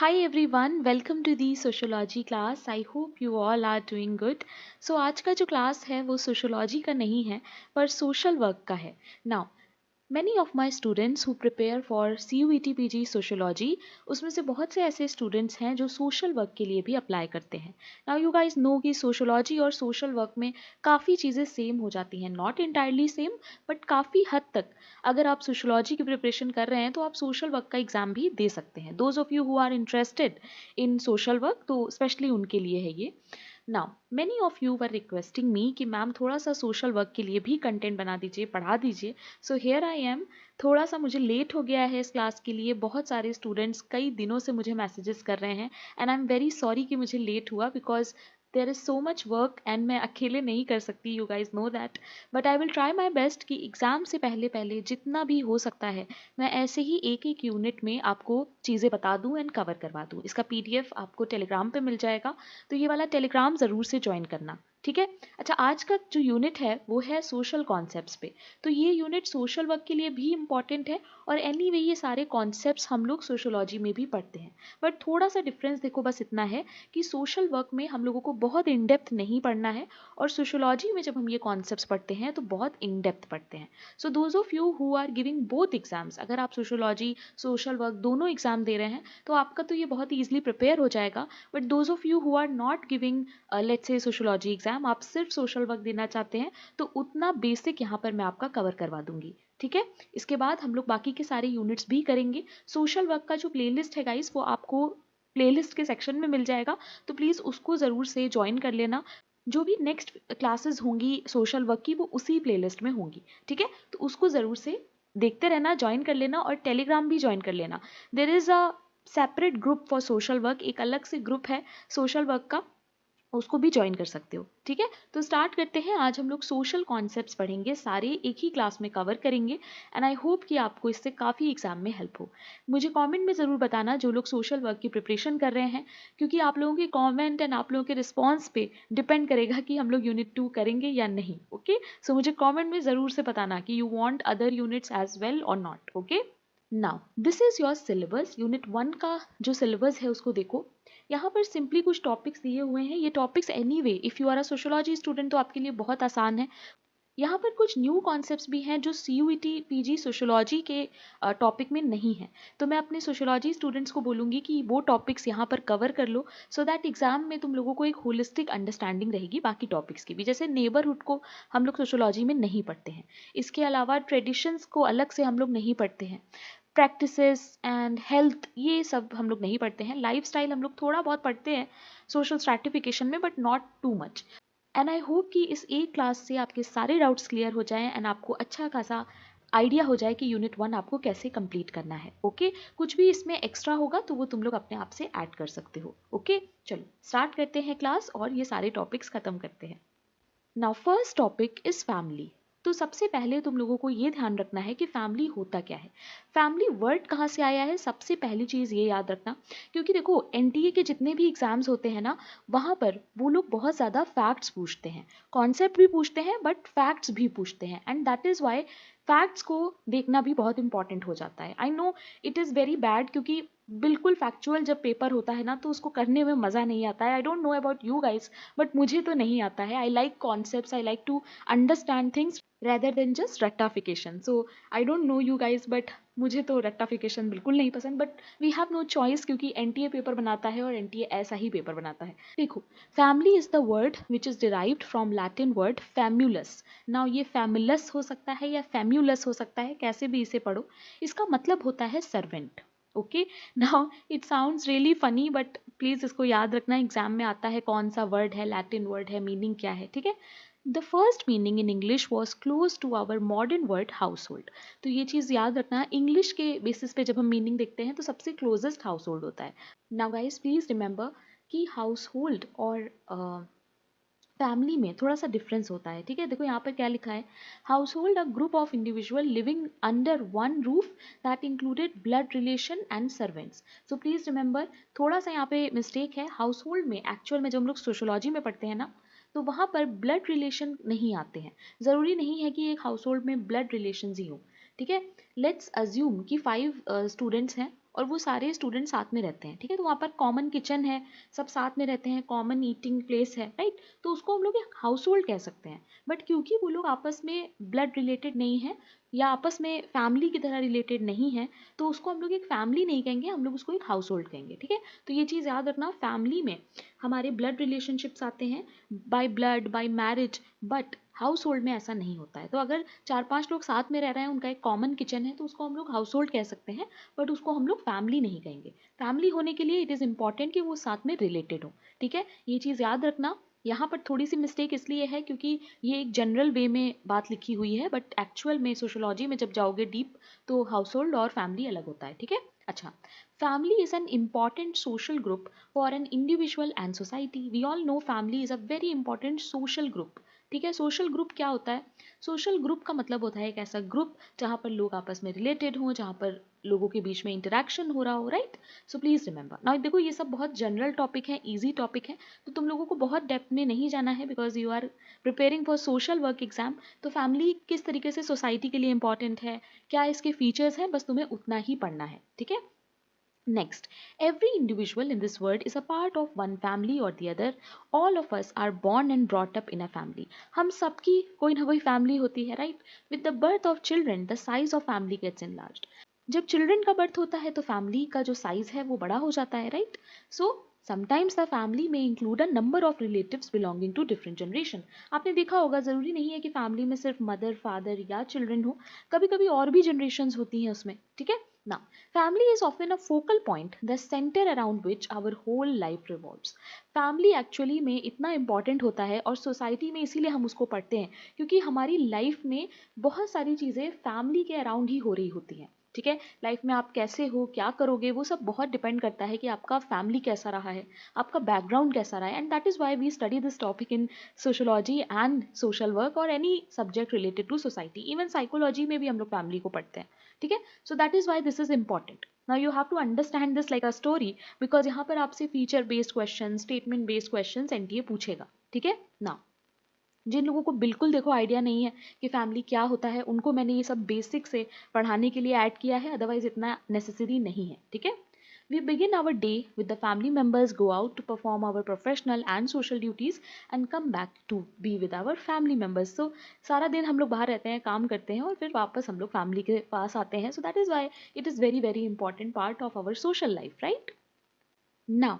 Hi everyone, welcome to the sociology class. I hope you all are doing good. So आज का जो class है वो sociology का नहीं है पर social work का है. Now, many of my students who prepare for CUET PG Sociology, उसमें से बहुत से ऐसे स्टूडेंट्स हैं जो सोशल वर्क के लिए भी अप्लाई करते हैं. नाउ यू गाइस नो कि सोशोलॉजी और सोशल वर्क में काफ़ी चीज़ें सेम हो जाती हैं, नॉट इंटायरली सेम बट काफ़ी हद तक. अगर आप सोशोलॉजी की प्रिपरेशन कर रहे हैं तो आप सोशल वर्क का एग्ज़ाम भी दे सकते हैं. Those of you who are interested in social work तो स्पेशली उनके लिए है ये. Now many of you were requesting me कि मैम थोड़ा सा सोशल वर्क के लिए भी कंटेंट बना दीजिए, पढ़ा दीजिए. So here I am. थोड़ा सा मुझे लेट हो गया है इस क्लास के लिए. बहुत सारे स्टूडेंट्स कई दिनों से मुझे मैसेजेस कर रहे हैं and I am very sorry कि मुझे लेट हुआ because there is so much work and मैं अकेले नहीं कर सकती, you guys know that. But I will try my best कि एग्ज़ाम से पहले पहले जितना भी हो सकता है मैं ऐसे ही एक एक यूनिट में आपको चीज़ें बता दूँ एंड कवर करवा दूँ. इसका PDF आपको टेलीग्राम पे मिल जाएगा, तो ये वाला टेलीग्राम ज़रूर से ज्वाइन करना, ठीक है. अच्छा, आज का जो यूनिट है वो है सोशल कॉन्सेप्ट्स पे. तो ये यूनिट सोशल वर्क के लिए भी इम्पॉर्टेंट है और एनीवे ये सारे कॉन्सेप्ट्स हम लोग सोशोलॉजी में भी पढ़ते हैं. बट थोड़ा सा डिफरेंस देखो, बस इतना है कि सोशल वर्क में हम लोगों को बहुत इन डेप्थ नहीं पढ़ना है और सोशोलॉजी में जब हम ये कॉन्सेप्ट्स पढ़ते हैं तो बहुत इन डेप्थ पढ़ते हैं. So those of you who are giving both exams, अगर आप सोशोलॉजी सोशल वर्क दोनों एग्जाम दे रहे हैं तो आपका तो ये बहुत ईजिली प्रिपेयर हो जाएगा. But those of you who are not giving let's say sociology exam, आप सिर्फ सोशल वर्क देना चाहते हैं, तो उतना बेसिक यहाँ पर मैं आपका कवर करवा दूंगी, ठीक है. इसके बाद हम लोग बाकी के सारे यूनिट्स भी करेंगे. सोशल वर्क का जो प्लेलिस्ट है गाइस वो आपको प्लेलिस्ट के सेक्शन में मिल जाएगा, तो प्लीज़ उसको ज़रूर से ज्वाइन कर लेना. जो भी नेक्स्ट क्लासेस होंगी सोशल वर्क की वो उसी प्लेलिस्ट में होंगी, ठीक है. तो उसको ज़रूर से देखते रहना, ज्वाइन कर लेना और टेलीग्राम भी ज्वाइन कर लेना. There is a separate group for social work, एक अलग से ग्रुप है सोशल वर्क का, उसको भी ज्वाइन कर सकते हो, ठीक है. तो स्टार्ट करते हैं. आज हम लोग सोशल कॉन्सेप्ट्स पढ़ेंगे, सारे एक ही क्लास में कवर करेंगे एंड आई होप कि आपको इससे काफ़ी एग्जाम में हेल्प हो. मुझे कमेंट में ज़रूर बताना जो लोग सोशल वर्क की प्रिपरेशन कर रहे हैं, क्योंकि आप लोगों के कमेंट एंड आप लोगों के रिस्पॉन्स पे डिपेंड करेगा कि हम लोग यूनिट 2 करेंगे या नहीं. ओके, सो मुझे कॉमेंट में ज़रूर से बताना कि you want other units as well और not. Okay, now this is your syllabus. Unit 1 का जो सिलेबस है उसको देखो. यहाँ पर सिंपली कुछ टॉपिक्स दिए हुए हैं. ये topics anyway if you are a sociology student तो आपके लिए बहुत आसान है. यहाँ पर कुछ न्यू कॉन्सेप्ट्स भी हैं जो CUET PG सोशोलॉजी के टॉपिक में नहीं है. तो मैं अपने सोशोलॉजी स्टूडेंट्स को बोलूँगी कि वो टॉपिक्स यहाँ पर कवर कर लो, सो दैट एग्जाम में तुम लोगों को एक होलिस्टिक अंडरस्टैंडिंग रहेगी बाकी टॉपिक्स की भी. जैसे नेबरहुड को हम लोग सोशोलॉजी में नहीं पढ़ते हैं, इसके अलावा ट्रेडिशंस को अलग से हम लोग नहीं पढ़ते हैं, प्रैक्टिसेस एंड हेल्थ ये सब हम लोग नहीं पढ़ते हैं, लाइफस्टाइल हम लोग थोड़ा बहुत पढ़ते हैं सोशल स्ट्रैटिफिकेशन में but not too much. And I hope कि इस एक क्लास से आपके सारे डाउट्स क्लियर हो जाएं एंड आपको अच्छा खासा आइडिया हो जाए कि यूनिट 1 आपको कैसे कंप्लीट करना है. ओके, कुछ भी इसमें एक्स्ट्रा होगा तो वो तुम लोग अपने आप से ऐड कर सकते हो. ओके, चलो स्टार्ट करते हैं क्लास और ये सारे टॉपिक्स खत्म करते हैं. Now first topic is family. तो सबसे पहले तुम लोगों को ये ध्यान रखना है कि फैमिली होता क्या है, फैमिली वर्ड कहाँ से आया है. सबसे पहली चीज़ ये याद रखना, क्योंकि देखो NTA के जितने भी एग्जाम्स होते हैं ना, वहाँ पर वो लोग बहुत ज़्यादा फैक्ट्स पूछते हैं, कॉन्सेप्ट भी पूछते हैं बट फैक्ट्स भी पूछते हैं and that is Y facts को देखना भी बहुत इंपॉर्टेंट हो जाता है. I know it is very bad, क्योंकि बिल्कुल फैक्चुअल जब पेपर होता है ना तो उसको करने में मज़ा नहीं आता है. I don't know about you guys but मुझे तो नहीं आता है. I like concepts, I like to understand things rather than just rectification. So I don't know you guys but मुझे तो rectification बिल्कुल नहीं पसंद, but we have no choice क्योंकि NTA पेपर बनाता है और NTA ऐसा ही पेपर बनाता है. देखो, family is the word which is derived from Latin word famulus. Now ये famulus हो सकता है या famulus हो सकता है, कैसे भी इसे पढ़ो. इसका मतलब होता है servant. Okay, now it sounds really funny but please इसको याद रखना, एग्जाम में आता है कौन सा वर्ड है, लैटिन वर्ड है, मीनिंग क्या है, ठीक है. The first meaning in English was close to our modern word household. तो ये चीज़ याद रखना, इंग्लिश के बेसिस पे जब हम मीनिंग देखते हैं तो सबसे क्लोजेस्ट हाउस होल्ड होता है. नाउ गाइस प्लीज रिमेंबर कि हाउस होल्ड और फैमिली में थोड़ा सा डिफरेंस होता है, ठीक है. देखो यहाँ पर क्या लिखा है, house hold a group of individual living under one roof that included blood relation and servants. So please remember, थोड़ा सा यहाँ पे मिस्टेक है. हाउस होल्ड में एक्चुअल में जब हम लोग सोशोलॉजी में पढ़ते हैं ना तो वहाँ पर ब्लड रिलेशन नहीं आते हैं. ज़रूरी नहीं है कि एक हाउस होल्ड में ब्लड रिलेशन ही हो, ठीक है. लेट्स अज्यूम कि 5 स्टूडेंट्स हैं और वो सारे स्टूडेंट साथ में रहते हैं, ठीक है, तो वहाँ पर कॉमन किचन है, सब साथ में रहते हैं, कॉमन ईटिंग प्लेस है, राइट, तो उसको हम लोग एक हाउस होल्ड कह सकते हैं। बट क्योंकि वो लोग आपस में ब्लड रिलेटेड नहीं है या आपस में फैमिली की तरह रिलेटेड नहीं है, तो उसको हम लोग एक फैमिली नहीं कहेंगे, हम लोग उसको एक हाउस होल्ड कहेंगे, ठीक है। तो ये चीज़ याद रखना, फैमिली में हमारे ब्लड रिलेशनशिप्स आते हैं by blood, bye marriage, but house hold में ऐसा नहीं होता है। तो अगर 4-5 लोग साथ में रह रहे हैं, उनका एक कॉमन किचन है, तो उसको हम लोग हाउस होल्ड कह सकते हैं, बट उसको हम लोग फैमिली नहीं कहेंगे। फैमिली होने के लिए इट इज़ इम्पॉर्टेंट कि वो साथ में रिलेटेड हो, ठीक है, ये चीज़ याद रखना। यहाँ पर थोड़ी सी मिस्टेक इसलिए है क्योंकि ये एक जनरल वे में बात लिखी हुई है, बट एक्चुअल में सोशोलॉजी में जब जाओगे डीप तो हाउस होल्ड और फैमिली अलग होता है, ठीक है। अच्छा, family is an important social group for an individual and society. We all know family is a very important social group, ठीक है। सोशल ग्रुप क्या होता है? सोशल ग्रुप का मतलब होता है एक ऐसा ग्रुप जहाँ पर लोग आपस में रिलेटेड हों, जहाँ पर लोगों के बीच में इंटरेक्शन हो रहा हो, right. So please remember now, देखो ये सब बहुत जनरल टॉपिक है, इजी टॉपिक है, तो तुम लोगों को बहुत डेप्थ में नहीं जाना है because you are preparing for social work exam. तो फैमिली किस तरीके से सोसाइटी के लिए इंपॉर्टेंट है, क्या इसके फीचर्स हैं, बस तुम्हें उतना ही पढ़ना है, ठीक है। Next, every individual in this world is a part of one family or the other. All of us are born and brought up in a family. हम सबकी कोई ना कोई फैमिली होती है, right. With the birth of children, the size of family gets enlarged. जब children का birth होता है तो फैमिली का जो साइज है वो बड़ा हो जाता है, right. So sometimes the family में include a number of relatives belonging to different generation. आपने देखा होगा, जरूरी नहीं है कि फैमिली में सिर्फ मदर फादर या चिल्ड्रन हो, कभी कभी और भी जनरेशन होती हैं उसमें, ठीक है ना। Family is often a focal point, the center around which our whole life revolves. Family actually में इतना इम्पॉर्टेंट होता है और सोसाइटी में इसीलिए हम उसको पढ़ते हैं क्योंकि हमारी लाइफ में बहुत सारी चीज़ें फैमिली के अराउंड ही हो रही होती हैं, ठीक है। लाइफ में आप कैसे हो, क्या करोगे, वो सब बहुत डिपेंड करता है कि आपका फैमिली कैसा रहा है, आपका बैकग्राउंड कैसा रहा है, and that is why we study this topic in sociology and social work और any subject related to society. Even psychology में भी हम लोग फैमिली को पढ़ते हैं, ठीक है। So that is why this is important. Now you have to understand this like a story because यहाँ पर आपसे feature based question, statement based question NTA पूछेगा, ठीक है ना। जिन लोगों को बिल्कुल देखो आइडिया नहीं है कि फैमिली क्या होता है, उनको मैंने ये सब बेसिक से पढ़ाने के लिए ऐड किया है, अदरवाइज इतना नेसेसरी नहीं है, ठीक है। We begin our day with the family members go out to perform our professional and social duties and come back to be with our family members. So सारा दिन हम लोग बाहर रहते हैं, काम करते हैं और फिर वापस हम लोग फैमिली के पास आते हैं. So that is why it is very very important part of our social life, right? Now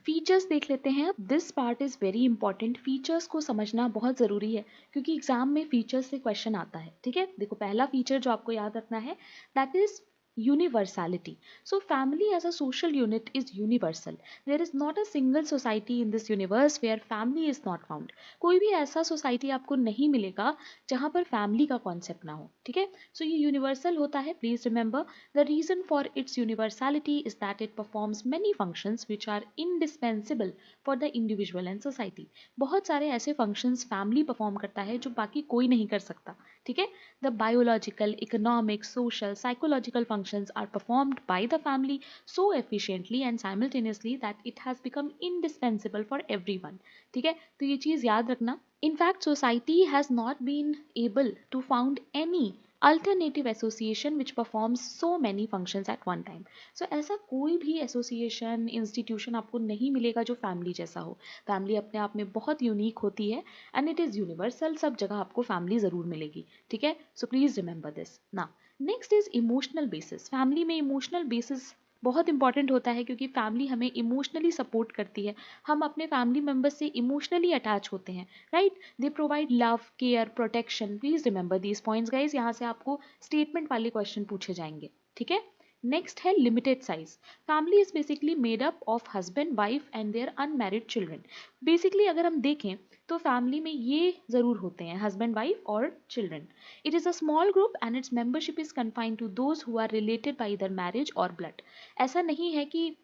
features देख लेते हैं। This part is very important. Features को समझना बहुत ज़रूरी है क्योंकि एग्जाम में फीचर्स से क्वेश्चन आता है, ठीक है। देखो पहला फीचर जो आपको याद रखना है that is universality. So family as a social unit is universal. There is not a single society in this universe where family is not found. कोई भी ऐसा सोसाइटी आपको नहीं मिलेगा जहाँ पर फैमिली का कॉन्सेप्ट ना हो, ठीक है। सो ये यूनिवर्सल होता है। Please remember the reason for its universality is that it performs many functions which are indispensable for the individual and society. बहुत सारे ऐसे फंक्शंस फैमिली परफॉर्म करता है जो बाकी कोई नहीं कर सकता, ठीक है। The biological, economic, social, psychological functions are performed by the family so efficiently and simultaneously that it has become indispensable for everyone, ठीक है। तो ये चीज याद रखना। In fact, society has not been able to found any alternative association which performs so many functions at one time. So ऐसा कोई भी एसोसिएशन इंस्टीट्यूशन आपको नहीं मिलेगा जो फैमिली जैसा हो। फैमिली अपने आप में बहुत यूनिक होती है एंड इट इज़ यूनिवर्सल। सब जगह आपको फैमिली ज़रूर मिलेगी, ठीक है। सो प्लीज़ रिमेंबर दिस ना। Next is emotional basis. Family में इमोशनल बेसिस बहुत इंपॉर्टेंट होता है क्योंकि फैमिली हमें इमोशनली सपोर्ट करती है। हम अपने फैमिली मेम्बर्स से इमोशनली अटैच होते हैं, right. They provide love, care, protection. Please remember these points guys. यहाँ से आपको स्टेटमेंट वाले क्वेश्चन पूछे जाएंगे, ठीक है। नेक्स्ट है limited size. Family is basically made up of husband, wife and their unmarried children. Basically अगर हम देखें तो फैमिली में ये जरूर होते हैं, हस्बैंड, वाइफ और children. It is a small group and its membership is confined to those who are related by either marriage or blood. ऐसा नहीं है कि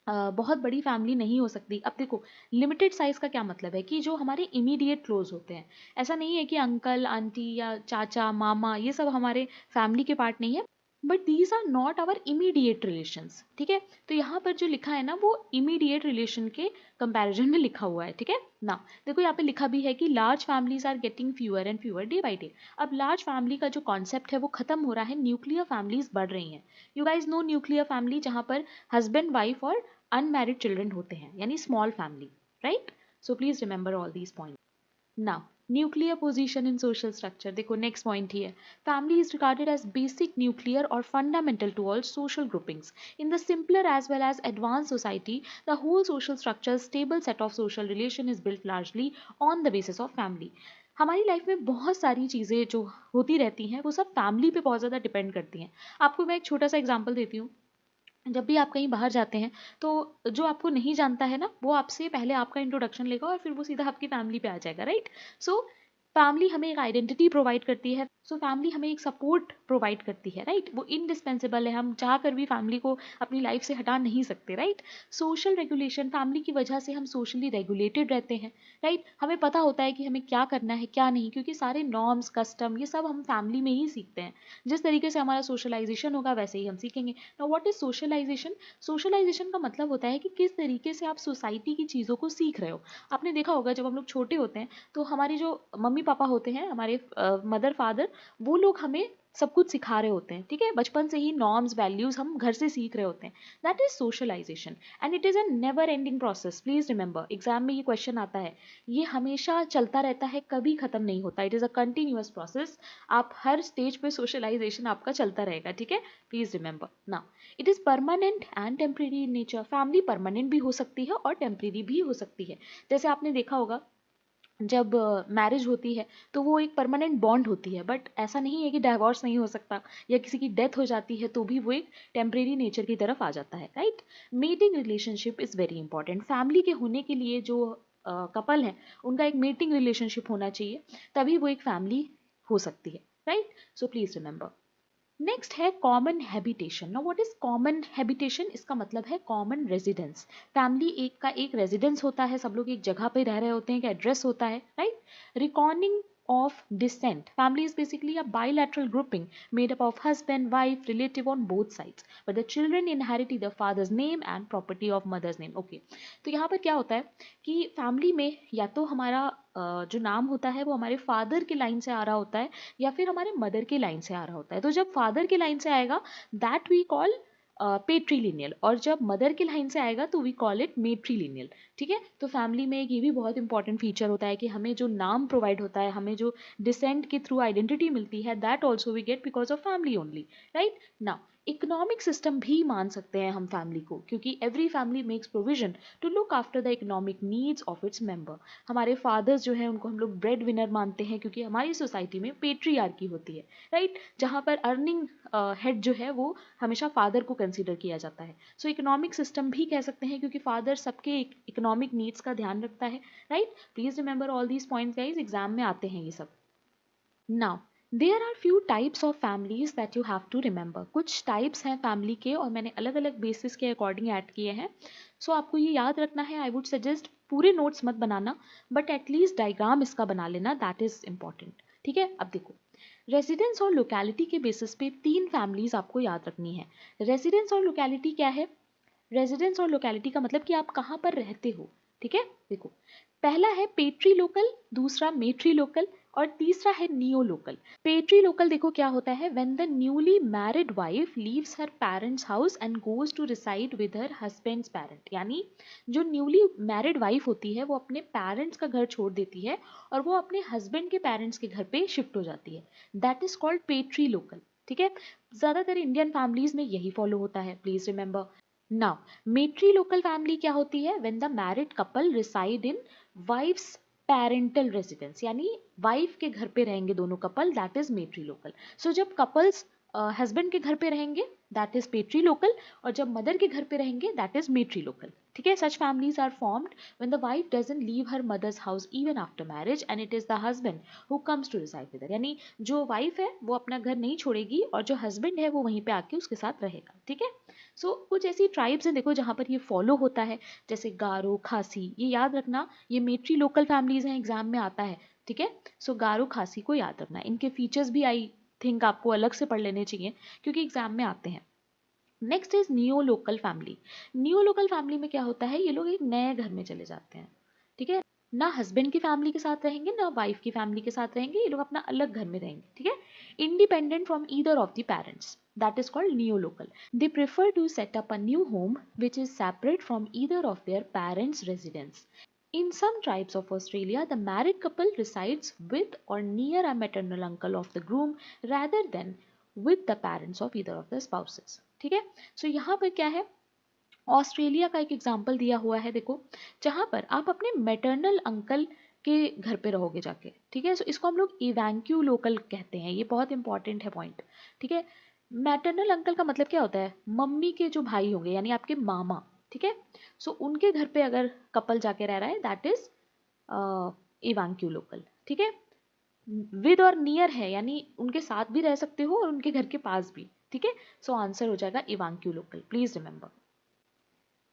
बहुत बड़ी फैमिली नहीं हो सकती। अब देखो लिमिटेड साइज का क्या मतलब है कि जो हमारे इमीडिएट क्लोज होते हैं। ऐसा नहीं है कि अंकल आंटी या चाचा मामा ये सब हमारे फैमिली के पार्ट नहीं है। But these are not our immediate relations, ठीक है। तो यहाँ पर जो लिखा है ना वो इमीडिएट रिलेशन के कंपैरिजन में लिखा हुआ है, ठीक है ना। देखो यहाँ पे लिखा भी है कि large families are getting fewer and fewer day by day. अब लार्ज फैमिली का जो कॉन्सेप्ट है वो खत्म हो रहा है, न्यूक्लियर फैमिलीज बढ़ रही हैं। You guys know nuclear family, जहाँ पर हस्बैंड वाइफ और अनमैरिड चिल्ड्रन होते हैं, यानी small family, right. So please remember all these point. Now, nuclear position in social structure. देखो next point ही है. Family is regarded as basic, nuclear or fundamental to all social groupings. In the simpler as well as advanced society, the whole social structure, stable set of social relation is built largely on the basis of family. हमारी life में बहुत सारी चीज़ें जो होती रहती हैं वो सब फैमिली पे बहुत ज़्यादा डिपेंड करती हैं। आपको मैं एक छोटा सा एग्जांपल देती हूँ। जब भी आप कहीं बाहर जाते हैं तो जो आपको नहीं जानता है ना वो आपसे पहले आपका इंट्रोडक्शन लेगा और फिर वो सीधा आपकी फैमिली पे आ जाएगा, राइट। सो फैमिली हमें एक आइडेंटिटी प्रोवाइड करती है, सो फैमिली हमें एक सपोर्ट प्रोवाइड करती है, राइट। वो इनडिस्पेंसिबल है, हम चाह कर भी फैमिली को अपनी लाइफ से हटा नहीं सकते, राइट। सोशल रेगुलेशन, फैमिली की वजह से हम सोशली रेगुलेटेड रहते हैं, राइट। हमें पता होता है कि हमें क्या करना है क्या नहीं, क्योंकि सारे नॉर्म्स कस्टम ये सब हम फैमिली में ही सीखते हैं। जिस तरीके से हमारा सोशलाइजेशन होगा वैसे ही हम सीखेंगे। Now what is socialization? Socialization का मतलब होता है कि किस तरीके से आप सोसाइटी की चीज़ों को सीख रहे हो। आपने देखा होगा जब हम लोग छोटे होते हैं तो हमारे जो मम्मी पापा होते हैं, हमारे मदर फादर, वो लोग हमें सब कुछ सिखा रहे होते हैं, ठीक है। बचपन से ही नॉर्म्स वैल्यूज हम घर से सीख रहे होते हैं। That is socialisation and it is a never ending process. Please remember, exam में ये क्वेश्चन आता है, ये हमेशा चलता रहता है, कभी खत्म नहीं होता। It is a continuous process. आप हर स्टेज पे सोशलाइजेशन आपका चलता रहेगा, ठीक है। प्लीज रिमेंबर ना, it is permanent and temporary in nature. Family permanent भी हो सकती है और टेम्परेरी भी हो सकती है। जैसे आपने देखा होगा जब मैरिज होती है तो वो एक परमानेंट बॉन्ड होती है, बट ऐसा नहीं है कि डाइवोर्स नहीं हो सकता, या किसी की डेथ हो जाती है तो भी वो एक टेम्परेरी नेचर की तरफ आ जाता है, right. Mating relationship is very important. Family के होने के लिए जो कपल है उनका एक मेटिंग रिलेशनशिप होना चाहिए, तभी वो एक फैमिली हो सकती है, right. So please remember. Next है common habitation. Now what is common habitation? इसका मतलब है कॉमन रेजिडेंस। फैमिली एक का एक रेजिडेंस होता है, सब लोग एक जगह पे रह रहे होते हैं, एक एड्रेस होता है, right. Recording of descent. Family is basically a bilateral grouping made up of husband, wife, relative on both sides. But the children inherit the father's name and property of mother's name. Okay. तो यहाँ पर क्या होता है कि family में या तो हमारा जो नाम होता है वो हमारे फादर की लाइन से आ रहा होता है या फिर हमारे मदर की लाइन से आ रहा होता है। तो जब फादर की लाइन से आएगा दैट वी कॉल पेट्रीलिनियल, और जब मदर की लाइन से आएगा तो वी कॉल इट मेट्रीलिनियल, ठीक है। तो फैमिली में एक ये भी बहुत इंपॉर्टेंट फीचर होता है कि हमें जो नाम प्रोवाइड होता है, हमें जो डिसेंट के थ्रू आइडेंटिटी मिलती है, that also we get because of family only, right. Now economic system भी मान सकते हैं हम फैमिली को, क्योंकि every family makes provision to look after the economic needs of its member. हमारे फादर्स जो है उनको हम लोग ब्रेड विनर मानते हैं, क्योंकि हमारी सोसाइटी में पेट्रियार्की होती है, राइट, जहाँ पर अर्निंग हेड जो है वो हमेशा फादर को कंसीडर किया जाता है। सो इकोनॉमिक सिस्टम भी कह सकते हैं, क्योंकि फादर सबके इकोनॉमिक नीड्स का ध्यान रखता है, right. Please remember all these points guys, exam में आते हैं ये सब। Now there are few types of families that you have to remember. कुछ टाइप्स हैं फैमिली के और मैंने अलग अलग बेसिस के अकॉर्डिंग ऐड किए हैं। सो आपको ये याद रखना है। आई वुड सजेस्ट पूरे नोट्स मत बनाना, बट एटलीस्ट डायग्राम इसका बना लेना, दैट इज इंपॉर्टेंट, ठीक है। अब देखो, रेजिडेंस और लोकेलिटी के बेसिस पे तीन फैमिलीज आपको याद रखनी है। रेजिडेंस और लोकेलिटी क्या है? रेजिडेंस और लोकेलिटी का मतलब कि आप कहाँ पर रहते हो, ठीक है। देखो, पहला है पेट्री लोकल, दूसरा मेट्री लोकल और तीसरा है नियो लोकल। पेट्री लोकल देखो क्या होता है, when the newly married wife leaves her parents house and goes to reside with her husband's parent. यानी जो न्यूली मैरिड वाइफ होती है वो अपने पेरेंट्स का घर छोड़ देती है और वो अपने हस्बैंड के पेरेंट्स के घर पे शिफ्ट हो जाती है, that is called petri local, ठीक है। ज्यादातर इंडियन फैमिलीज में यही फॉलो होता है, please remember. Now matrilocal family क्या होती है? When the married couple reside in wife's parental residence, यानी वाइफ के घर पे रहेंगे दोनों couple, that is matrilocal. So जब कपल्स हस्बैंड के घर पे रहेंगे दैट इज पेट्री लोकल, और जब मदर के घर पे रहेंगे दैट इज मेट्री लोकल, ठीक है। Such families are formed when the wife doesn't leave her mother's house even after marriage and it is the husband who comes to reside with her. यानी जो wife है वो अपना घर नहीं छोड़ेगी और जो हस्बैंड है वो वहीं पे आके उसके साथ रहेगा, ठीक है। सो कुछ ऐसी ट्राइब्स हैं देखो जहाँ पर ये फॉलो होता है, जैसे गारो, खासी, ये याद रखना, ये मेट्री लोकल फैमिलीज हैं, एग्जाम में आता है, ठीक है। सो गारो खासी को याद रखना, इनके फीचर्स भी आई थिंक आपको अलग से पढ़ लेने चाहिए क्योंकि एग्जाम में आते हैं। Next is neo local family. Neo local family में क्या होता है, ये लोग एक नए घर में चले जाते हैं, ठीक है, ना हस्बैंड की फैमिली के साथ रहेंगे ना वाइफ की फैमिली के साथ रहेंगे, ये लोग अपना अलग घर में रहेंगे, ठीक है, independent from either of the parents, that is called neo local. They prefer to set up a new home which is separate from either of their parents residence. In some tribes of Australia, the married couple resides with or near a maternal uncle of the groom rather than with the parents of either of the spouses, ठीक है। सो यहाँ पर क्या है, Australia का एक example दिया हुआ है, देखो, जहाँ पर आप अपने मैटरनल अंकल के घर पे रहोगे जाके, ठीक है। सो इसको हम लोग इवैंक्यू लोकल कहते हैं, ये बहुत इंपॉर्टेंट है पॉइंट, ठीक है। मैटरनल अंकल का मतलब क्या होता है, मम्मी के जो भाई होंगे यानी आपके मामा, ठीक है। सो उनके घर पे अगर कपल जाके रह रहा है दैट इज इवैंक्यू लोकल, ठीक है। विद और नियर है यानी उनके साथ भी रह सकते हो और उनके घर के पास भी, ठीक है। सो आंसर हो जाएगा avunculocal, please remember.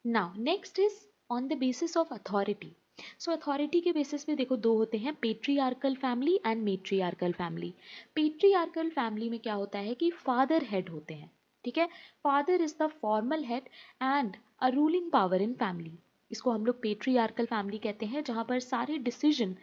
Now next is on the basis of authority. So authority के बेसिस पे देखो दो होते हैं, patriarchal family and matriarchal family. Patriarchal family में क्या होता है कि फादर हेड होते हैं, ठीक है, father is the formal head and a ruling power in family. इसको हम लोग पेट्रियार्कल फैमिली कहते हैं, जहाँ पर सारे डिसीजन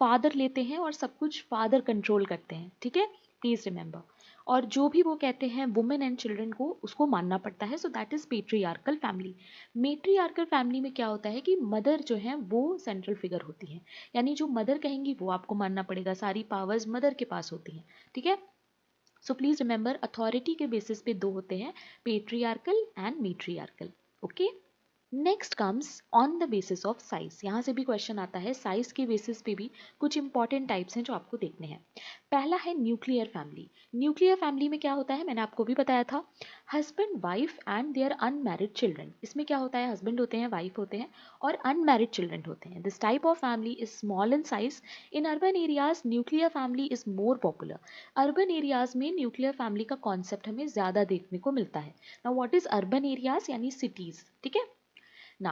फादर लेते हैं और सब कुछ फादर कंट्रोल करते हैं, ठीक है, प्लीज रिमेंबर। और जो भी वो कहते हैं वुमेन एंड चिल्ड्रन को उसको मानना पड़ता है, so that is patriarchal family. Matriarchal family में क्या होता है कि मदर जो है वो सेंट्रल फिगर होती है, यानी जो मदर कहेंगी वो आपको मानना पड़ेगा, सारी पावर्स मदर के पास होती हैं, ठीक है। सो प्लीज रिमेंबर अथॉरिटी के बेसिस पे दो होते हैं, patriarchal and matriarchal, okay. Next comes on the basis of size. यहाँ से भी क्वेश्चन आता है, साइज के बेसिस पे भी कुछ इंपॉर्टेंट टाइप्स हैं जो आपको देखने हैं। पहला है न्यूक्लियर फैमिली। न्यूक्लियर फैमिली में क्या होता है, मैंने आपको भी बताया था, husband wife and their unmarried children. इसमें क्या होता है, हस्बैंड होते हैं, वाइफ होते हैं और अनमैरिड चिल्ड्रन होते हैं। This type of family is small in size. In urban areas nuclear family is more popular. Urban areas में न्यूक्लियर फैमिली का कॉन्सेप्ट हमें ज़्यादा देखने को मिलता है। Now what is urban areas, यानी सिटीज, ठीक है। Now,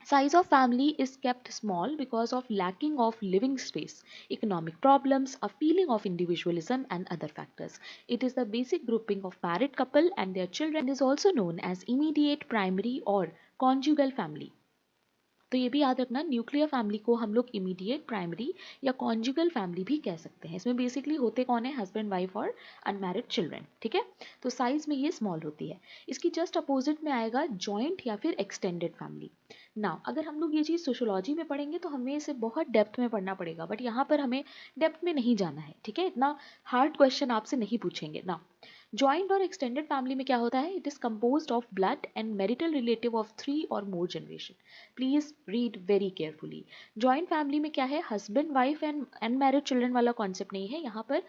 size of family is kept small because of lacking of living space, economic problems, a feeling of individualism and other factors. It is the basic grouping of married couple and their children and is also known as immediate, primary or conjugal family. तो ये भी याद रखना, nuclear family को हम लोग immediate, primary या conjugal family भी कह सकते हैं। इसमें बेसिकली होते कौन है, हस्बैंड वाइफ और अनमैरिड चिल्ड्रन, ठीक है। तो साइज में ये स्मॉल होती है। इसकी जस्ट अपोजिट में आएगा जॉइंट या फिर एक्सटेंडेड फैमिली। नाउ अगर हम लोग ये चीज़ सोशोलॉजी में पढ़ेंगे तो हमें इसे बहुत डेप्थ में पढ़ना पड़ेगा, बट यहाँ पर हमें डेप्थ में नहीं जाना है, ठीक है, इतना हार्ड क्वेश्चन आपसे नहीं पूछेंगे ना। जॉइंट और एक्सटेंडेड फैमिली में क्या होता है, it is composed of blood and marital relative of 3 और more generation. Please read very carefully. Joint family में क्या है, husband wife and unmarried children वाला कॉन्सेप्ट नहीं है, यहाँ पर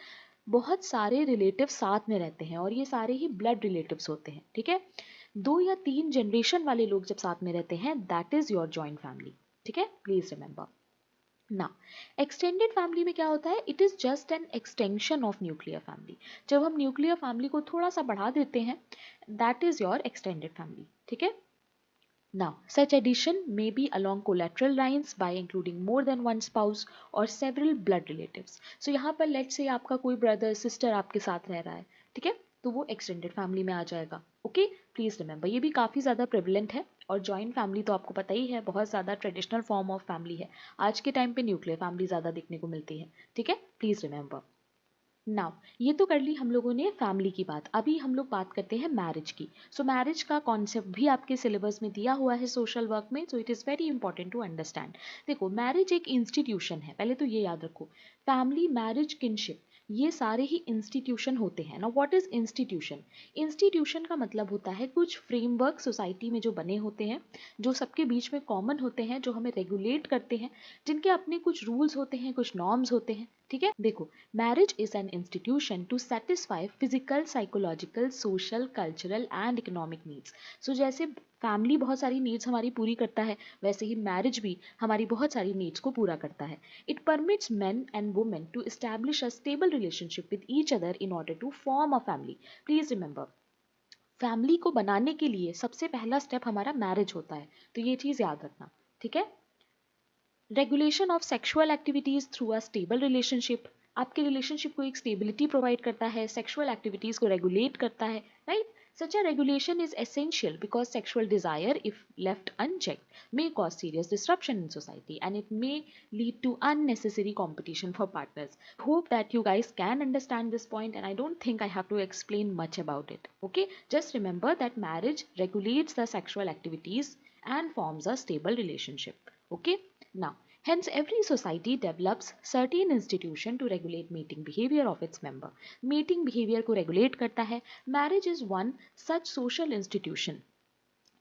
बहुत सारे रिलेटिव साथ में रहते हैं और ये सारे ही ब्लड रिलेटिव्स होते हैं, ठीक है। 2 या 3 जनरेशन वाले लोग जब साथ में रहते हैं that is your joint family, ठीक है, प्लीज रिमेंबर। ना एक्सटेंडेड फैमिली में क्या होता है, it is just an extension of nuclear family. जब हम न्यूक्लियर फैमिली को थोड़ा सा बढ़ा देते हैं that is your extended family, ठीक है। Now, such addition may be along collateral lines by including more than one spouse or several blood relatives. So यहाँ पर let's say आपका कोई brother sister आपके साथ रह रहा है, ठीक है, तो वो extended family में आ जाएगा, ओके। प्लीज रिमेंबर ये भी काफ़ी ज़्यादा प्रेवलेंट है और जॉइंट फैमिली तो आपको पता ही है बहुत ज़्यादा ट्रेडिशनल फॉर्म ऑफ फैमिली है। आज के टाइम पे न्यूक्लियर फैमिली ज़्यादा देखने को मिलती है, ठीक है, प्लीज रिमेंबर। नाउ ये तो कर ली हम लोगों ने फैमिली की बात, अभी हम लोग बात करते हैं मैरिज की। सो मैरिज का कॉन्सेप्ट भी आपके सिलेबस में दिया हुआ है सोशल वर्क में, so it is very important to understand. देखो मैरिज एक इंस्टीट्यूशन है, पहले तो ये याद रखो, फैमिली, मैरिज, किनशिप, ये सारे ही इंस्टीट्यूशन होते हैं ना। व्हाट इज इंस्टीट्यूशन, इंस्टीट्यूशन का मतलब होता है कुछ फ्रेमवर्क सोसाइटी में जो बने होते हैं, जो सबके बीच में कॉमन होते हैं, जो हमें रेगुलेट करते हैं, जिनके अपने कुछ रूल्स होते हैं, कुछ नॉर्म्स होते हैं, ठीक है। देखो marriage is an institution to satisfy physical, psychological, social, cultural and economic needs. So जैसे फैमिली बहुत सारी नीड्स हमारी पूरी करता है, वैसे ही मैरिज भी हमारी बहुत सारी नीड्स को पूरा करता है। It permits men and women to establish a stable relationship with each other in order to form a family. Please remember, family को बनाने के लिए सबसे पहला स्टेप हमारा मैरिज होता है, तो ये चीज़ याद रखना, ठीक है। Regulation of sexual activities through a stable relationship, आपके रिलेशनशिप को एक स्टेबिलिटी प्रोवाइड करता है, सेक्सुअल एक्टिविटीज को रेगुलेट करता है, right? Such a regulation is essential because sexual desire, if left unchecked, may cause serious disruption in society and it may lead to unnecessary competition for partners. Hope that you guys can understand this point, and I don't think I have to explain much about it. Okay, just remember that marriage regulates the sexual activities and forms a stable relationship. Okay, now hence, every society develops certain institution to regulate mating behavior of its member. Mating behavior को regulate करता है. Marriage is one such social institution.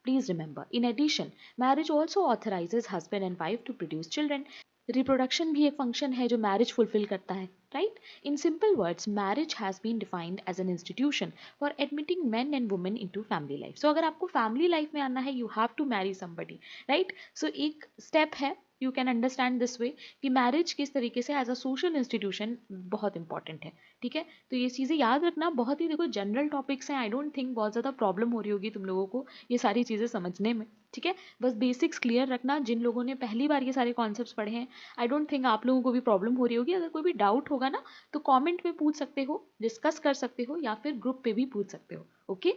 Please remember, in addition, marriage also authorizes husband and wife to produce children. Reproduction भी एक function है जो marriage fulfill करता है, right? In simple words, marriage has been defined as an institution for admitting men and women into family life. So अगर आपको family life में आना है, you have to marry somebody, right? So एक step है, you can understand this way कि marriage किस तरीके से एज अ सोशल इंस्टीट्यूशन बहुत इंपॉर्टेंट है, ठीक है? तो ये चीज़ें याद रखना, बहुत ही देखो जनरल टॉपिक्स हैं, आई डोंट थिंक बहुत ज़्यादा प्रॉब्लम हो रही होगी तुम लोगों को ये सारी चीज़ें समझने में, ठीक है? बस बेसिक्स क्लियर रखना. जिन लोगों ने पहली बार ये सारे कॉन्सेप्ट्स पढ़े हैं, आई डोंट थिंक आप लोगों को भी प्रॉब्लम हो रही होगी. अगर कोई भी डाउट होगा ना तो कॉमेंट में पूछ सकते हो, डिस्कस कर सकते हो, या फिर ग्रुप पे भी पूछ सकते हो. Okay,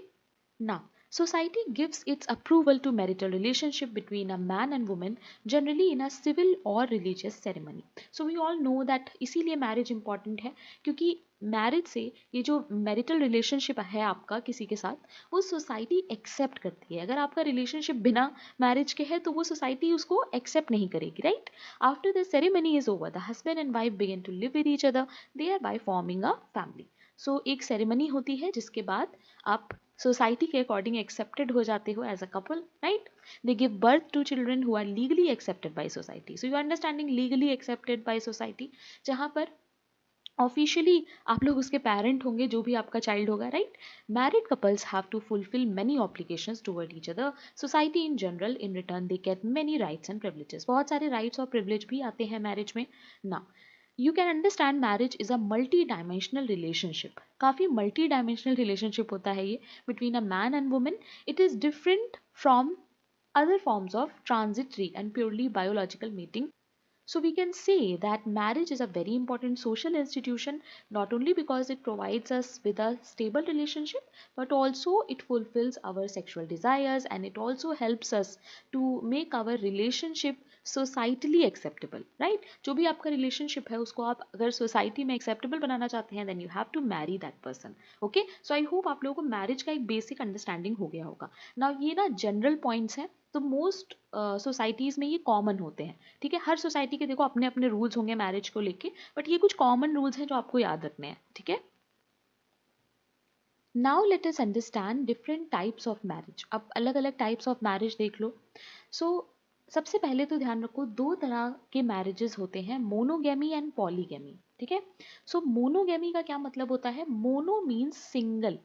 now, society gives its approval to marital relationship between a man and woman, generally in a civil or religious ceremony. So we all know that इसीलिए marriage important है, क्योंकि मैरिज से ये जो मैरिटल रिलेशनशिप है आपका किसी के साथ, वो सोसाइटी एक्सेप्ट करती है. अगर आपका रिलेशनशिप बिना मैरिज के है तो वो सोसाइटी उसको एक्सेप्ट नहीं करेगी, right? After the ceremony is over, the husband and wife begin to live with each other, they are by forming a family. So एक सेरेमनी होती है जिसके बाद आप सोसाइटी के अकॉर्डिंग एक्सेप्टेड हो जाते हो as a couple, right? They give birth to children who are legally accepted by society. So you understanding legally accepted by society, जहां पर ऑफिशियली आप लोग उसके पेरेंट होंगे, जो भी आपका चाइल्ड होगा, right? Married couples have to fulfil many obligations toward each other. Society in general, in return they get many rights and privileges. बहुत सारे राइट्स और प्रिविलेज भी आते हैं मैरिज में. ना, you can understand marriage is a multi dimensional relationship. काफ़ी multi dimensional relationship होता है ये between a man and women. It is different from other forms of transitory and purely biological mating. So we can say that marriage is a very important social institution, not only because it provides us with a stable relationship, but also it fulfills our sexual desires, and it also helps us to make our relationship societally acceptable, right? जो भी आपका relationship है उसको आप अगर society में acceptable बनाना चाहते हैं, then you have to marry that person. Okay, so I hope आप लोगों को marriage का एक basic understanding हो गया होगा. Now ये ना general points हैं, तो मोस्ट सोसाइटीज़ में ये कॉमन होते हैं, ठीक है? हर सोसाइटी के देखो अपने अपने रूल्स होंगे मैरिज को लेके, बट ये कुछ कॉमन रूल्स हैं जो आपको याद रखने हैं, ठीक है? Now let us understand different types of marriage. अब अलग अलग टाइप्स ऑफ मैरिज देख लो. सो सबसे पहले तो ध्यान रखो, दो तरह के मैरिजेस होते हैं, मोनोगैमी एंड पॉलीगैमी, ठीक है? सो मोनोगैमी का क्या मतलब होता है? Mono means single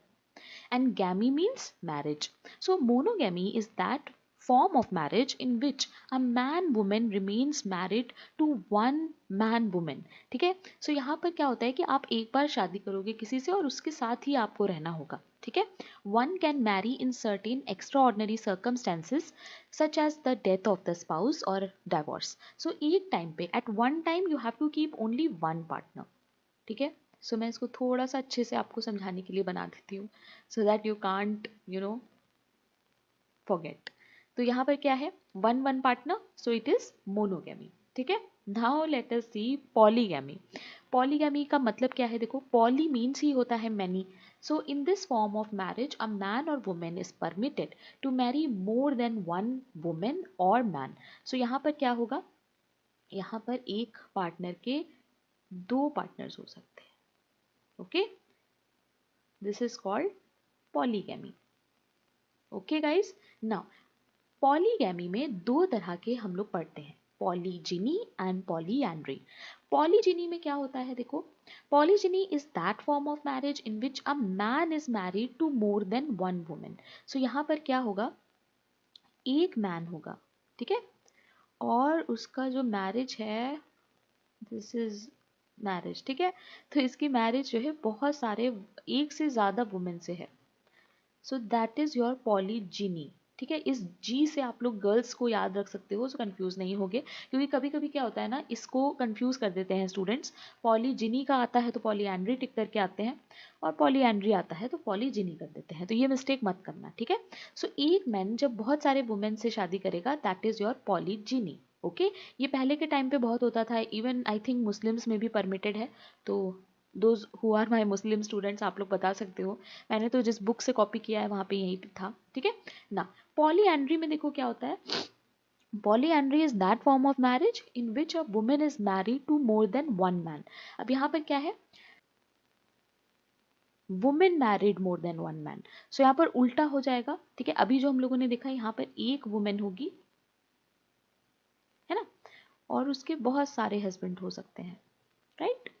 and gamy means marriage. So monogamy is that form of marriage in which a man woman remains married to one man woman. ठीक है? So यहाँ पर क्या होता है कि आप एक बार शादी करोगे किसी से और उसके साथ ही आपको रहना होगा, ठीक है? One can marry in certain extraordinary circumstances such as the death of the spouse or divorce. So एक टाइम पे at one time you have to keep only one partner. ठीक है? सो मैं इसको थोड़ा सा अच्छे से आपको समझाने के लिए बना देती हूँ, so that you can't forget. तो यहाँ पर क्या है? One one partner, so it is monogamy, ठीक है? नाउ लेट अस सी पॉलीगैमी. पॉलीगैमी का मतलब क्या है? देखो, पॉली मीन्स ही होता है many. So in this form of marriage a man और women is permitted to marry more than one women और मैन. सो यहाँ पर क्या होगा? यहाँ पर एक पार्टनर के दो पार्टनर्स हो सकते हैं. Okay, this is called polygamy. Okay guys, now polygamy में दो तरह के हम लोग पढ़ते हैं, polygyny and polyandry. Polygyny में क्या होता है? देखो, polygyny is that form of marriage in which a man is married to more than one woman. So यहाँ पर क्या होगा? एक मैन होगा, ठीक है? और उसका जो मैरिज है, दिस इज मैरिज, ठीक है? तो इसकी मैरिज जो है बहुत सारे एक से ज़्यादा वुमेन से है. सो दैट इज़ योर पॉलीजिनी, ठीक है, इस जी से आप लोग गर्ल्स को याद रख सकते हो, सो कंफ्यूज नहीं होगे, क्योंकि कभी कभी क्या होता है ना, इसको कंफ्यूज कर देते हैं स्टूडेंट्स। पॉलीजिनी का आता है तो पॉलीएंड्री टिक करके आते हैं, और पॉलीएंड्री आता है तो पॉलीजिनी कर देते हैं, तो ये मिस्टेक मत करना, ठीक है। सो एक मैन जब बहुत सारे वुमेन से शादी करेगा, दैट इज योर पॉलीजिनी। ओके, ये पहले के टाइम पे बहुत होता था, इवन आई थिंक मुस्लिम्स में भी परमिटेड है। तो those who are my Muslim students, आप लोग बता सकते हो, मैंने तो जिस बुक से कॉपी किया है वहाँ पे यही पे था, ठीक है ना। पॉलीएंड्री में देखो क्या होता है, polyandry is that form of marriage in which a women is married to more than one man. अब यहाँ पर क्या है, women married more than one man, so यहाँ पर उल्टा हो जाएगा, ठीक है। अभी जो हम लोगों ने देखा, यहाँ पर एक वुमेन होगी, है ना, और उसके बहुत सारे हस्बैंड हो सकते हैं, राइट।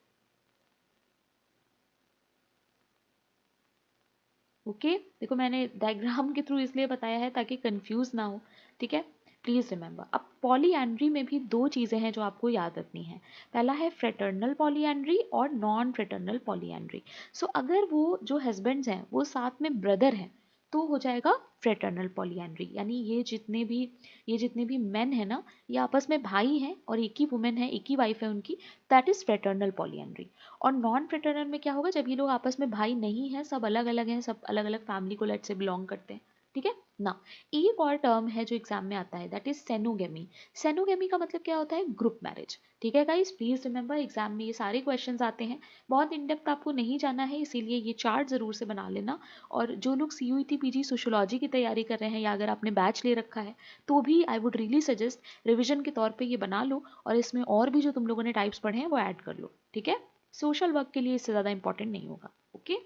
ओके, देखो मैंने डायग्राम के थ्रू इसलिए बताया है ताकि कंफ्यूज ना हो, ठीक है। प्लीज रिमेंबर, अब पॉलीएंड्री में भी दो चीजें हैं जो आपको याद रखनी है। पहला है फ्रेटर्नल पॉलीएंड्री और नॉन फ्रेटर्नल पॉलीएंड्री। सो अगर वो जो हस्बैंड्स हैं वो साथ में ब्रदर हैं, तो हो जाएगा फ्रेटर्नल पॉलीएंड्री, यानी ये जितने भी मेन है ना, ये आपस में भाई हैं और एक ही वुमेन है, एक ही वाइफ है उनकी, दैट इज फ्रेटर्नल पॉलीएंड्री। और नॉन फ्रेटर्नल में क्या होगा, जब ये लोग आपस में भाई नहीं हैं, सब अलग अलग हैं, सब अलग अलग फैमिली को लेट से बिलोंग करते हैं, ठीक है ना। एक और टर्म है जो एग्जाम में आता है, दैट इज सेनोगेमी। सेनोगेमी का मतलब क्या होता है, ग्रुप मैरिज, ठीक है गाइस, प्लीज रिमेंबर, एग्जाम में ये सारे क्वेश्चंस आते हैं, बहुत इन डेप्थ आपको नहीं जाना है, इसीलिए ये चार्ट जरूर से बना लेना। और जो लोग सीयूईटी पीजी सोशियोलॉजी की तैयारी कर रहे हैं, या अगर आपने बैच ले रखा है, तो भी I would really suggest revision के तौर पे ये बना लो, और इसमें और भी जो तुम लोगों ने टाइप्स पढ़े हैं वो ऐड कर लो, ठीक है। सोशल वर्क के लिए इससे ज़्यादा इंपॉर्टेंट नहीं होगा, okay.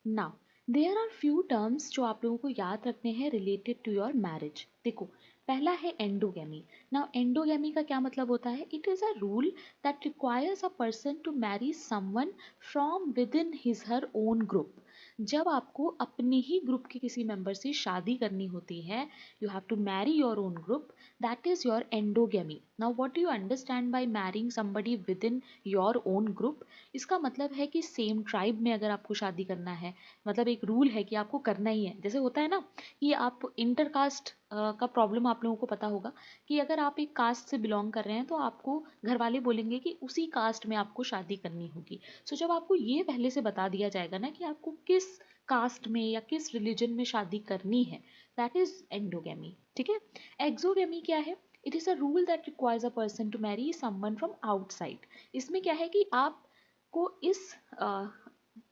Now there are few terms जो आप लोगों को याद रखने हैं रिलेटेड टू योर मैरिज। देखो, पहला है एंडोगेमी। नाउ एंडोगेमी का क्या मतलब होता है, it is a rule that requires a person to marry someone from within his her own group. जब आपको अपने ही ग्रुप के किसी मेंबर से शादी करनी होती है, you have to marry your own group, that is your endogamy. Now what do you understand by marrying somebody within your own group. इसका मतलब है कि सेम ट्राइब में अगर आपको शादी करना है, मतलब एक रूल है कि आपको करना ही है। जैसे होता है ना कि आप इंटरकास्ट का प्रॉब्लम आप लोगों को पता होगा, कि अगर आप एक कास्ट से बिलोंग कर रहे हैं तो आपको घर वाले बोलेंगे कि उसी कास्ट में आपको शादी करनी होगी। सो जब आपको ये पहले से बता दिया जाएगा ना कि आपको किस कास्ट में या किस रिलीजन में शादी करनी है, दैट इज एंडोगेमी, ठीक है। एक्सोगेमी क्या है, it is a rule that requires a person to marry someone from outside. इसमें क्या है कि आपको इस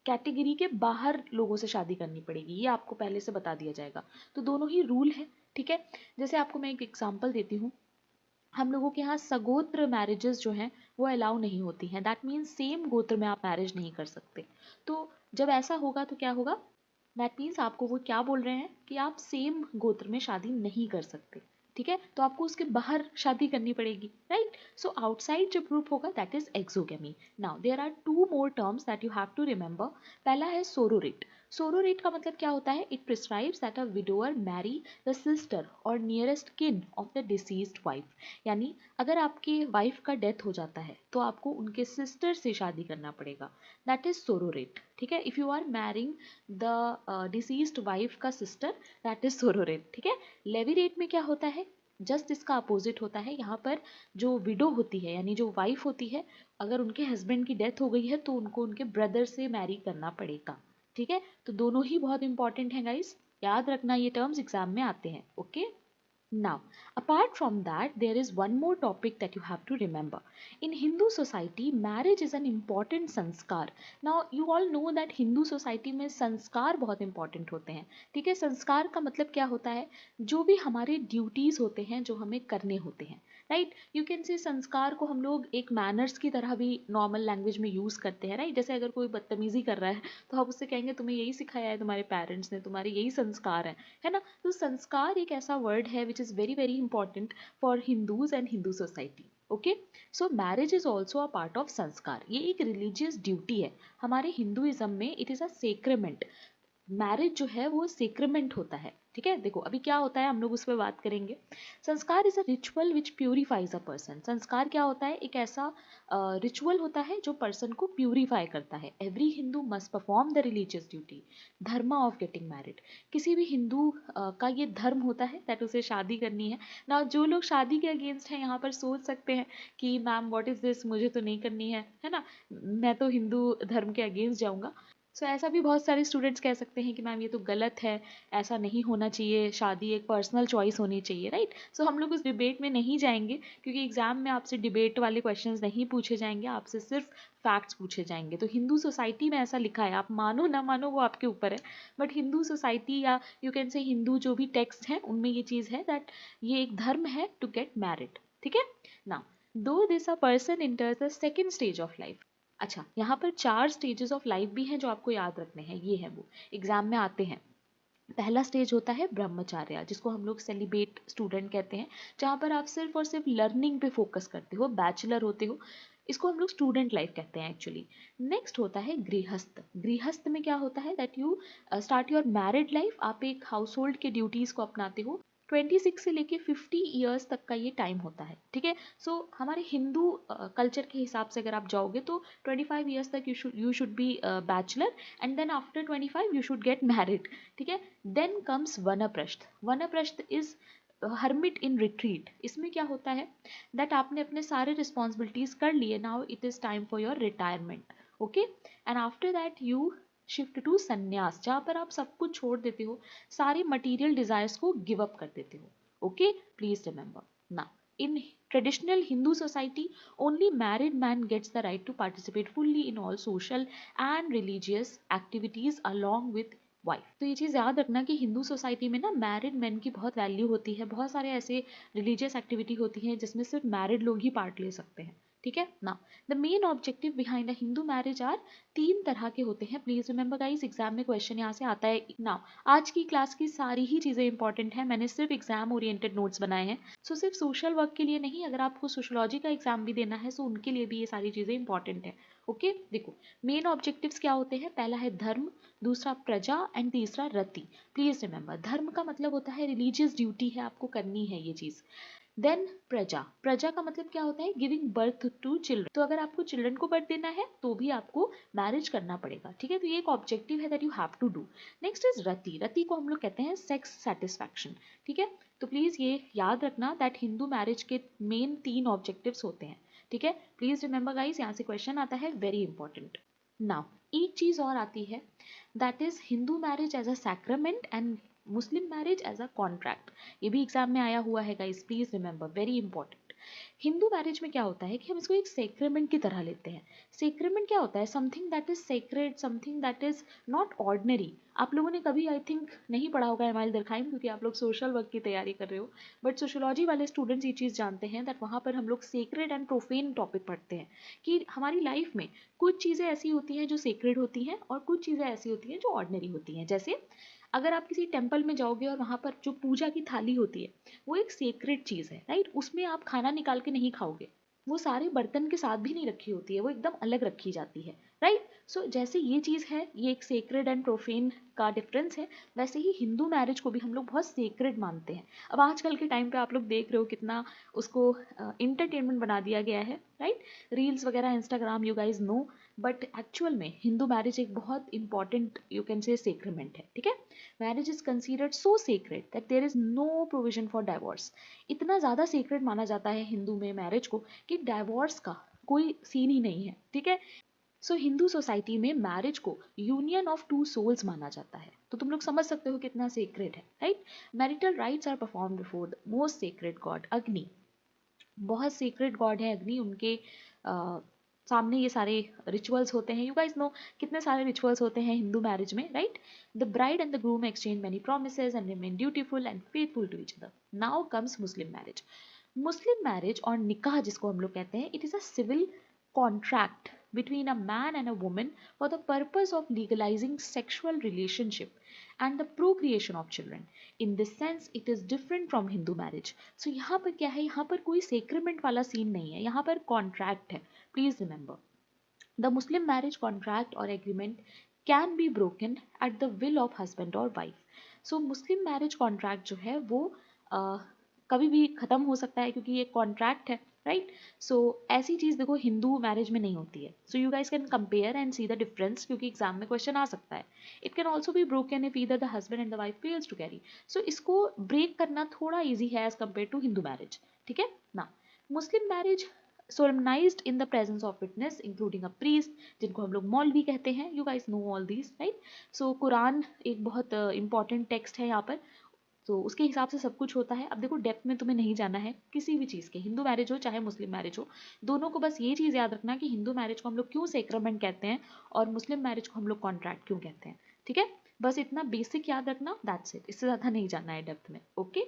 कैटेगरी के बाहर लोगों से शादी करनी पड़ेगी, ये आपको पहले से बता दिया जाएगा। तो दोनों ही रूल है, ठीक है। जैसे आपको मैं एक एग्जांपल देती हूँ, हम लोगों के यहाँ सगोत्र मैरिजेस जो हैं वो अलाउ नहीं होती हैं, दैट मीन्स सेम गोत्र में आप मैरिज नहीं कर सकते। तो जब ऐसा होगा तो क्या होगा, दैट मीन्स आपको वो क्या बोल रहे हैं कि आप सेम गोत्र में शादी नहीं कर सकते, ठीक है। तो आपको उसके बाहर शादी करनी पड़ेगी, राइट। सो आउटसाइड जो ग्रुप होगा that is exogamy. Now there are two more terms that you have to remember. पहला है सोरोरेट। सोरोरेट का मतलब क्या होता है, it prescribes that a widower marry the sister और nearest kin of the deceased wife. यानी अगर आपकी वाइफ का डेथ हो जाता है तो आपको उनके सिस्टर से शादी करना पड़ेगा, दैट इज सोरोरेट, ठीक है। If you are marrying the deceased wife का सिस्टर, दैट इज सोरोरेट, ठीक है। लेविरेट में क्या होता है, जस्ट इसका अपोजिट होता है। यहाँ पर जो विडो होती है, यानी जो वाइफ होती है, अगर उनके हस्बैंड की डेथ हो गई है तो उनको उनके ब्रदर से मैरी करना पड़ेगा, ठीक है। तो दोनों ही बहुत इंपॉर्टेंट हैं गाइस, याद रखना, ये टर्म्स एग्जाम में आते हैं, okay. Now, apart from that, there is one more topic that you have to remember. In Hindu society, marriage is an important sanskar. Now, you all know that Hindu society में संस्कार बहुत important होते हैं, ठीक है। संस्कार का मतलब क्या होता है, जो भी हमारे ड्यूटीज़ होते हैं जो हमें करने होते हैं, राइट। यू कैन से संस्कार को हम लोग एक मैनर्स की तरह भी नॉर्मल लैंग्वेज में यूज़ करते हैं, राइट। जैसे अगर कोई बदतमीजी कर रहा है तो आप उससे कहेंगे तुम्हें यही सिखाया है तुम्हारे पेरेंट्स ने, तुम्हारे यही संस्कार हैं, है ना। तो संस्कार एक ऐसा वर्ड है which is very very important for Hindus and Hindu society, okay. So marriage is also a part of संस्कार, ये एक रिलीजियस ड्यूटी है हमारे हिंदुइज्म में, इट इज़ अ सेक्रेमेंट। मैरिज जो है वो सेक्रेमेंट होता है, ठीक है। देखो अभी क्या होता है हम लोग उस पर बात करेंगे। संस्कार is a ritual which purifies a person. संस्कार क्या होता है, एक ऐसा रिचुअल होता है जो पर्सन को प्यूरिफाई करता है। Every Hindu must perform the religious duty Dharma of getting married. किसी भी हिंदू का ये धर्म होता है दैट उसे शादी करनी है ना। जो लोग शादी के अगेंस्ट हैं यहाँ पर सोच सकते हैं कि मैम व्हाट इज दिस, मुझे तो नहीं करनी है ना, मैं तो हिंदू धर्म के अगेंस्ट जाऊंगा। सो ऐसा भी बहुत सारे स्टूडेंट्स कह सकते हैं कि मैम ये तो गलत है, ऐसा नहीं होना चाहिए, शादी एक पर्सनल चॉइस होनी चाहिए, राइट। सो हम लोग उस डिबेट में नहीं जाएंगे क्योंकि एग्जाम में आपसे डिबेट वाले क्वेश्चंस नहीं पूछे जाएंगे, आपसे सिर्फ फैक्ट्स पूछे जाएंगे। तो हिंदू सोसाइटी में ऐसा लिखा है, आप मानो ना मानो वो आपके ऊपर है, बट हिंदू सोसाइटी या यू कैन से हिंदू जो भी टेक्स्ट हैं उनमें ये चीज़ है दैट ये एक धर्म है टू गेट मैरिड, ठीक है ना। दो this a person इंटर्स the second stage of life. अच्छा, यहाँ पर 4 स्टेजेस ऑफ लाइफ भी हैं जो आपको याद रखने हैं, ये है वो एग्जाम में आते हैं। पहला स्टेज होता है ब्रह्मचार्य, जिसको हम लोग सेलिब्रेट स्टूडेंट कहते हैं, जहाँ पर आप सिर्फ और सिर्फ लर्निंग पे फोकस करते हो, बैचलर होते हो। इसको हम लोग स्टूडेंट लाइफ कहते हैं एक्चुअली। नेक्स्ट होता है गृहस्थ। गृहस्थ में क्या होता है that you start your married life, आप एक हाउस होल्ड के ड्यूटीज को अपनाते हो। 26 से लेके 50 ईयर्स तक का ये टाइम होता है, ठीक है। सो हमारे हिंदू कल्चर के हिसाब से अगर आप जाओगे तो 25 ईयर्स तक you should be bachelor and then after 25 you should get married, ठीक है। Then comes Vanaprastha. Vanaprastha is hermit in retreat. इसमें क्या होता है दैट आपने अपने सारे रिस्पॉन्सिबिलिटीज कर लिए, now it is time for your retirement, okay. And after that you shift to sannyas, जहाँ पर आप सब कुछ छोड़ देते हो, सारे मटेरियल डिजायर्स को गिव अप कर देते हो, ओके। प्लीज रिमेंबर ना, in traditional Hindu society, only married man gets the right to participate fully in all social and religious activities along with wife. तो ये चीज़ याद रखना कि हिंदू सोसाइटी में ना मैरिड मैन की बहुत वैल्यू होती है, बहुत सारे ऐसे रिलीजियस एक्टिविटी होती हैं जिसमें सिर्फ मैरिड लोग ही पार्ट ले सकते हैं, ठीक है ना। The main objective behind a Hindu marriage are, 3 तरह के होते हैं, प्लीज रिमेंबर गाइस, एग्जाम में क्वेश्चन यहाँ से आता है ना। आज की क्लास की सारी ही चीज़ें इंपॉर्टेंट है, मैंने सिर्फ एग्जाम ओरिएंटेड नोट्स बनाए हैं। सो सिर्फ सोशल वर्क के लिए नहीं, अगर आपको सोशोलॉजी का एग्जाम भी देना है सो उनके लिए भी ये सारी चीज़ें इंपॉर्टेंट है, ओके। देखो मेन ऑब्जेक्टिव्स क्या होते हैं, पहला है धर्म, दूसरा प्रजा एंड तीसरा रति। प्लीज रिमेंबर, धर्म का मतलब होता है रिलीजियस ड्यूटी है, आपको करनी है ये चीज़। देन प्रजा, प्रजा का मतलब क्या होता है, गिविंग बर्थ टू चिल्ड्रन। तो अगर आपको चिल्ड्रन को बर्थ देना है तो भी आपको मैरिज करना पड़ेगा, ठीक है। तो ये एक ऑब्जेक्टिव है that you have to do. Next is Rati. Rati को हम लोग कहते हैं सेक्स सेटिस्फैक्शन, ठीक है। तो प्लीज ये याद रखना दैट हिंदू मैरिज के मेन 3 ऑब्जेक्टिव्स होते हैं, ठीक है। प्लीज रिमेंबर गाइस, यहाँ से क्वेश्चन आता है, वेरी इंपॉर्टेंट। नाउ एक चीज और आती है that is Hindu marriage as a sacrament and Muslim marriage as a contract. ये भी एग्जाम में आया हुआ है guys, please remember, very important. Hindu marriage में क्या होता है कि हम इसको एक सेक्रेमेंट की तरह लेते हैं। सेक्रेमेंट क्या होता है, something that is sacred, something that is not ordinary. आप लोगों ने कभी आई थिंक नहीं पढ़ा होगा एमाइल दरखाइम, क्योंकि आप लोग सोशल वर्क की तैयारी कर रहे हो, बट सोशोलॉजी वाले स्टूडेंट्स ये चीज़ जानते हैं दैट वहाँ पर हम लोग सेक्रेड एंड प्रोफेन टॉपिक पढ़ते हैं कि हमारी लाइफ में कुछ चीज़ें ऐसी होती हैं जो सेक्रेड होती हैं और कुछ चीज़ें ऐसी होती हैं जो ऑर्डिनरी होती हैं। जैसे अगर आप किसी टेम्पल में जाओगे और वहाँ पर जो पूजा की थाली होती है वो एक सेक्रेड चीज़ है, राइट। उसमें आप खाना निकाल के नहीं खाओगे, वो सारे बर्तन के साथ भी नहीं रखी होती है, वो एकदम अलग रखी जाती है, राइट। सो जैसे ये चीज़ है, ये एक सेक्रेड एंड प्रोफेन का डिफरेंस है, वैसे ही हिंदू मैरिज को भी हम लोग बहुत सेक्रेड मानते हैं। अब आजकल के टाइम पे आप लोग देख रहे हो कितना उसको इंटरटेनमेंट बना दिया गया है, राइट। रील्स वगैरह, Instagram, you guys know, but actual में हिंदू मैरिज एक बहुत इंपॉर्टेंट यू कैन से सेक्रेमेंट है, ठीक है। Marriage is considered so sacred that there is no provision for divorce. इतना ज़्यादा सेक्रेड माना जाता है हिंदू में मैरिज को कि डाइवोर्स का कोई सीन ही नहीं है, ठीक है। सो हिंदू सोसाइटी में मैरिज को यूनियन ऑफ टू सोल्स माना जाता है, तो तुम लोग समझ सकते हो कितना सेक्रेड है, right. Marital rites are perform before the most sacred god Agni. बहुत सीक्रेट गॉड है अग्नि, उनके सामने ये सारे रिचुअल्स होते हैं। यू गाइस नो कितने सारे रिचुअल्स होते हैं हिंदू मैरिज में, right. The bride and the groom exchange many promises and remain dutiful and faithful to each other. Now comes Muslim marriage. Muslim marriage और निकाह जिसको हम लोग कहते हैं, it is a civil contract between a man and a woman for the purpose of legalizing sexual relationship and the procreation of children. In this sense, it is different from Hindu marriage. So यहाँ पर क्या है, यहाँ पर कोई सेक्रेमेंट वाला scene नहीं है, यहाँ पर कॉन्ट्रैक्ट है, please remember. The Muslim marriage contract और agreement can be broken at the will of husband और wife. So Muslim marriage contract जो है वो कभी भी ख़त्म हो सकता है क्योंकि ये कॉन्ट्रैक्ट है, राइट। सो ऐसी चीज़ देखो हिंदू मैरिज में नहीं होती है। So you guys can compare and see the difference, क्योंकि एग्जाम में क्वेश्चन आ सकता है। It can also be broken if either the husband and the wife fails to carry. So इसको ब्रेक करना थोड़ा ईजी है as compare to Hindu marriage, ठीक है ना। Muslim marriage solemnized in the presence of witness including a priest, जिनको हम लोग मौलवी कहते हैं। you guys know all these, right? so Quran एक बहुत important text है यहाँ पर, तो उसके हिसाब से सब कुछ होता है। अब देखो डेप्थ में तुम्हें नहीं जाना है किसी भी चीज़ के, हिंदू मैरिज हो चाहे मुस्लिम मैरिज हो, दोनों को बस ये चीज़ याद रखना कि हिंदू मैरिज को हम लोग क्यों सेक्रेमेंट कहते हैं और मुस्लिम मैरिज को हम लोग कॉन्ट्रैक्ट क्यों कहते हैं, ठीक है। बस इतना बेसिक याद रखना, दैट्स इट, इससे ज़्यादा नहीं जानना है डेप्थ में, okay.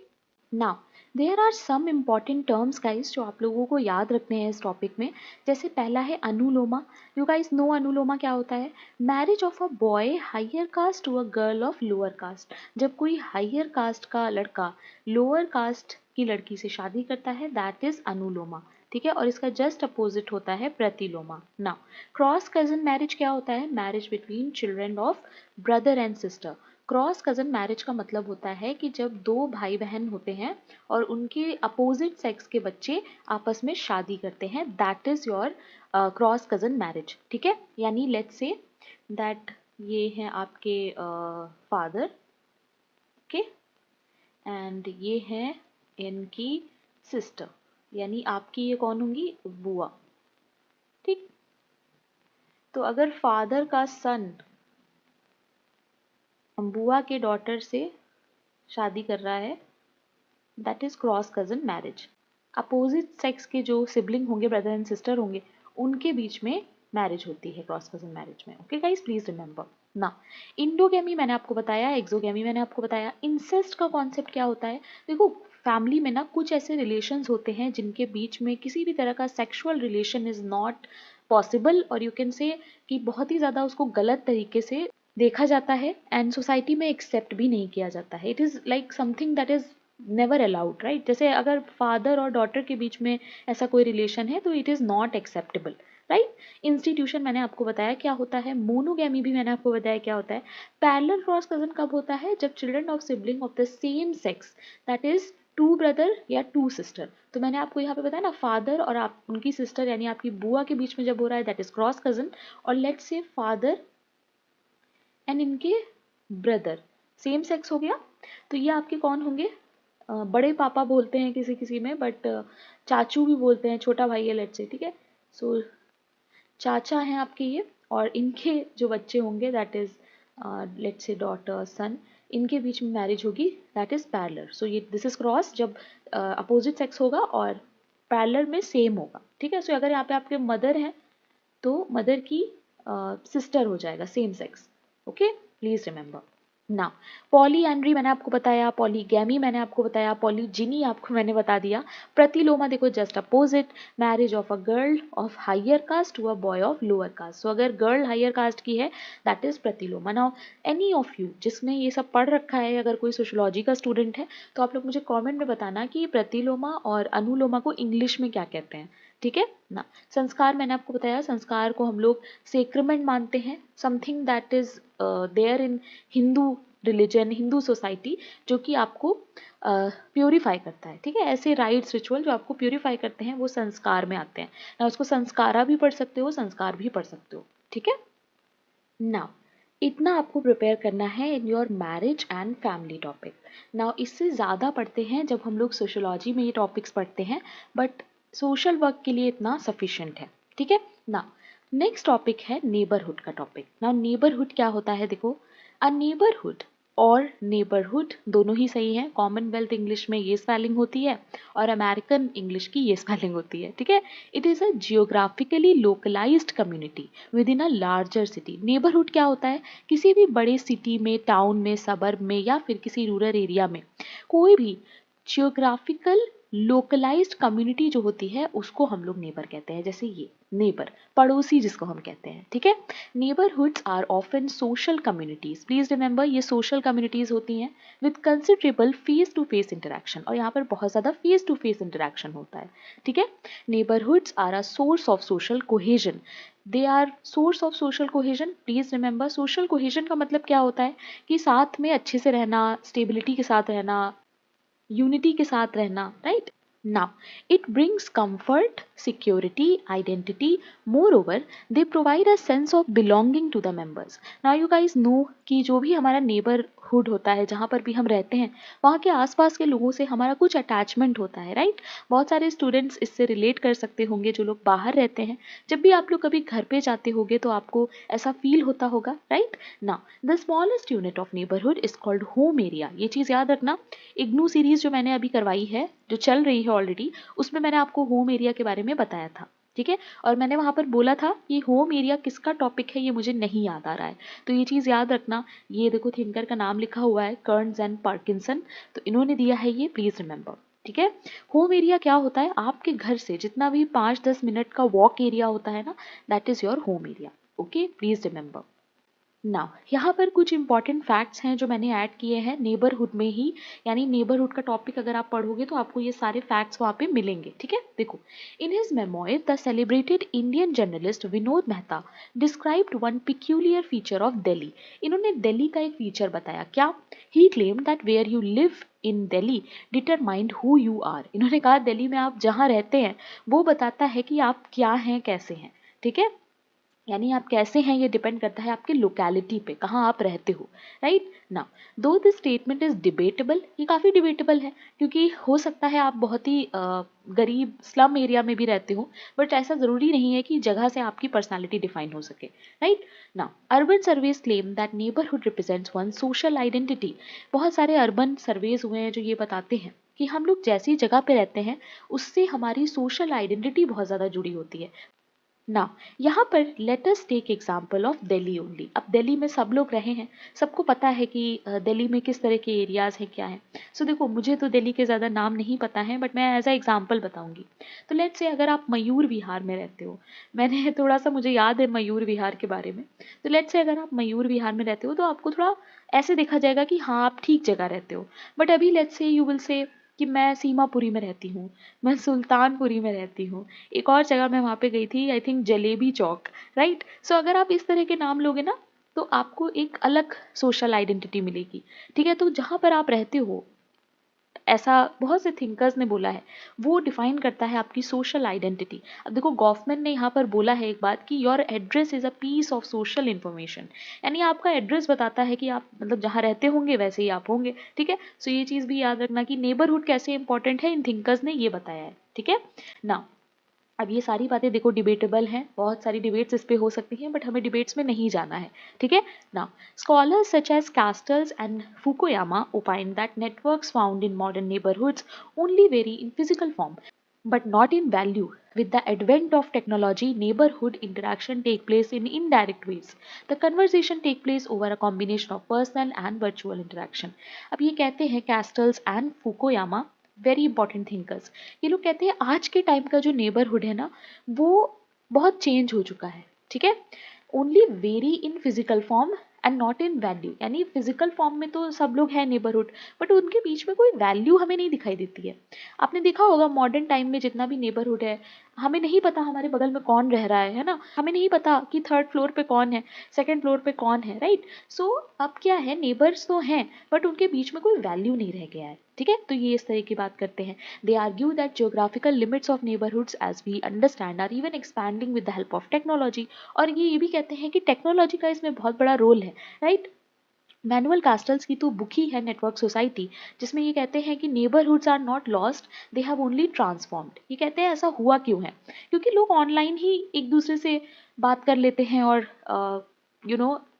Now there are some important terms guys जो आप लोगों को याद रखने हैं इस टॉपिक में। जैसे पहला है anuloma. You guys know anuloma क्या होता है? Marriage of a boy higher caste to a girl of lower caste. जब कोई हायर कास्ट का लड़का लोअर कास्ट की लड़की से शादी करता है, दैट इज अनुलोमा, ठीक है। और इसका जस्ट अपोजिट होता है प्रतिलोमा। नाउ क्रॉस कजन मैरिज क्या होता है? Marriage between children of brother and sister. Cross cousin marriage का मतलब होता है कि जब दो भाई बहन होते हैं और उनके अपोजिट सेक्स के बच्चे आपस में शादी करते हैं, that is your cross cousin marriage, ठीक है। यानी लेट्स से दैट ये हैं आपके फादर, ओके, एंड ये हैं इनकी सिस्टर, यानी आपकी ये कौन होंगी? बुआ, ठीक। तो अगर फादर का सन बुआ के डॉटर से शादी कर रहा है, that is cross cousin marriage. Opposite sex के जो सिबलिंग होंगे, ब्रदर एंड सिस्टर होंगे, उनके बीच में मैरिज होती है क्रॉस कजन मैरिज में, ओके गाइस, प्लीज रिमेंबर ना। इंडोगेमी मैंने आपको बताया, एक्सोगेमी मैंने आपको बताया। इंसेस्ट का कॉन्सेप्ट क्या होता है? देखो फैमिली में ना कुछ ऐसे रिलेशंस होते हैं जिनके बीच में किसी भी तरह का sexual relation is not possible, और यू कैन से कि बहुत ही ज़्यादा उसको गलत तरीके से देखा जाता है एंड सोसाइटी में एक्सेप्ट भी नहीं किया जाता है। It is like something that is never allowed, right. जैसे अगर फादर और डॉटर के बीच में ऐसा कोई रिलेशन है तो it is not acceptable, right. Institution मैंने आपको बताया क्या होता है। मोनोगैमी भी मैंने आपको बताया क्या होता है। पैरेलल क्रॉस कजन कब होता है? जब children of sibling of the same sex, that is two brother या टू सिस्टर। तो मैंने आपको यहाँ पे बताया ना, फादर और आप उनकी सिस्टर यानी आपकी बुआ के बीच में जब हो रहा है, दैट इज क्रॉस कजन। और लेट्स से फादर एंड इनके ब्रदर सेम सेक्स हो गया, तो ये आपके कौन होंगे? बड़े पापा बोलते हैं किसी किसी में, बट चाचू भी बोलते हैं, छोटा भाई है लेट्स से, ठीक है। सो चाचा हैं आपके ये, और इनके जो बच्चे होंगे that is let's say daughter son, इनके बीच में मैरिज होगी, दैट इज पैरेलल। सो ये दिस इज क्रॉस जब अपोजिट सेक्स होगा और पैरेलल में सेम होगा, ठीक है। सो अगर यहाँ पे आपके मदर हैं तो मदर की सिस्टर हो जाएगा, same sex, okay, please remember ना। पॉलीएंड्री मैंने आपको बताया, पॉलीगैमी मैंने आपको बताया, पॉलीजिनी आपको मैंने बता दिया। प्रतिलोमा देखो just opposite, marriage of a girl of higher caste to a boy of lower caste. So अगर गर्ल हायर कास्ट की है that is Pratiloma. Now any of you जिसने ये सब पढ़ रखा है, अगर कोई सोशियोलॉजी का स्टूडेंट है तो आप लोग मुझे कॉमेंट में बताना कि प्रतिलोमा और अनुलोमा को इंग्लिश में क्या कहते हैं, ठीक है ना। संस्कार मैंने आपको बताया, संस्कार को हम लोग सेक्रेमेंट मानते हैं, something that is there in Hindu religion, Hindu society, जो कि आपको प्योरीफाई करता है, ठीक है। ऐसे राइट्स रिचुअल जो आपको प्योरीफाई करते हैं वो संस्कार में आते हैं ना। उसको संस्कारा भी पढ़ सकते हो, संस्कार भी पढ़ सकते हो, ठीक है नाउ। इतना आपको प्रिपेयर करना है in your marriage and family topic. Now इससे ज़्यादा पढ़ते हैं जब हम लोग सोशियोलॉजी में ये टॉपिक्स पढ़ते हैं, बट सोशल वर्क के लिए इतना सफिशिएंट है, ठीक है ना। नेक्स्ट टॉपिक है नेबरहुड का टॉपिक। नाउ नेबरहुड क्या होता है? देखो अ नेबरहुड और नेबरहुड दोनों ही सही है। कॉमनवेल्थ इंग्लिश में ये स्पेलिंग होती है और अमेरिकन इंग्लिश की ये स्पेलिंग होती है, ठीक है। It is a geographically localised community within a larger city. Neighbourhood क्या होता है? किसी भी बड़े सिटी में, टाउन में, सबर्ब में या फिर किसी रूरल एरिया में कोई भी जियोग्राफिकल लोकलाइज्ड कम्युनिटी जो होती है उसको हम लोग नेबर कहते हैं, जैसे ये नेबर, पड़ोसी जिसको हम कहते हैं, ठीक है। Neighbourhoods are often social communities, please remember ये सोशल कम्युनिटीज होती हैं with considerable face to face interaction, और यहाँ पर बहुत ज़्यादा फेस टू फेस इंटरेक्शन होता है, ठीक है। Neighbourhoods are a source of social cohesion, they are source of social cohesion, please remember social cohesion का मतलब क्या होता है कि साथ में अच्छे से रहना, स्टेबिलिटी के साथ रहना, यूनिटी के साथ रहना, right. Now it brings comfort, security, identity, moreover they provide a sense of belonging to the members. Now you guys know कि जो भी हमारा नेबरहुड होता है, जहाँ पर भी हम रहते हैं, वहाँ के आसपास के लोगों से हमारा कुछ अटैचमेंट होता है, राइट। बहुत सारे स्टूडेंट्स इससे रिलेट कर सकते होंगे जो लोग बाहर रहते हैं। जब भी आप लोग कभी घर पे जाते होगे तो आपको ऐसा फील होता होगा, right. Now the smallest unit of neighbourhood is called home area, ये चीज़ याद रखना। इग्नू सीरीज जो मैंने अभी करवाई है, जो चल रही है ऑलरेडी, उसमें मैंने आपको होम एरिया के बारे में बताया था, ठीक है। और मैंने वहाँ पर बोला था कि होम एरिया किसका टॉपिक है ये मुझे नहीं याद आ रहा है, तो ये चीज़ याद रखना। ये देखो थिंकर का नाम लिखा हुआ है, कर्न्स एंड पार्किंसन, तो इन्होंने दिया है ये, प्लीज रिमेंबर, ठीक है। होम एरिया क्या होता है, आपके घर से जितना भी 5-10 मिनट का वॉक एरिया होता है ना, that is your home area, okay, please remember. Now यहाँ पर कुछ इंपॉर्टेंट फैक्ट्स हैं जो मैंने ऐड किए हैं नेबरहुड में ही, यानी नेबरहुड का टॉपिक अगर आप पढ़ोगे तो आपको ये सारे फैक्ट्स वहाँ पे मिलेंगे, ठीक है। देखो, in his memoir the celebrated Indian journalist Vinod Mehta described one peculiar feature of Delhi, इन्होंने दिल्ली का एक फीचर बताया, क्या? He claimed that where you live in Delhi determined who you are, इन्होंने कहा दिल्ली में आप जहाँ रहते हैं वो बताता है कि आप क्या हैं, कैसे हैं, ठीक है। यानी आप कैसे हैं ये डिपेंड करता है आपके लोकेलिटी पे, कहाँ आप रहते हो, राइट। ना दो दिस स्टेटमेंट इज डिबेटेबल, ये काफ़ी डिबेटेबल है, क्योंकि हो सकता है आप बहुत ही गरीब स्लम एरिया में भी रहते हो, बट ऐसा ज़रूरी नहीं है कि जगह से आपकी पर्सनालिटी डिफाइन हो सके, राइट। ना urban surveys claim that neighbourhood represents one social identity, बहुत सारे अर्बन सर्वेज हुए हैं जो ये बताते हैं कि हम लोग जैसी जगह पे रहते हैं उससे हमारी सोशल आइडेंटिटी बहुत ज़्यादा जुड़ी होती है ना। यहाँ पर let us take example of Delhi only, अब दिल्ली में सब लोग रहे हैं, सबको पता है कि दिल्ली में किस तरह के एरियाज हैं, क्या है। सो देखो, मुझे तो दिल्ली के ज़्यादा नाम नहीं पता है, बट मैं एज अ एग्जांपल बताऊंगी। तो लेट से अगर आप मयूर विहार में रहते हो, मैंने थोड़ा सा, मुझे याद है मयूर विहार के बारे में, तो लेट से अगर आप मयूर विहार में रहते हो तो आपको थोड़ा ऐसे देखा जाएगा कि हाँ आप ठीक जगह रहते हो। बट अभी लेट से यू विल से कि मैं सीमापुरी में रहती हूँ, मैं सुल्तानपुरी में रहती हूँ, एक और जगह मैं वहाँ पे गई थी, I think Jalebi Chowk, right. So अगर आप इस तरह के नाम लोगे ना तो आपको एक अलग सोशल आइडेंटिटी मिलेगी, ठीक है। तो जहाँ पर आप रहते हो, ऐसा बहुत से थिंकर्स ने बोला है, वो डिफाइन करता है आपकी सोशल आइडेंटिटी। अब देखो, गॉफमैन ने यहाँ पर बोला है एक बात कि your address is a piece of social information, यानी आपका एड्रेस बताता है कि आप मतलब जहाँ रहते होंगे वैसे ही आप होंगे, ठीक है। सो ये चीज़ भी याद रखना कि नेबरहुड कैसे इंपॉर्टेंट है, इन थिंकर्स ने ये बताया है, ठीक है ना। अब ये सारी बातें देखो डिबेटेबल हैं, बहुत सारी डिबेट्स इस पे हो सकती हैं, बट हमें डिबेट्स में नहीं जाना है, ठीक है ना। Scholars such as Castells and Fukuyama opine that networks found in modern neighbourhoods only vary in physical form but not in value. With the advent of technology, neighborhood interaction take place in indirect ways. The conversation take place over a combination of personal and virtual interaction. अब ये कहते हैं कैस्टल्स and फुकोयामा, very important thinkers, ये लोग कहते हैं आज के टाइम का जो नेबरहुड है ना, वो बहुत चेंज हो चुका है, ठीक है। Only vary in physical form and not in value, यानी फिजिकल फॉर्म में तो सब लोग हैं नेबरहुड, बट उनके बीच में कोई वैल्यू हमें नहीं दिखाई देती है। आपने देखा होगा मॉडर्न टाइम में जितना भी नेबरहुड है, हमें नहीं पता हमारे बगल में कौन रह रहा है ना, हमें नहीं पता कि थर्ड फ्लोर पे कौन है, सेकंड फ्लोर पे कौन है, राइट। सो अब क्या है, नेबर्स तो हैं बट उनके बीच में कोई वैल्यू नहीं रह गया है, ठीक है। तो ये इस तरह की बात करते हैं। They argue that geographical limits of neighbourhoods as we understand are even expanding with the help of technology, और ये भी कहते हैं कि टेक्नोलॉजी का इसमें बहुत बड़ा रोल है, राइट। मैनुअल कास्टल्स की तो बुक ही है नेटवर्क सोसाइटी, जिसमें ये कहते हैं कि neighbourhoods are not lost, they have only transformed. ये कहते हैं ऐसा हुआ क्यों है, क्योंकि लोग ऑनलाइन ही एक दूसरे से बात कर लेते हैं और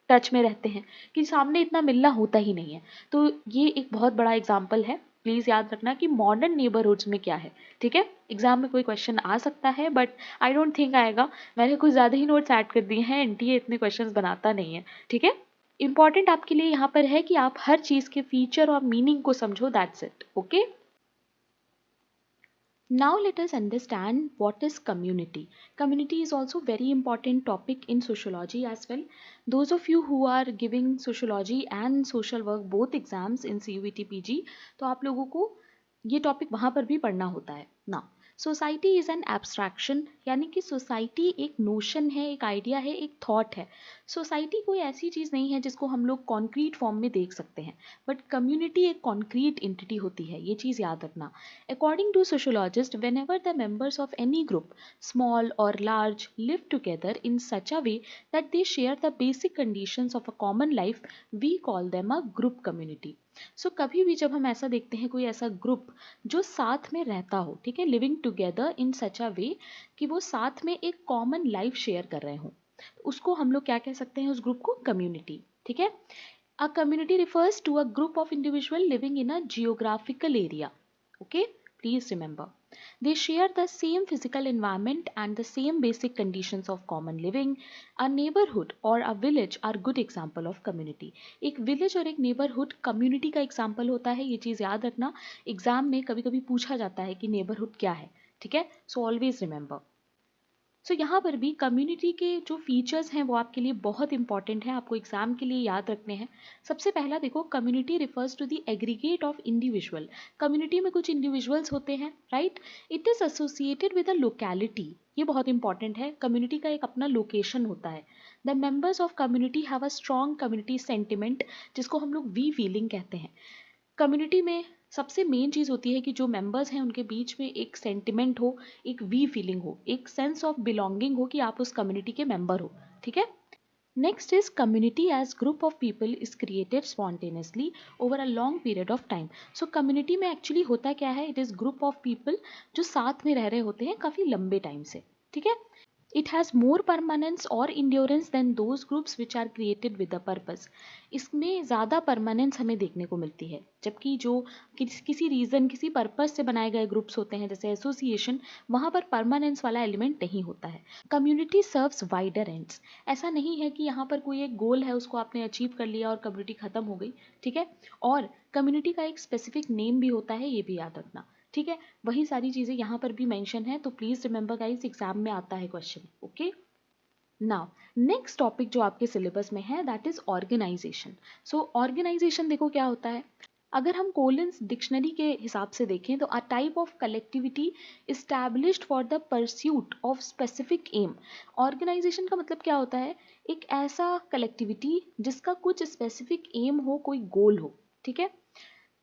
टच में रहते हैं, कि सामने इतना मिलना होता ही नहीं है। तो ये एक बहुत बड़ा एग्जाम्पल है, प्लीज़ याद रखना कि मॉडर्न नेबरहुड्स में क्या है, ठीक है। एग्जाम में कोई क्वेश्चन आ सकता है बट आई डोंट थिंक आएगा, मैंने कुछ ज़्यादा ही नोट्स ऐड कर दिए हैं, एनटीए इतने क्वेश्चंस बनाता नहीं है, ठीक है। इंपॉर्टेंट आपके लिए यहाँ पर है कि आप हर चीज़ के फीचर और मीनिंग को समझो, that's it, okay. Now let us understand what is community. Community is also very important topic in sociology as well. Those of you who are giving sociology and social work both exams in CUET PG, तो आप लोगों को ये topic वहाँ पर भी पढ़ना होता है ना. सोसाइटी इज़ एन एब्स्ट्रैक्शन, यानी कि सोसाइटी एक नोशन है, एक आइडिया है, एक थॉट है. सोसाइटी कोई ऐसी चीज़ नहीं है जिसको हम लोग कॉन्क्रीट फॉर्म में देख सकते हैं, बट कम्युनिटी एक कॉन्क्रीट एंटिटी होती है, ये चीज़ याद रखना. According to sociologists, whenever the members of any group, small or large, live together in such a way that they share the basic conditions of a common life, we call them a group community. So कभी भी जब हम ऐसा देखते हैं कोई ऐसा group जो साथ में रहता हो, ठीक है, लिविंग टुगेदर इन सच अ वे कि वो साथ में एक कॉमन लाइफ शेयर कर रहे हों, उसको हम लोग क्या कह सकते हैं, उस ग्रुप को कम्युनिटी. ठीक है. A community refers to a group of individuals living in a geographical area. Okay, please remember. They share the same physical environment and the same basic conditions of common living. A neighborhood or a village are good example of community. एक village और एक neighborhood community का example होता है, ये चीज़ याद रखना. एग्जाम में कभी कभी पूछा जाता है कि neighborhood क्या है. ठीक है, so always remember. सो यहाँ पर भी कम्युनिटी के जो फीचर्स हैं वो आपके लिए बहुत इंपॉर्टेंट है, आपको एग्जाम के लिए याद रखने हैं. सबसे पहला देखो, community refers to the aggregate of individual. Community में कुछ इंडिविजुअल्स होते हैं, right. It is associated with a locality. ये बहुत इंपॉर्टेंट है, कम्युनिटी का एक अपना लोकेशन होता है. The members of community have a strong community sentiment, जिसको हम लोग वी फीलिंग कहते हैं. कम्युनिटी में सबसे मेन चीज़ होती है कि जो मेंबर्स हैं उनके बीच में एक सेंटिमेंट हो, एक वी फीलिंग हो, एक सेंस ऑफ बिलोंगिंग हो कि आप उस कम्युनिटी के मेंबर हो. ठीक है. Next is community age group of people is created spontaneously over a long period of time. So community में एक्चुअली होता क्या है, it is group of people जो साथ में रह रहे होते हैं काफ़ी लंबे टाइम से. ठीक है. It has more permanence or endurance than those groups which are created with a purpose. इसमें ज़्यादा परमानेंस हमें देखने को मिलती है, जबकि जो किसी रीज़न किसी पर्पस से बनाए गए ग्रुप्स होते हैं जैसे एसोसिएशन, वहाँ पर परमानेंस वाला एलिमेंट नहीं होता है. Community serves wider ends. ऐसा नहीं है कि यहाँ पर कोई एक गोल है उसको आपने अचीव कर लिया और कम्युनिटी ख़त्म हो गई. ठीक है. और कम्युनिटी का एक स्पेसिफिक नेम भी होता है, ये भी याद रखना. ठीक है. वही सारी चीज़ें यहाँ पर भी मेंशन है, तो प्लीज़ रिमेंबर गाइस, एग्जाम में आता है question. Okay. Now next topic जो आपके सिलेबस में है that is organisation. So organisation देखो क्या होता है. अगर हम कोलिन्स डिक्शनरी के हिसाब से देखें तो a type of collectivity established for the pursuit of specific aim. Organisation का मतलब क्या होता है, एक ऐसा कलेक्टिविटी जिसका कुछ स्पेसिफिक एम हो, कोई गोल हो. ठीक है.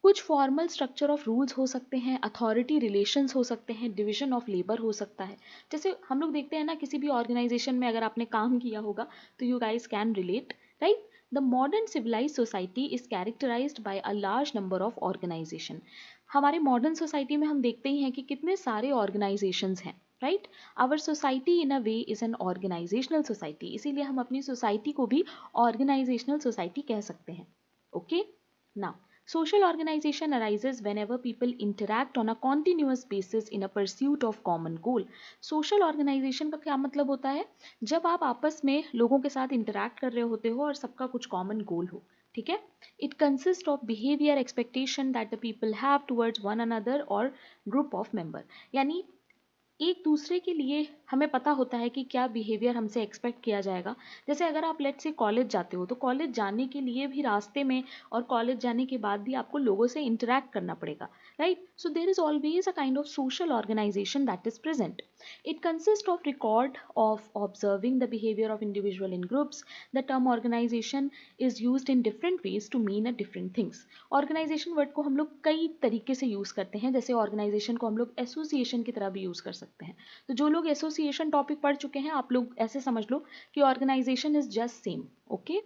कुछ फॉर्मल स्ट्रक्चर ऑफ रूल्स हो सकते हैं, अथॉरिटी रिलेशंस हो सकते हैं, डिवीजन ऑफ लेबर हो सकता है. जैसे हम लोग देखते हैं ना, किसी भी ऑर्गेनाइजेशन में अगर आपने काम किया होगा तो you guys can relate, right. The modern civilise society is characterised by a large number of organisation. हमारे मॉडर्न सोसाइटी में हम देखते ही हैं कि कितने सारे ऑर्गेनाइजेशंस हैं, right. Our society in a way is an organisational society. इसीलिए हम अपनी सोसाइटी को भी ऑर्गेनाइजेशनल सोसाइटी कह सकते हैं. Okay. Now social organization arises whenever people interact on a continuous basis in a pursuit of common goal. Social organization का क्या मतलब होता है, जब आप आपस में लोगों के साथ interact कर रहे होते हो और सबका कुछ common goal हो. ठीक है. It consists of behavior expectation that the people have towards one another or group of member. यानी एक दूसरे के लिए हमें पता होता है कि क्या बिहेवियर हमसे एक्सपेक्ट किया जाएगा. जैसे अगर आप लेट्स से कॉलेज जाते हो तो कॉलेज जाने के लिए भी रास्ते में और कॉलेज जाने के बाद भी आपको लोगों से इंटरेक्ट करना पड़ेगा, right. So there is always a kind of social organisation that is present. It consist of record of observing the behaviour of individual in groups. The term organisation is used in different ways to mean a different things. Organisation word को हम लोग कई तरीके से use करते हैं. जैसे organisation को हम लोग एसोसिएशन की तरह भी यूज़ कर सकते हैं. तो जो लोग एसोसिएशन टॉपिक पढ़ चुके हैं, आप लोग ऐसे समझ लो कि organisation is just same. Okay.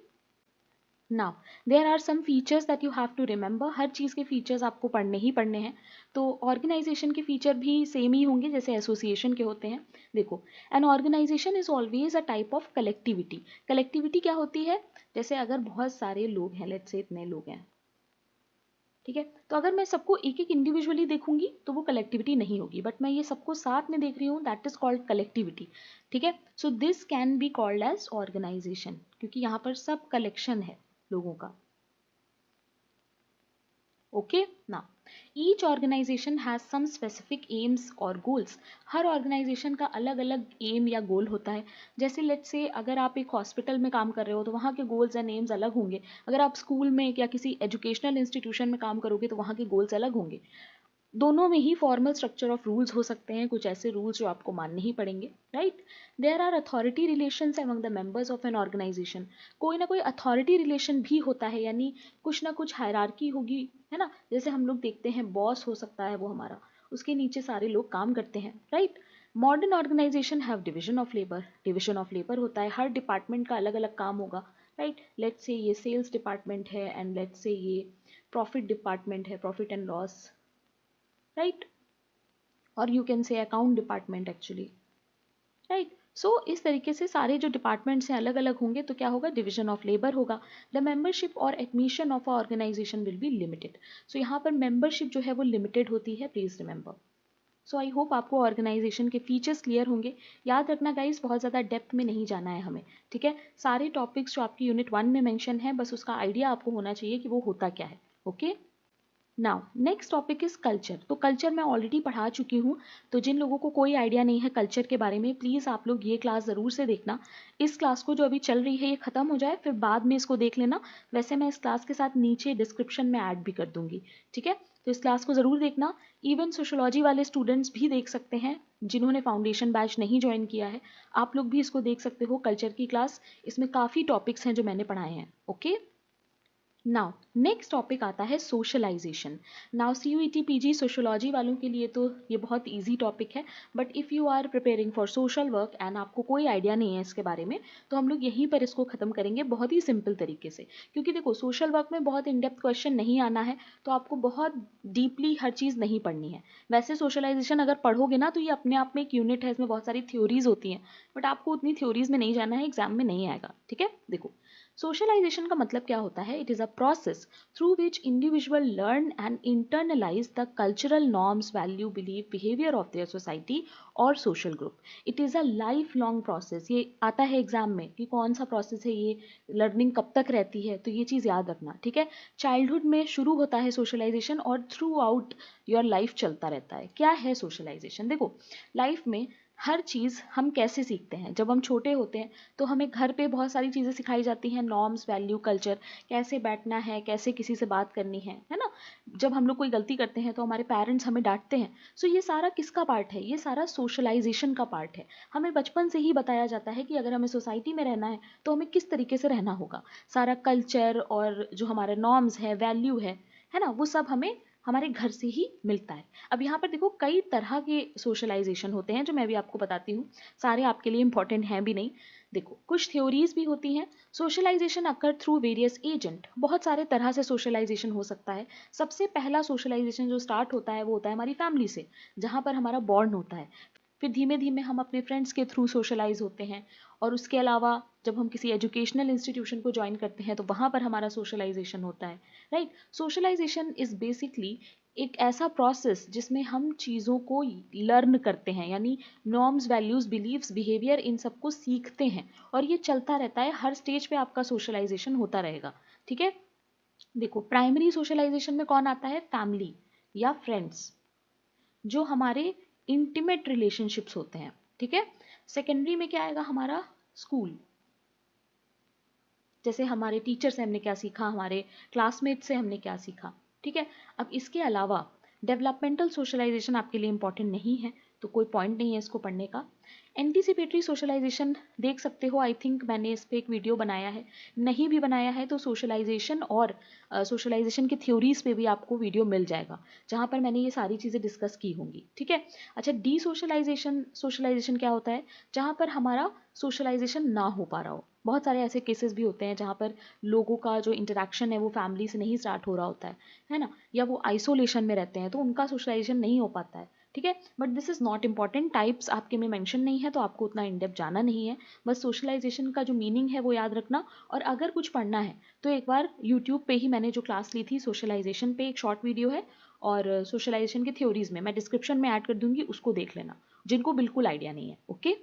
Now there are some features that you have to remember. हर चीज़ के फीचर्स आपको पढ़ने ही पढ़ने हैं. तो ऑर्गेनाइजेशन के फीचर भी सेम ही होंगे जैसे एसोसिएशन के होते हैं. देखो, an organisation is always a type of collectivity. Collectivity क्या होती है, जैसे अगर बहुत सारे लोग हैं, लेट्स से इतने लोग हैं, ठीक है, तो अगर मैं सबको एक एक इंडिविजुअली देखूंगी तो वो कलेक्टिविटी नहीं होगी, बट मैं ये सबको साथ में देख रही हूँ, दैट इज कॉल्ड कलेक्टिविटी. ठीक है. So this can be called as organisation, क्योंकि यहाँ पर सब कलेक्शन है लोगों का. ओके. ना each organisation has some specific aims और गोल्स। हर ऑर्गेनाइजेशन का अलग अलग एम या गोल होता है। जैसे लेट्स से अगर आप एक हॉस्पिटल में काम कर रहे हो तो वहाँ के गोल्स एंड एम्स अलग होंगे। अगर आप स्कूल में या किसी एजुकेशनल इंस्टीट्यूशन में काम करोगे तो वहाँ के गोल्स अलग होंगे। दोनों में ही फॉर्मल स्ट्रक्चर ऑफ रूल्स हो सकते हैं, कुछ ऐसे रूल्स जो आपको मानने ही पड़ेंगे, right. There are authority relations among the members of an organisation. कोई ना कोई अथॉरिटी रिलेशन भी होता है, यानी कुछ ना कुछ हायरार्की होगी, है ना। जैसे हम लोग देखते हैं बॉस हो सकता है वो हमारा, उसके नीचे सारे लोग काम करते हैं, right. Modern organisation have division of labour. Division of labour होता है, हर डिपार्टमेंट का अलग अलग काम होगा, राइट। लेट्स से ये सेल्स डिपार्टमेंट है एंड लेट्स से ये प्रॉफिट डिपार्टमेंट है, प्रॉफिट एंड लॉस, राइट। और you can say account department actually, right. So इस तरीके से सारे जो डिपार्टमेंट्स हैं अलग अलग होंगे, तो क्या होगा, डिविजन ऑफ लेबर होगा। द मेंबरशिप और admission of a organisation will be limited. So यहाँ पर मेंबरशिप जो है वो लिमिटेड होती है, please remember. So I hope आपको ऑर्गेनाइजेशन के फीचर्स क्लियर होंगे। याद रखना गाइस, बहुत ज़्यादा डेप्थ में नहीं जाना है हमें, ठीक है। सारे टॉपिक्स जो आपकी यूनिट 1 में मेंशन है, बस उसका आइडिया आपको होना चाहिए कि वो होता क्या है, okay. Now next topic is culture. तो कल्चर मैं ऑलरेडी पढ़ा चुकी हूँ, तो जिन लोगों को कोई आइडिया नहीं है कल्चर के बारे में, प्लीज़ आप लोग ये क्लास ज़रूर से देखना। इस क्लास को जो अभी चल रही है ये ख़त्म हो जाए, फिर बाद में इसको देख लेना। वैसे मैं इस क्लास के साथ नीचे डिस्क्रिप्शन में ऐड भी कर दूंगी, ठीक है। तो इस क्लास को ज़रूर देखना। इवन सोशोलॉजी वाले स्टूडेंट्स भी देख सकते हैं जिन्होंने फाउंडेशन बैच नहीं ज्वाइन किया है, आप लोग भी इसको देख सकते हो, कल्चर की क्लास। इसमें काफ़ी टॉपिक्स हैं जो मैंने पढ़ाए हैं, ओके। नाउ नेक्स्ट टॉपिक आता है socialisation. Now CUET PG sociology वालों के लिए तो ये बहुत इजी टॉपिक है, but if you are preparing for social work and आपको कोई आइडिया नहीं है इसके बारे में, तो हम लोग यहीं पर इसको ख़त्म करेंगे बहुत ही सिंपल तरीके से। क्योंकि देखो सोशल वर्क में बहुत इन डेप्थ क्वेश्चन नहीं आना है, तो आपको बहुत डीपली हर चीज़ नहीं पढ़नी है। वैसे सोशलाइजेशन अगर पढ़ोगे ना तो ये अपने आप में एक यूनिट है, इसमें बहुत सारी थ्योरीज होती हैं, बट आपको उतनी थ्योरीज में नहीं जाना है, एग्जाम में नहीं आएगा, ठीक है। देखो सोशलाइजेशन का मतलब क्या होता है, it is a process through which individual learn and internalise the cultural norms, value, believe, behaviour of their society और social group. It is a life long process. ये आता है एग्जाम में कि कौन सा प्रोसेस है ये, लर्निंग कब तक रहती है, तो ये चीज़ याद रखना, ठीक है। चाइल्डहुड में शुरू होता है सोशलाइजेशन और थ्रू आउट योर लाइफ चलता रहता है। क्या है सोशलाइजेशन, देखो लाइफ में हर चीज़ हम कैसे सीखते हैं, जब हम छोटे होते हैं तो हमें घर पे बहुत सारी चीज़ें सिखाई जाती हैं, नॉर्म्स, वैल्यू, कल्चर, कैसे बैठना है, कैसे किसी से बात करनी है ना। जब हम लोग कोई गलती करते हैं तो हमारे पेरेंट्स हमें डांटते हैं। सो ये सारा किसका पार्ट है, ये सारा सोशलाइजेशन का पार्ट है। हमें बचपन से ही बताया जाता है कि अगर हमें सोसाइटी में रहना है तो हमें किस तरीके से रहना होगा। सारा कल्चर और जो हमारे नॉर्म्स है, वैल्यू है ना, वो सब हमें हमारे घर से ही मिलता है। अब यहाँ पर देखो कई तरह के सोशलाइजेशन होते हैं जो मैं भी आपको बताती हूँ, सारे आपके लिए इंपॉर्टेंट हैं भी नहीं। देखो कुछ थ्योरीज भी होती हैं। Socialisation occur through various agent, बहुत सारे तरह से सोशलाइजेशन हो सकता है। सबसे पहला सोशलाइजेशन जो स्टार्ट होता है वो होता है हमारी फैमिली से, जहाँ पर हमारा बॉन्ड होता है। फिर धीमे धीमे हम अपने फ्रेंड्स के थ्रू सोशलाइज होते हैं, और उसके अलावा जब हम किसी एजुकेशनल इंस्टीट्यूशन को ज्वाइन करते हैं तो वहाँ पर हमारा सोशलाइजेशन होता है, राइट। सोशलाइजेशन इज़ बेसिकली एक ऐसा प्रोसेस जिसमें हम चीज़ों को लर्न करते हैं, यानी नॉर्म्स, वैल्यूज़, बिलीव्स, बिहेवियर, इन सबको सीखते हैं, और ये चलता रहता है। हर स्टेज पे आपका सोशलाइजेशन होता रहेगा, ठीक है। देखो प्राइमरी सोशलाइजेशन में कौन आता है, फैमिली या फ्रेंड्स, जो हमारे इंटीमेट रिलेशनशिप्स होते हैं, ठीक है। सेकेंडरी में क्या आएगा, हमारा स्कूल, जैसे हमारे टीचर से हमने क्या सीखा, हमारे क्लासमेट से हमने क्या सीखा, ठीक है। अब इसके अलावा डेवलपमेंटल सोशलाइजेशन आपके लिए इंपॉर्टेंट नहीं है, तो कोई पॉइंट नहीं है इसको पढ़ने का। एंटीसिपेटरी सोशलाइजेशन देख सकते हो, आई थिंक मैंने इस पर एक वीडियो बनाया है, नहीं भी बनाया है तो सोशलाइजेशन और सोशलाइजेशन की थ्योरीज पे भी आपको वीडियो मिल जाएगा, जहाँ पर मैंने ये सारी चीज़ें डिस्कस की होंगी, ठीक है। अच्छा, डी सोशलाइजेशन, सोशलाइजेशन क्या होता है, जहाँ पर हमारा सोशलाइजेशन ना हो पा रहा हो। बहुत सारे ऐसे केसेस भी होते हैं जहाँ पर लोगों का जो इंटरेक्शन है वो फैमिली से नहीं स्टार्ट हो रहा होता है ना, या वो आइसोलेशन में रहते हैं तो उनका सोशलाइजेशन नहीं हो पाता है, ठीक है। But this is not important, types आपके में मेंशन नहीं है तो आपको उतना इन डेप्थ जाना नहीं है। बस सोशलाइजेशन का जो मीनिंग है वो याद रखना, और अगर कुछ पढ़ना है तो एक बार यूट्यूब पे ही मैंने जो क्लास ली थी सोशलाइजेशन पे, एक शॉर्ट वीडियो है, और सोशलाइजेशन की थ्योरीज में मैं डिस्क्रिप्शन में ऐड कर दूंगी, उसको देख लेना जिनको बिल्कुल आइडिया नहीं है, okay.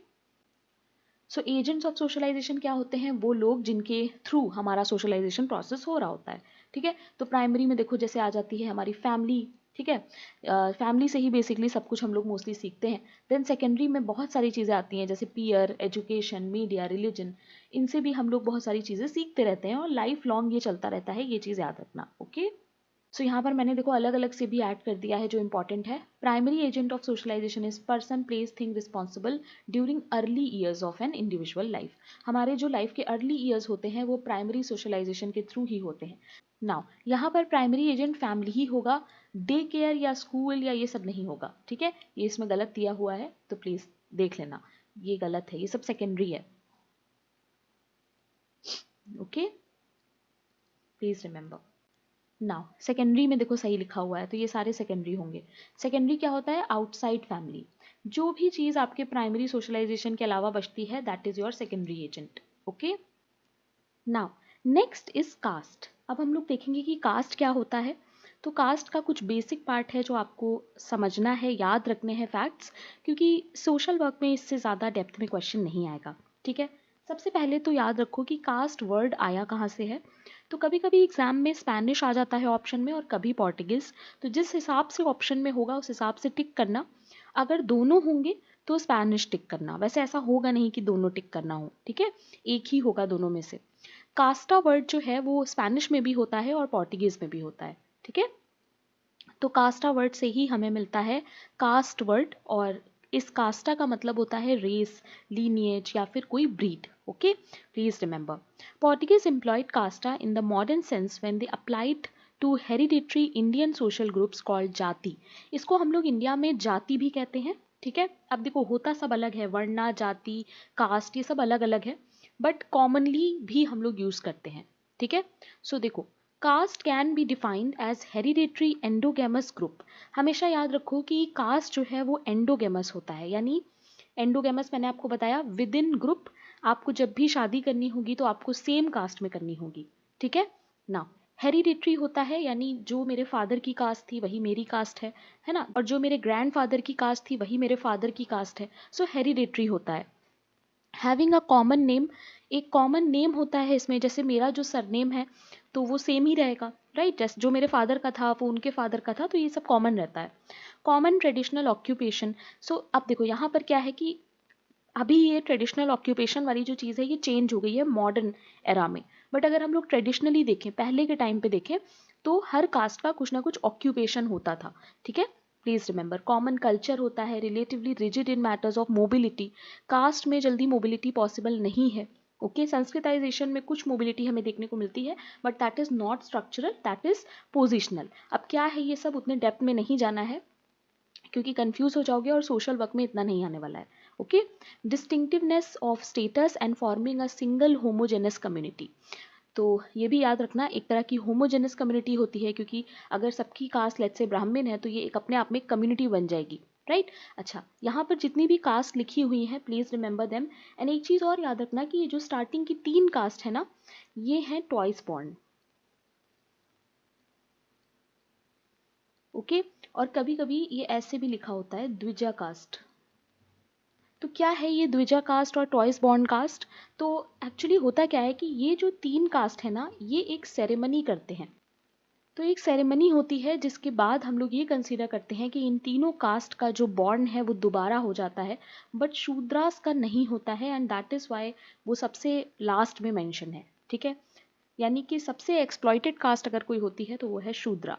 So agents of socialisation क्या होते हैं, वो लोग जिनके थ्रू हमारा सोशलाइजेशन प्रोसेस हो रहा होता है, ठीक है। तो प्राइमरी में देखो जैसे आ जाती है हमारी फैमिली, ठीक है। फैमिली से ही बेसिकली सब कुछ हम लोग मोस्टली सीखते हैं। देन सेकेंडरी में बहुत सारी चीज़ें आती हैं, जैसे पीयर, एजुकेशन, मीडिया, रिलीजन, इनसे भी हम लोग बहुत सारी चीज़ें सीखते रहते हैं और लाइफ लॉन्ग ये चलता रहता है, ये चीज़ याद रखना। ओके, सो यहाँ पर मैंने देखो अलग अलग से भी ऐड कर दिया है जो इंपॉर्टेंट है। Primary agent of socialisation is person, place, thing responsible during early years of an individual life. हमारे जो लाइफ के अर्ली ईयर्स होते हैं वो प्राइमरी सोशलाइजेशन के थ्रू ही होते हैं। नाउ यहाँ पर प्राइमरी एजेंट फैमिली ही होगा, डे केयर या स्कूल या ये सब नहीं होगा। ठीक है, ये इसमें गलत दिया हुआ है तो प्लीज देख लेना, ये गलत है, ये सब सेकेंडरी है। Okay, please remember. Now secondary में देखो सही लिखा हुआ है तो ये सारे सेकेंडरी होंगे। सेकेंडरी क्या होता है? Outside family. जो भी चीज़ आपके प्राइमरी सोशलाइजेशन के अलावा बचती है that is your secondary agent. Okay, now next is caste. अब हम लोग देखेंगे कि कास्ट क्या होता है। तो कास्ट का कुछ बेसिक पार्ट है जो आपको समझना है, याद रखने हैं फैक्ट्स, क्योंकि सोशल वर्क में इससे ज़्यादा डेप्थ में क्वेश्चन नहीं आएगा। ठीक है, सबसे पहले तो याद रखो कि कास्ट वर्ड आया कहाँ से है। तो कभी कभी एग्जाम में स्पेनिश आ जाता है ऑप्शन में और कभी पोर्टुगीज। तो जिस हिसाब से ऑप्शन में होगा उस हिसाब से टिक करना। अगर दोनों होंगे तो स्पेनिश टिक करना, वैसे ऐसा होगा नहीं कि दोनों टिक करना हो। ठीक है, एक ही होगा दोनों में से। कास्टा वर्ड जो है वो स्पेनिश में भी होता है और पोर्टुगीज में भी होता है। ठीक है, तो कास्टा वर्ड से ही हमें मिलता है कास्ट वर्ड, और इस कास्टा का मतलब होता है रेस, लीनिएज या फिर कोई breed. Okay, please remember. Portuguese employed कास्टा in the modern sense when they applied to hereditary Indian social groups called jati. इसको हम लोग इंडिया में जाति भी कहते हैं। ठीक है, अब देखो होता सब अलग है, वर्णा, जाति, कास्ट ये सब अलग अलग है, बट कॉमनली भी हम लोग यूज करते हैं। ठीक है, सो देखो caste can be defined as hereditary endogamous group. हमेशा याद रखो कि कास्ट जो है वो एंडोगेमस होता है, यानी एंडोगेमस मैंने आपको बताया विद इन ग्रुप। आपको जब भी शादी करनी होगी तो आपको सेम कास्ट में करनी होगी। ठीक है ना, हेरिडेटरी होता है यानी जो मेरे फादर की कास्ट थी वही मेरी कास्ट है ना, और जो मेरे ग्रैंडफादर की कास्ट थी वही मेरे फादर की कास्ट है। सो हेरिडेटरी होता है। हैविंग अ कॉमन नेम, एक कॉमन नेम होता है इसमें, जैसे मेरा जो सरनेम है तो वो सेम ही रहेगा, राइट। जैसे जो मेरे फादर का था वो उनके फादर का था, तो ये सब कॉमन रहता है। Common traditional occupation. सो अब देखो यहाँ पर क्या है कि अभी ये ट्रेडिशनल ऑक्यूपेशन वाली जो चीज़ है ये चेंज हो गई है मॉडर्न एरा में, बट अगर हम लोग ट्रेडिशनली देखें, पहले के टाइम पे देखें, तो हर कास्ट का कुछ ना कुछ ऑक्यूपेशन होता था। ठीक है, प्लीज रिमेंबर। कॉमन कल्चर होता है, relatively rigid in matters of mobility. Caste में जल्दी मोबिलिटी पॉसिबल नहीं है। ओके, संस्कृताइजेशन में कुछ मोबिलिटी हमें देखने को मिलती है, but that is not structural, that is positional. अब क्या है ये सब उतने डेप्थ में नहीं जाना है क्योंकि कंफ्यूज हो जाओगे और सोशल वर्क में इतना नहीं आने वाला है। Okay, distinctiveness of status and forming a single homogeneous community. तो ये भी याद रखना, एक तरह की होमोजेनस कम्युनिटी होती है, क्योंकि अगर सबकी कास्ट लेट्स से ब्राह्मण है तो ये एक अपने आप में कम्युनिटी बन जाएगी, राइट। अच्छा, यहाँ पर जितनी भी कास्ट लिखी हुई हैं प्लीज रिमेंबर देम। एंड एक चीज़ और याद रखना कि ये जो स्टार्टिंग की 3 कास्ट है ना, ये है ट्वाइस बॉर्न। ओके, और कभी कभी ये ऐसे भी लिखा होता है द्विजा कास्ट। तो क्या है ये द्विजा कास्ट और ट्वाइस बॉर्न कास्ट? तो एक्चुअली होता क्या है कि ये जो 3 कास्ट है ना, ये एक सेरेमनी करते हैं। तो एक सेरेमनी होती है जिसके बाद हम लोग ये कंसीडर करते हैं कि इन तीनों कास्ट का जो बॉर्न है वो दोबारा हो जाता है, बट शूद्रास का नहीं होता है, एंड दैट इज वाई वो सबसे लास्ट में मेंशन है। ठीक है, यानी कि सबसे एक्सप्लॉइटेड कास्ट अगर कोई होती है तो वो है शूद्रा।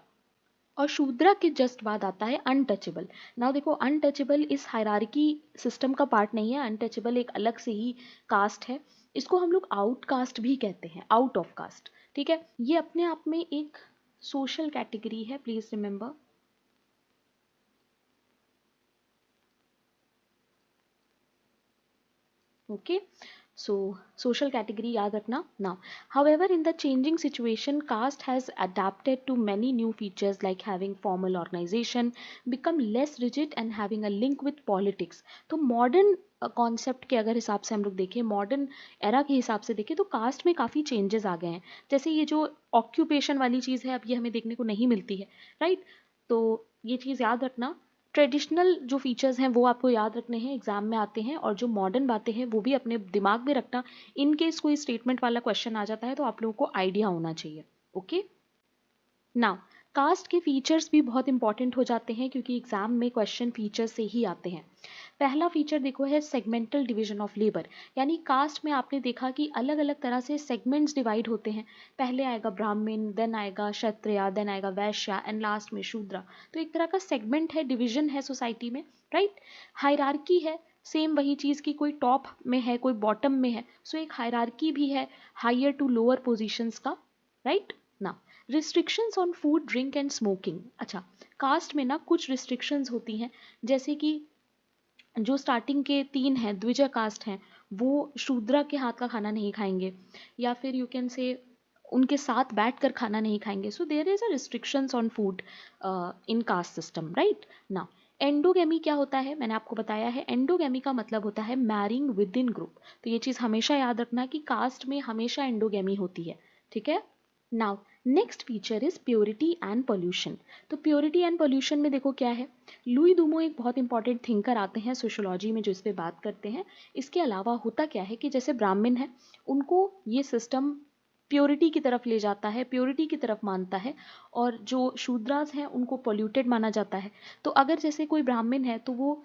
और शूद्रा के जस्ट बाद आता है अनटचेबल। नाउ देखो अनटचेबल इस हायरार्की सिस्टम का पार्ट नहीं है, अनटचेबल एक अलग से ही कास्ट है। इसको हम लोग आउट कास्ट भी कहते हैं, आउट ऑफ कास्ट। ठीक है, ये अपने आप में एक सोशल कैटेगरी है, please remember. Okay, so social category याद रखना। now however in the changing situation caste has adapted to many new features like having formal organization, become less rigid and having a link with politics। तो modern concept के अगर हिसाब से हम लोग देखें, मॉडर्न एरा के हिसाब से देखें, तो कास्ट में काफ़ी चेंजेस आ गए हैं। जैसे ये जो ऑक्यूपेशन वाली चीज़ है अब ये हमें देखने को नहीं मिलती है, राइट। तो ये चीज़ याद रखना। ट्रेडिशनल जो फीचर्स हैं वो आपको याद रखने हैं, एग्जाम में आते हैं, और जो मॉडर्न बातें हैं वो भी अपने दिमाग में रखना। इन केस कोई स्टेटमेंट वाला क्वेश्चन आ जाता है तो आप लोगों को आइडिया होना चाहिए। ओके, नाउ कास्ट के फीचर्स भी बहुत इंपॉर्टेंट हो जाते हैं क्योंकि एग्जाम में क्वेश्चन फीचर से ही आते हैं। पहला फीचर देखो है सेगमेंटल डिवीजन ऑफ लेबर, यानी कास्ट में आपने देखा कि अलग अलग तरह से सेगमेंट्स डिवाइड होते हैं। पहले आएगा ब्राह्मण, देन आएगा क्षत्रिय, देन आएगा वैश्य एंड लास्ट में शूद्र। तो एक तरह का सेगमेंट है, डिवीजन है सोसाइटी में, राइट। हायरार्की है, सेम वही चीज़ की कोई टॉप में है कोई बॉटम में है, सो एक हायरार्की भी है हायर टू लोअर पोजिशंस का, राइट ना। Restrictions on food, drink and smoking. अच्छा, कास्ट में ना कुछ रिस्ट्रिक्शंस होती हैं, जैसे कि जो स्टार्टिंग के 3 हैं, द्विज कास्ट हैं, वो शूद्रा के हाथ का खाना नहीं खाएंगे, या फिर यू कैन से उनके साथ बैठकर खाना नहीं खाएंगे। So there is a restrictions on food in caste system, right ना। एंडोगेमी क्या होता है, मैंने आपको बताया है। एंडोगेमी का मतलब होता है मैरिंग विद इन ग्रुप। तो ये चीज़ हमेशा याद रखना कि कास्ट में हमेशा एंडोगेमी होती है, ठीक है। Now next feature is purity and pollution. तो प्योरिटी एंड पोल्यूशन में देखो क्या है, लुई दूमो एक बहुत इंपॉर्टेंट थिंकर आते हैं सोशियोलॉजी में जो इस पे बात करते हैं। इसके अलावा होता क्या है कि जैसे ब्राह्मण है, उनको ये सिस्टम प्योरिटी की तरफ ले जाता है, प्योरिटी की तरफ मानता है, और जो शूद्रास हैं उनको पोल्यूटेड माना जाता है। तो अगर जैसे कोई ब्राह्मण है तो वो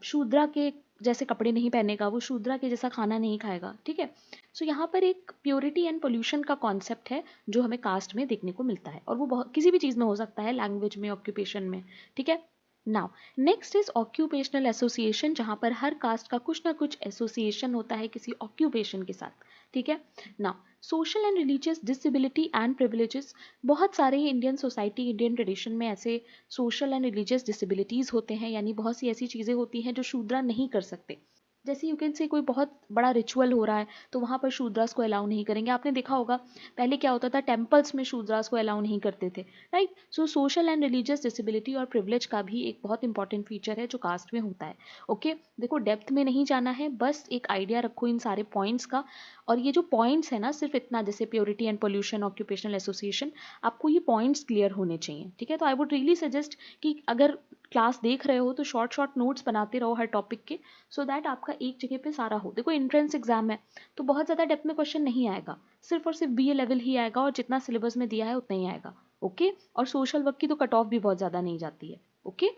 शूद्रा के जैसे कपड़े नहीं पहनेगा, वो शूद्रा के जैसा खाना नहीं खाएगा, ठीक है। सो यहाँ पर एक प्योरिटी एंड पोल्यूशन का कॉन्सेप्ट है जो हमें कास्ट में देखने को मिलता है, और वो बहुत किसी भी चीज़ में हो सकता है, लैंग्वेज में, ऑक्यूपेशन में, ठीक है। Now next is occupational association, जहाँ पर हर कास्ट का कुछ ना कुछ एसोसिएशन होता है किसी ऑक्यूपेशन के साथ, ठीक है। Now social and religious disability and privileges. बहुत सारे इंडियन सोसाइटी, इंडियन ट्रेडिशन में ऐसे सोशल एंड रिलीजियस डिसेबिलिटीज़ होते हैं, यानी बहुत सी ऐसी चीज़ें होती हैं जो शूद्रा नहीं कर सकते। जैसे यू कैन से कोई बहुत बड़ा रिचुअल हो रहा है तो वहाँ पर शूद्रास को अलाउ नहीं करेंगे। आपने देखा होगा पहले क्या होता था, टेम्पल्स में शूद्रास को अलाउ नहीं करते थे, right. So social and religious disability और प्रिविलेज का भी एक बहुत इंपॉर्टेंट फीचर है जो कास्ट में होता है। ओके, देखो डेप्थ में नहीं जाना है, बस एक आइडिया रखो इन सारे पॉइंट्स का। और ये जो पॉइंट्स है ना, सिर्फ इतना, जैसे purity and pollution, occupational association, आपको ये पॉइंट्स क्लियर होने चाहिए, ठीक है। तो आई वुड रियली सजेस्ट कि अगर क्लास देख रहे हो तो शॉर्ट शॉर्ट नोट्स बनाते रहो हर टॉपिक के, सो दैट आपका एक जगह पे सारा हो। देखो एंट्रेंस एग्जाम है तो बहुत ज़्यादा डेप्थ में क्वेश्चन नहीं आएगा, सिर्फ और सिर्फ BA लेवल ही आएगा, और जितना सिलेबस में दिया है उतना ही आएगा, ओके। और सोशल वर्क की तो कट ऑफ भी बहुत ज़्यादा नहीं जाती है, okay.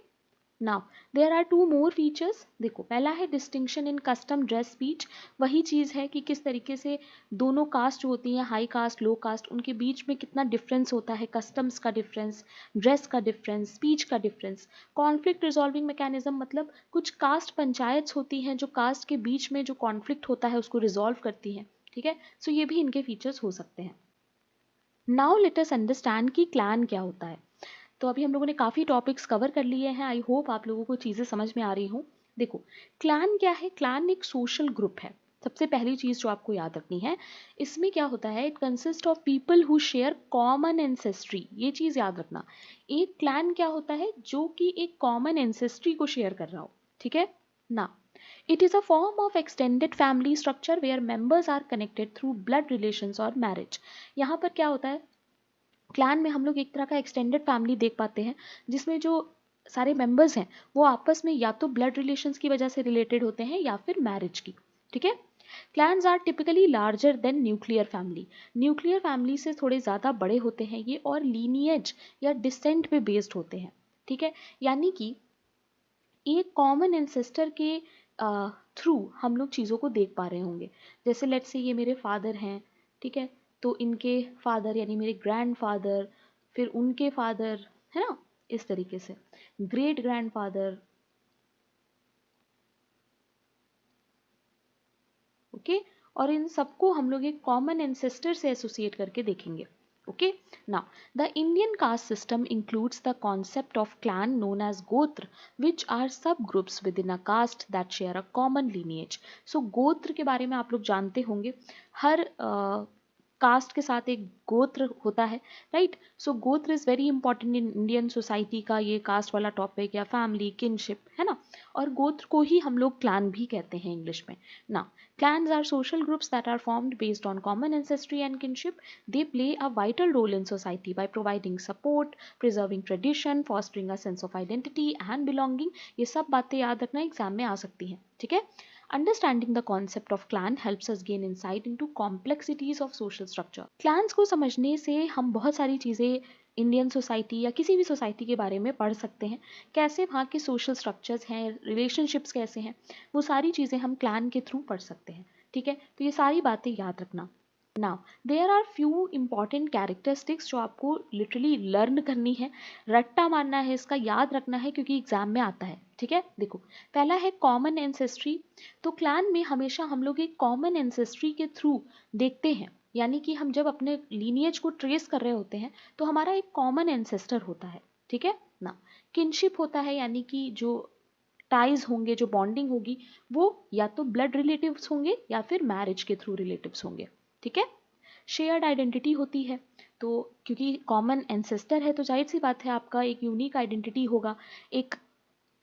Now there are 2 more features. देखो पहला है distinction in custom dress speech. वही चीज़ है कि किस तरीके से दोनों कास्ट जो होती हैं, हाई कास्ट लो कास्ट, उनके बीच में कितना डिफरेंस होता है, कस्टम्स का डिफरेंस, ड्रेस का डिफरेंस, स्पीच का डिफरेंस। कॉन्फ्लिक्ट रिजॉल्विंग मैकेनिज्म, मतलब कुछ कास्ट पंचायत्स होती हैं जो कास्ट के बीच में जो कॉन्फ्लिक्ट होता है उसको रिजॉल्व करती हैं, ठीक है। सो ये भी इनके फीचर्स हो सकते हैं। नाउ लेट अस अंडरस्टैंड कि क्लैन क्या होता है। तो अभी हम लोगों ने काफ़ी टॉपिक्स कवर कर लिए हैं, आई होप आप लोगों को चीज़ें समझ में आ रही हों। देखो क्लैन क्या है, क्लैन एक सोशल ग्रुप है। सबसे पहली चीज़ जो आपको याद रखनी है, इसमें क्या होता है, it consist of people who share common ancestry. ये चीज़ याद रखना, एक क्लैन क्या होता है, जो कि एक कॉमन एंसेस्ट्री को शेयर कर रहा हो, ठीक है ना। It is a form of extended family structure where members are connected through blood relations और मैरिज। यहाँ पर क्या होता है, क्लैन में हम लोग एक तरह का एक्सटेंडेड फैमिली देख पाते हैं, जिसमें जो सारे मेंबर्स हैं वो आपस में या तो ब्लड रिलेशंस की वजह से रिलेटेड होते हैं या फिर मैरिज की, ठीक है। Clans are typically larger than nuclear family. Nuclear family से थोड़े ज़्यादा बड़े होते हैं ये, और लीनिएज या डिसेंट पे बेस्ड होते हैं, ठीक है। यानी कि एक कॉमन एंसेस्टर के थ्रू हम लोग चीज़ों को देख पा रहे होंगे। जैसे लेट्स से ये मेरे फादर हैं, ठीक है, तो इनके फादर यानी मेरे ग्रैंडफादर, फिर उनके फादर, है ना, इस तरीके से ग्रेट ग्रैंडफादर, ओके। और इन सबको हम लोग एक कॉमन एंसेस्टर से एसोसिएट करके देखेंगे, okay. Now the Indian caste system includes the concept of clan known as gotra, which are subgroups within a caste that share a common lineage. So गोत्र के बारे में आप लोग जानते होंगे, हर कास्ट के साथ एक गोत्र होता है, राइट। सो गोत्र is very important in Indian society का, ये कास्ट वाला टॉपिक या फैमिली किनशिप, है ना। और गोत्र को ही हम लोग क्लैन भी कहते हैं इंग्लिश में ना। Clans are social groups that are formed based on common ancestry and kinship. They play a vital role in society by providing support, preserving tradition, fostering a sense of identity and belonging. ये सब बातें याद रखना, exam में आ सकती हैं, ठीक है। Understanding the concept of clan helps us gain insight into complexities of social structure. Clans को समझने से हम बहुत सारी चीज़ें इंडियन सोसाइटी या किसी भी सोसाइटी के बारे में पढ़ सकते हैं, कैसे वहाँ के सोशल स्ट्रक्चर्स हैं, रिलेशनशिप्स कैसे हैं, वो सारी चीज़ें हम क्लैन के थ्रू पढ़ सकते हैं। ठीक है, तो ये सारी बातें याद रखना। Now there are few important characteristics जो आपको लिटरली लर्न करनी है, रट्टा मारना है, इसका याद रखना है क्योंकि एग्जाम में आता है। ठीक है, देखो पहला है कॉमन एंसेस्ट्री। तो क्लैन में हमेशा हम लोग एक कॉमन एंसेस्ट्री के थ्रू देखते हैं, यानी कि हम जब अपने लीनिएज को ट्रेस कर रहे होते हैं तो हमारा एक कॉमन एंसेस्टर होता है। ठीक है ना, किनशिप होता है, यानी कि जो टाइज होंगे, जो बॉन्डिंग होगी, वो या तो ब्लड रिलेटिव्स होंगे या फिर मैरिज के थ्रू रिलेटिव्स होंगे। ठीक है, शेयर्ड आइडेंटिटी होती है, तो क्योंकि कॉमन एंसेस्टर है तो जाहिर सी बात है आपका एक यूनिक आइडेंटिटी होगा, एक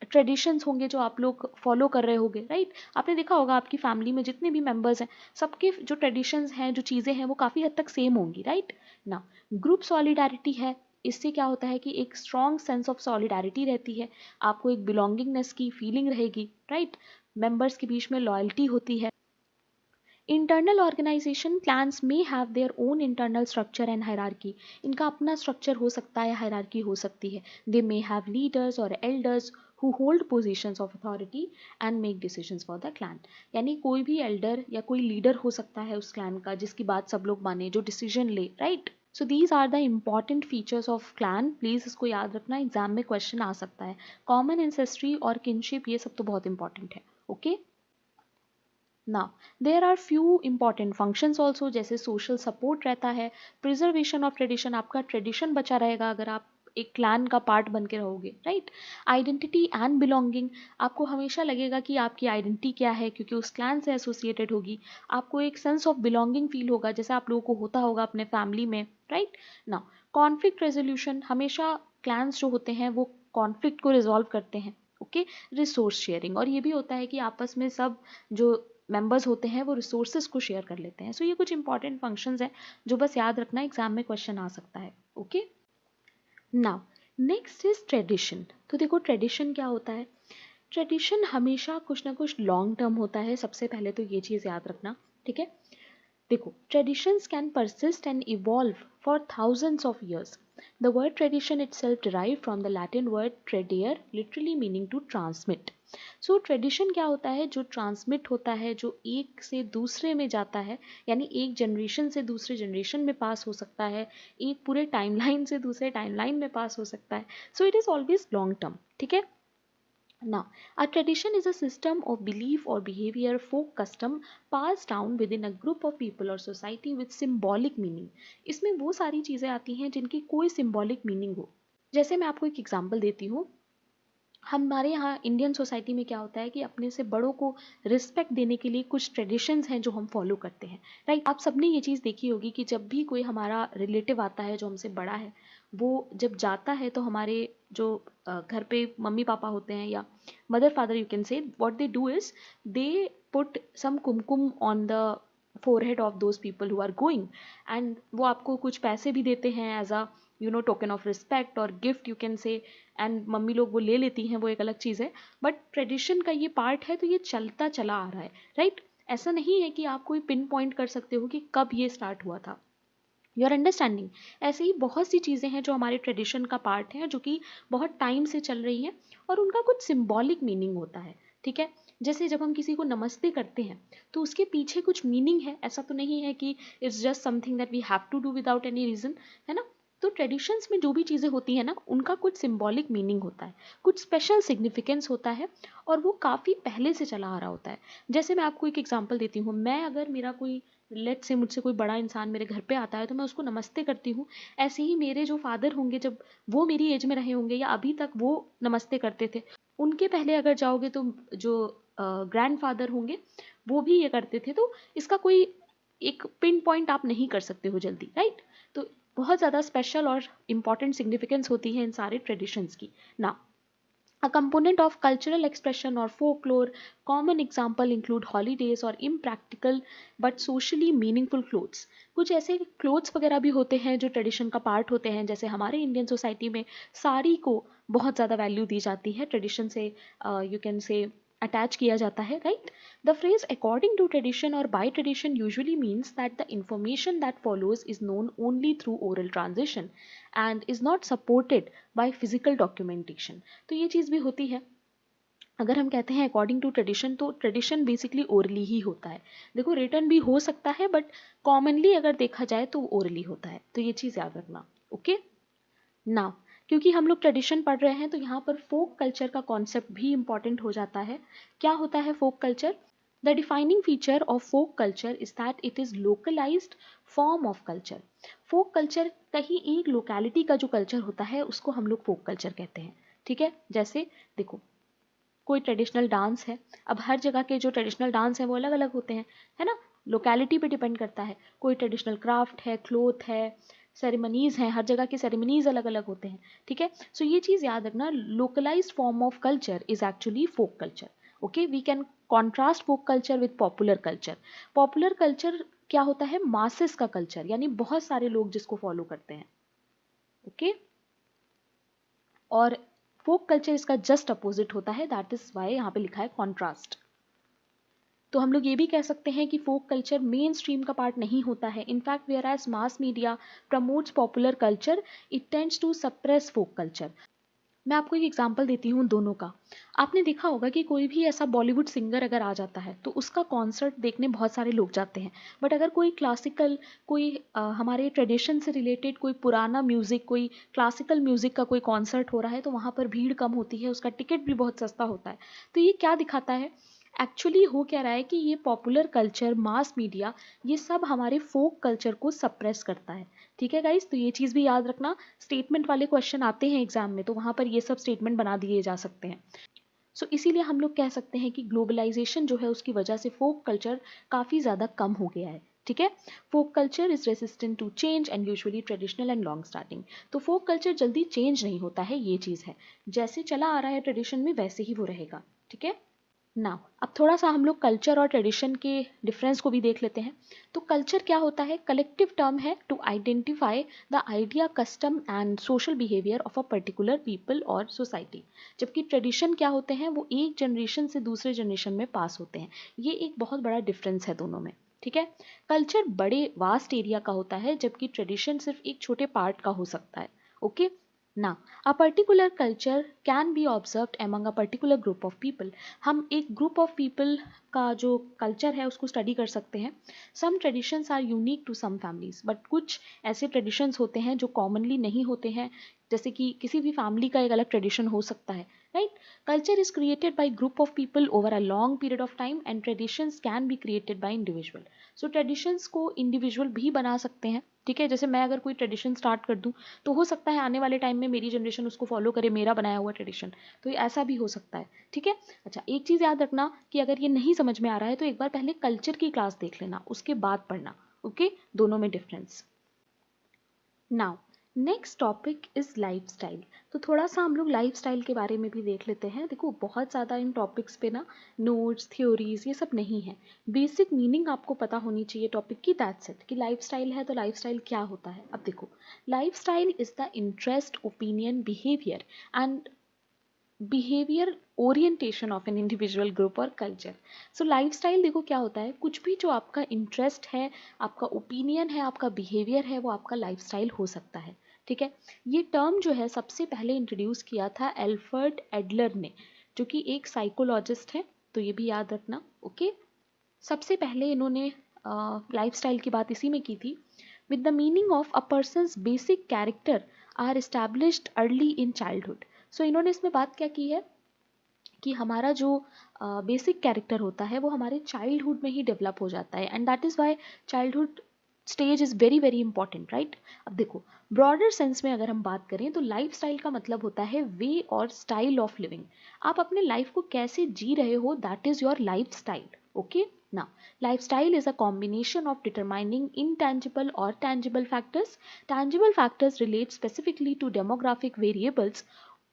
ट्रेडिशंस होंगे जो आप लोग फॉलो कर रहे होंगे। राइट, आपने देखा होगा आपकी फैमिली में जितने भी मेंबर्स हैं सबके जो ट्रेडिशंस हैं, जो चीज़ें हैं, वो काफ़ी हद तक सेम होंगी। राइट ना, ग्रुप सॉलिडारिटी है, इससे क्या होता है कि एक स्ट्रॉन्ग सेंस ऑफ सॉलिडारिटी रहती है, आपको एक बिलोंगिंगनेस की फीलिंग रहेगी। राइट, मेंबर्स के बीच में लॉयल्टी होती है। इंटरनल ऑर्गेनाइजेशन, क्लैंस में have their own internal structure and hierarchy. इनका अपना स्ट्रक्चर हो सकता है, हायरार्की हो सकती है। दे मे हैव लीडर्स और elders who hold positions of authority and make decisions for the clan. यानी कोई भी एल्डर या कोई लीडर हो सकता है उस क्लैन का, जिसकी बात सब लोग माने, जो डिसीजन ले। Right, so these are the important features of clan. Please इसको याद रखना, एग्जाम में क्वेश्चन आ सकता है। कॉमन एंसेस्ट्री और किनशिप, ये सब तो बहुत इंपॉर्टेंट है। Okay, now there are few important functions also, जैसे सोशल सपोर्ट रहता है, प्रिजर्वेशन ऑफ ट्रेडिशन, आपका ट्रेडिशन बचा रहेगा अगर आप एक क्लैन का पार्ट बन के रहोगे। राइट, आइडेंटिटी एंड बिलोंगिंग, आपको हमेशा लगेगा कि आपकी आइडेंटिटी क्या है क्योंकि उस क्लैन से एसोसिएटेड होगी। आपको एक सेंस ऑफ बिलोंगिंग फील होगा जैसे आप लोगों को होता होगा अपने फैमिली में। राइट नाउ, कॉन्फ्लिक्ट रेजोल्यूशन, हमेशा क्लैंस जो होते हैं वो कॉन्फ्लिक्ट को रिजॉल्व करते हैं। ओके, रिसोर्स शेयरिंग, और ये भी होता है कि आपस में सब जो मेंबर्स होते हैं वो रिसोर्सेज को शेयर कर लेते हैं। सो ये कुछ इंपॉर्टेंट फंक्शंस हैं जो बस याद रखना, एग्जाम में क्वेश्चन आ सकता है। Okay, now next is tradition. तो देखो ट्रेडिशन क्या होता है, ट्रेडिशन हमेशा कुछ ना कुछ लॉन्ग टर्म होता है, सबसे पहले तो ये चीज़ याद रखना। ठीक है, देखो traditions can persist and evolve for thousands of years. The word tradition itself derived from the Latin word tradiere, literally meaning to transmit. So tradition क्या होता है, जो ट्रांसमिट होता है, जो एक से दूसरे में जाता है, यानी एक जनरेशन से दूसरे जनरेशन में पास हो सकता है, एक पूरे टाइमलाइन से दूसरे टाइमलाइन में पास हो सकता है। सो it is always long term. ठीक है, now, a tradition is a system of belief or behavior, folk custom passed down within a group of people or society with symbolic meaning. इसमें वो सारी चीज़ें आती हैं जिनकी कोई symbolic meaning हो। जैसे मैं आपको एक एग्जांपल देती हूँ, हमारे यहाँ इंडियन सोसाइटी में क्या होता है कि अपने से बड़ों को रिस्पेक्ट देने के लिए कुछ ट्रेडिशंस हैं जो हम फॉलो करते हैं। राइट, आप सबने ये चीज़ देखी होगी कि जब भी कोई हमारा रिलेटिव आता है जो हमसे बड़ा है, वो जब जाता है तो हमारे जो घर पे मम्मी पापा होते हैं या mother father, you can say, what they do is they put some kumkum on the forehead of those people who are going, and वो आपको कुछ पैसे भी देते हैं as a token of respect और gift, you can say. And मम्मी लोग वो ले लेती हैं, वो एक अलग चीज़ है, बट ट्रेडिशन का ये पार्ट है तो ये चलता चला आ रहा है। राइट, ऐसा नहीं है कि आप कोई पिन पॉइंट कर सकते हो कि कब ये स्टार्ट हुआ था। यू आर अंडरस्टैंडिंग, ऐसे ही बहुत सी चीज़ें हैं जो हमारे ट्रेडिशन का पार्ट हैं, जो कि बहुत टाइम से चल रही हैं और उनका कुछ सिम्बॉलिक मीनिंग होता है। ठीक है, जैसे जब हम किसी को नमस्ते करते हैं तो उसके पीछे कुछ मीनिंग है, ऐसा तो नहीं है कि it's just something that we have to do without any reason, है ना। तो ट्रेडिशंस में जो भी चीज़ें होती हैं ना, उनका कुछ सिम्बॉलिक मीनिंग होता है, कुछ स्पेशल सिग्निफिकेंस होता है, और वो काफ़ी पहले से चला आ रहा होता है। जैसे मैं आपको एक एग्जांपल देती हूँ, मैं अगर मेरा कोई लेट से मुझसे कोई बड़ा इंसान मेरे घर पे आता है तो मैं उसको नमस्ते करती हूँ। ऐसे ही मेरे जो फादर होंगे, जब वो मेरी एज में रहे होंगे या अभी तक वो नमस्ते करते थे, उनके पहले अगर जाओगे तो जो ग्रैंड फादर होंगे वो भी ये करते थे। तो इसका कोई एक पिन पॉइंट आप नहीं कर सकते हो जल्दी। राइट, तो बहुत ज़्यादा स्पेशल और इम्पॉर्टेंट सिग्निफिकेंस होती है इन सारे ट्रेडिशंस की ना। A component of cultural expression or folklore, common example include holidays or impractical but socially meaningful clothes. कुछ ऐसे क्लोथ्स वगैरह भी होते हैं जो ट्रेडिशन का पार्ट होते हैं, जैसे हमारे इंडियन सोसाइटी में साड़ी को बहुत ज़्यादा वैल्यू दी जाती है ट्रेडिशन से, यू कैन से अटैच किया जाता है, right? The phrase according to tradition और by tradition usually means that the information that follows is known only through oral transition and is not supported by physical documentation. तो ये चीज़ भी होती है। अगर हम कहते हैं अकॉर्डिंग टू ट्रेडिशन, तो ट्रेडिशन बेसिकली ओरली ही होता है। देखो रिटर्न भी हो सकता है, बट कॉमनली अगर देखा जाए तो ओरली होता है, तो ये चीज़ याद रखना। ओके ना, क्योंकि हम लोग ट्रेडिशन पढ़ रहे हैं तो यहाँ पर फोक कल्चर का कॉन्सेप्ट भी इंपॉर्टेंट हो जाता है। क्या होता है folk culture? The defining feature of folk culture is that it is localized form of culture. Folk culture कहीं एक लोकेलिटी का जो कल्चर होता है उसको हम लोग फोक कल्चर कहते हैं। ठीक है, जैसे देखो कोई ट्रेडिशनल डांस है, अब हर जगह के जो ट्रेडिशनल डांस है वो अलग अलग होते हैं, है ना, लोकेलिटी पे डिपेंड करता है। कोई ट्रेडिशनल क्राफ्ट है, क्लोथ है, सेरेमनीज हैं, हर जगह के सेरेमनीज अलग अलग होते हैं। ठीक है, सो ये चीज़ याद रखना, localized form of culture is actually folk culture. Okay, we can contrast folk culture with popular culture. Popular culture क्या होता है? मासेस का कल्चर, यानी बहुत सारे लोग जिसको फॉलो करते हैं। ओके, और फोक कल्चर इसका जस्ट अपोजिट होता है, दैट इज वाई यहाँ पे लिखा है कॉन्ट्रास्ट। तो हम लोग ये भी कह सकते हैं कि फोक कल्चर मेन स्ट्रीम का पार्ट नहीं होता है। In fact whereas mass media promotes popular culture, it tends to suppress folk culture. मैं आपको एक एग्जांपल देती हूँ दोनों का। आपने देखा होगा कि कोई भी ऐसा बॉलीवुड सिंगर अगर आ जाता है तो उसका कॉन्सर्ट देखने बहुत सारे लोग जाते हैं। बट अगर कोई क्लासिकल, कोई हमारे ट्रेडिशन से रिलेटेड कोई पुराना म्यूज़िक, कोई क्लासिकल म्यूज़िक का कोई कॉन्सर्ट हो रहा है तो वहाँ पर भीड़ कम होती है, उसका टिकट भी बहुत सस्ता होता है। तो ये क्या दिखाता है? एक्चुअली हो क्या रहा है कि ये पॉपुलर कल्चर, मास मीडिया, ये सब हमारे फोक कल्चर को सप्रेस करता है। ठीक है गाइस, तो ये चीज़ भी याद रखना। स्टेटमेंट वाले क्वेश्चन आते हैं एग्जाम में तो वहाँ पर ये सब स्टेटमेंट बना दिए जा सकते हैं। सो इसीलिए हम लोग कह सकते हैं कि ग्लोबलाइजेशन जो है उसकी वजह से फोक कल्चर काफ़ी ज़्यादा कम हो गया है। ठीक है, folk culture is resistant to change and usually traditional and long starting. तो फोक कल्चर जल्दी चेंज नहीं होता है, ये चीज़ है। जैसे चला आ रहा है ट्रेडिशन में वैसे ही वो रहेगा। ठीक है, नाउ अब थोड़ा सा हम लोग कल्चर और ट्रेडिशन के डिफरेंस को भी देख लेते हैं। तो कल्चर क्या होता है? कलेक्टिव टर्म है to identify the idea, custom and social behaviour of a particular people और सोसाइटी। जबकि ट्रेडिशन क्या होते हैं? वो एक जनरेशन से दूसरे जनरेशन में पास होते हैं। ये एक बहुत बड़ा डिफरेंस है दोनों में। ठीक है, कल्चर बड़े वास्ट एरिया का होता है जबकि ट्रेडिशन सिर्फ एक छोटे पार्ट का हो सकता है। ओके, ना a particular culture can be observed among a particular group of people. हम एक ग्रुप ऑफ पीपल का जो कल्चर है उसको स्टडी कर सकते हैं। Some traditions are unique to some families, but कुछ ऐसे ट्रेडिशंस होते हैं जो कॉमनली नहीं होते हैं, जैसे कि किसी भी फैमिली का एक अलग ट्रेडिशन हो सकता है, right? Culture is created by group of people over a long period of time and traditions can be created by individual. So traditions को इंडिविजुअल भी बना सकते हैं। ठीक है, जैसे मैं अगर कोई ट्रेडिशन स्टार्ट कर दूं तो हो सकता है आने वाले टाइम में मेरी जनरेशन उसको फॉलो करे, मेरा बनाया हुआ ट्रेडिशन। तो ये ऐसा भी हो सकता है। ठीक है, अच्छा एक चीज़ याद रखना कि अगर ये नहीं समझ में आ रहा है तो एक बार पहले कल्चर की क्लास देख लेना, उसके बाद पढ़ना। ओके, दोनों में difference. Now next topic is lifestyle. तो थोड़ा सा हम लोग लाइफस्टाइल के बारे में भी देख लेते हैं। देखो बहुत ज़्यादा इन टॉपिक्स पे ना नोट्स, थ्योरीज ये सब नहीं है। बेसिक मीनिंग आपको पता होनी चाहिए टॉपिक की, दैट्स इट। कि लाइफस्टाइल है तो लाइफस्टाइल क्या होता है। अब देखो, lifestyle is the interest, opinion, behaviour orientation of an individual group और कल्चर। सो लाइफस्टाइल देखो क्या होता है, कुछ भी जो आपका इंटरेस्ट है, आपका ओपिनियन है, आपका बिहेवियर है, वो आपका लाइफस्टाइल हो सकता है। ठीक है, ये टर्म जो है सबसे पहले इंट्रोड्यूस किया था एल्फ्रेड एडलर ने, जो कि एक साइकोलॉजिस्ट है। तो ये भी याद रखना। ओके, सबसे पहले इन्होंने लाइफस्टाइल की बात इसी में की थी। With the meaning of a person's basic character are established early in childhood. So इन्होंने इसमें बात क्या की है कि हमारा जो बेसिक कैरेक्टर होता है वो हमारे चाइल्डहुड में ही डेवलप हो जाता है, and that is Y childhood stage is very very important, right? अब देखो ब्रॉडर सेंस में अगर हम बात करें तो लाइफ स्टाइल का मतलब होता है वे और स्टाइल ऑफ लिविंग। आप अपने लाइफ को कैसे जी रहे हो, that is your life style. Okay, now lifestyle is a combination of determining intangible or tangible factors. Tangible factors relate specifically to demographic variables,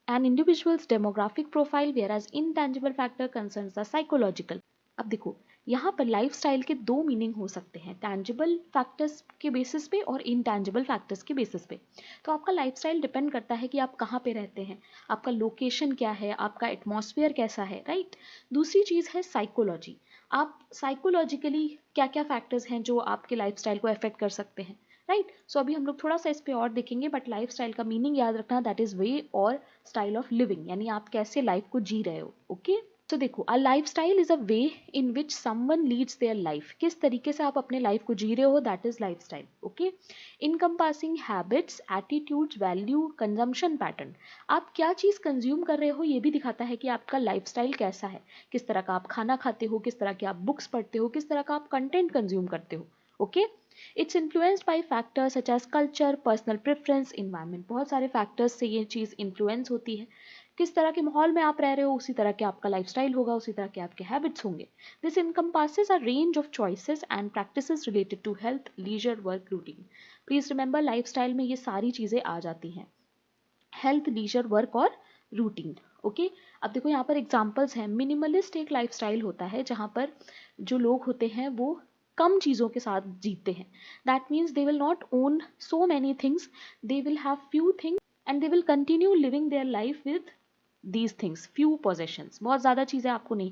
an individual's demographic profile, whereas intangible factor concerns the psychological. अब देखो यहाँ पर lifestyle के दो meaning हो सकते हैं, tangible factors के बेसिस पे और इनटैंजिबल फैक्टर्स के बेसिस पे। तो आपका लाइफस्टाइल डिपेंड करता है कि आप कहाँ पे रहते हैं, आपका लोकेशन क्या है, आपका एटमॉस्फेयर कैसा है, राइट। दूसरी चीज़ है साइकोलॉजी। आप साइकोलॉजिकली क्या क्या फैक्टर्स हैं जो आपके लाइफस्टाइल को अफेक्ट कर सकते हैं, राइट। सो अभी हम लोग थोड़ा सा इस पे और देखेंगे, बट लाइफस्टाइल का मीनिंग याद रखना, दैट इज वे और स्टाइल ऑफ लिविंग, यानी आप कैसे लाइफ को जी रहे हो, ओके। तो देखो, a lifestyle is a way in which someone leads their life, किस तरीके से आप अपने लाइफ को जी रहे हो, that is lifestyle, okay. Encompassing habits, attitudes, value, consumption pattern, आप क्या चीज़ कंज्यूम कर रहे हो ये भी दिखाता है कि आपका लाइफस्टाइल कैसा है, किस तरह का आप खाना खाते हो, किस तरह के आप बुक्स पढ़ते हो, किस तरह का आप कंटेंट कंज्यूम करते हो, okay. It's influenced by factors such as culture, personal preference, environment, बहुत सारे फैक्टर्स से ये चीज़ इन्फ्लुएंस होती है। किस तरह के माहौल में आप रह रहे हो उसी तरह के आपका लाइफस्टाइल होगा, उसी तरह के आपके हैबिट्स होंगे। This encompasses a range of choices and practices related to health, leisure, work, routine. Please remember, lifestyle में ये सारी चीज़ें आ जाती हैं, हेल्थ, लीजर, वर्क और रूटीन, ओके। अब देखो यहाँ पर एग्जांपल्स हैं। मिनिमलिस्ट एक लाइफस्टाइल होता है जहाँ पर जो लोग होते हैं वो कम चीज़ों के साथ जीते हैं। That means they will not own so many things, they will have few things and they will continue living their life with these things, few possessions, बहुत ज़्यादा चीज़ें आपको नहीं।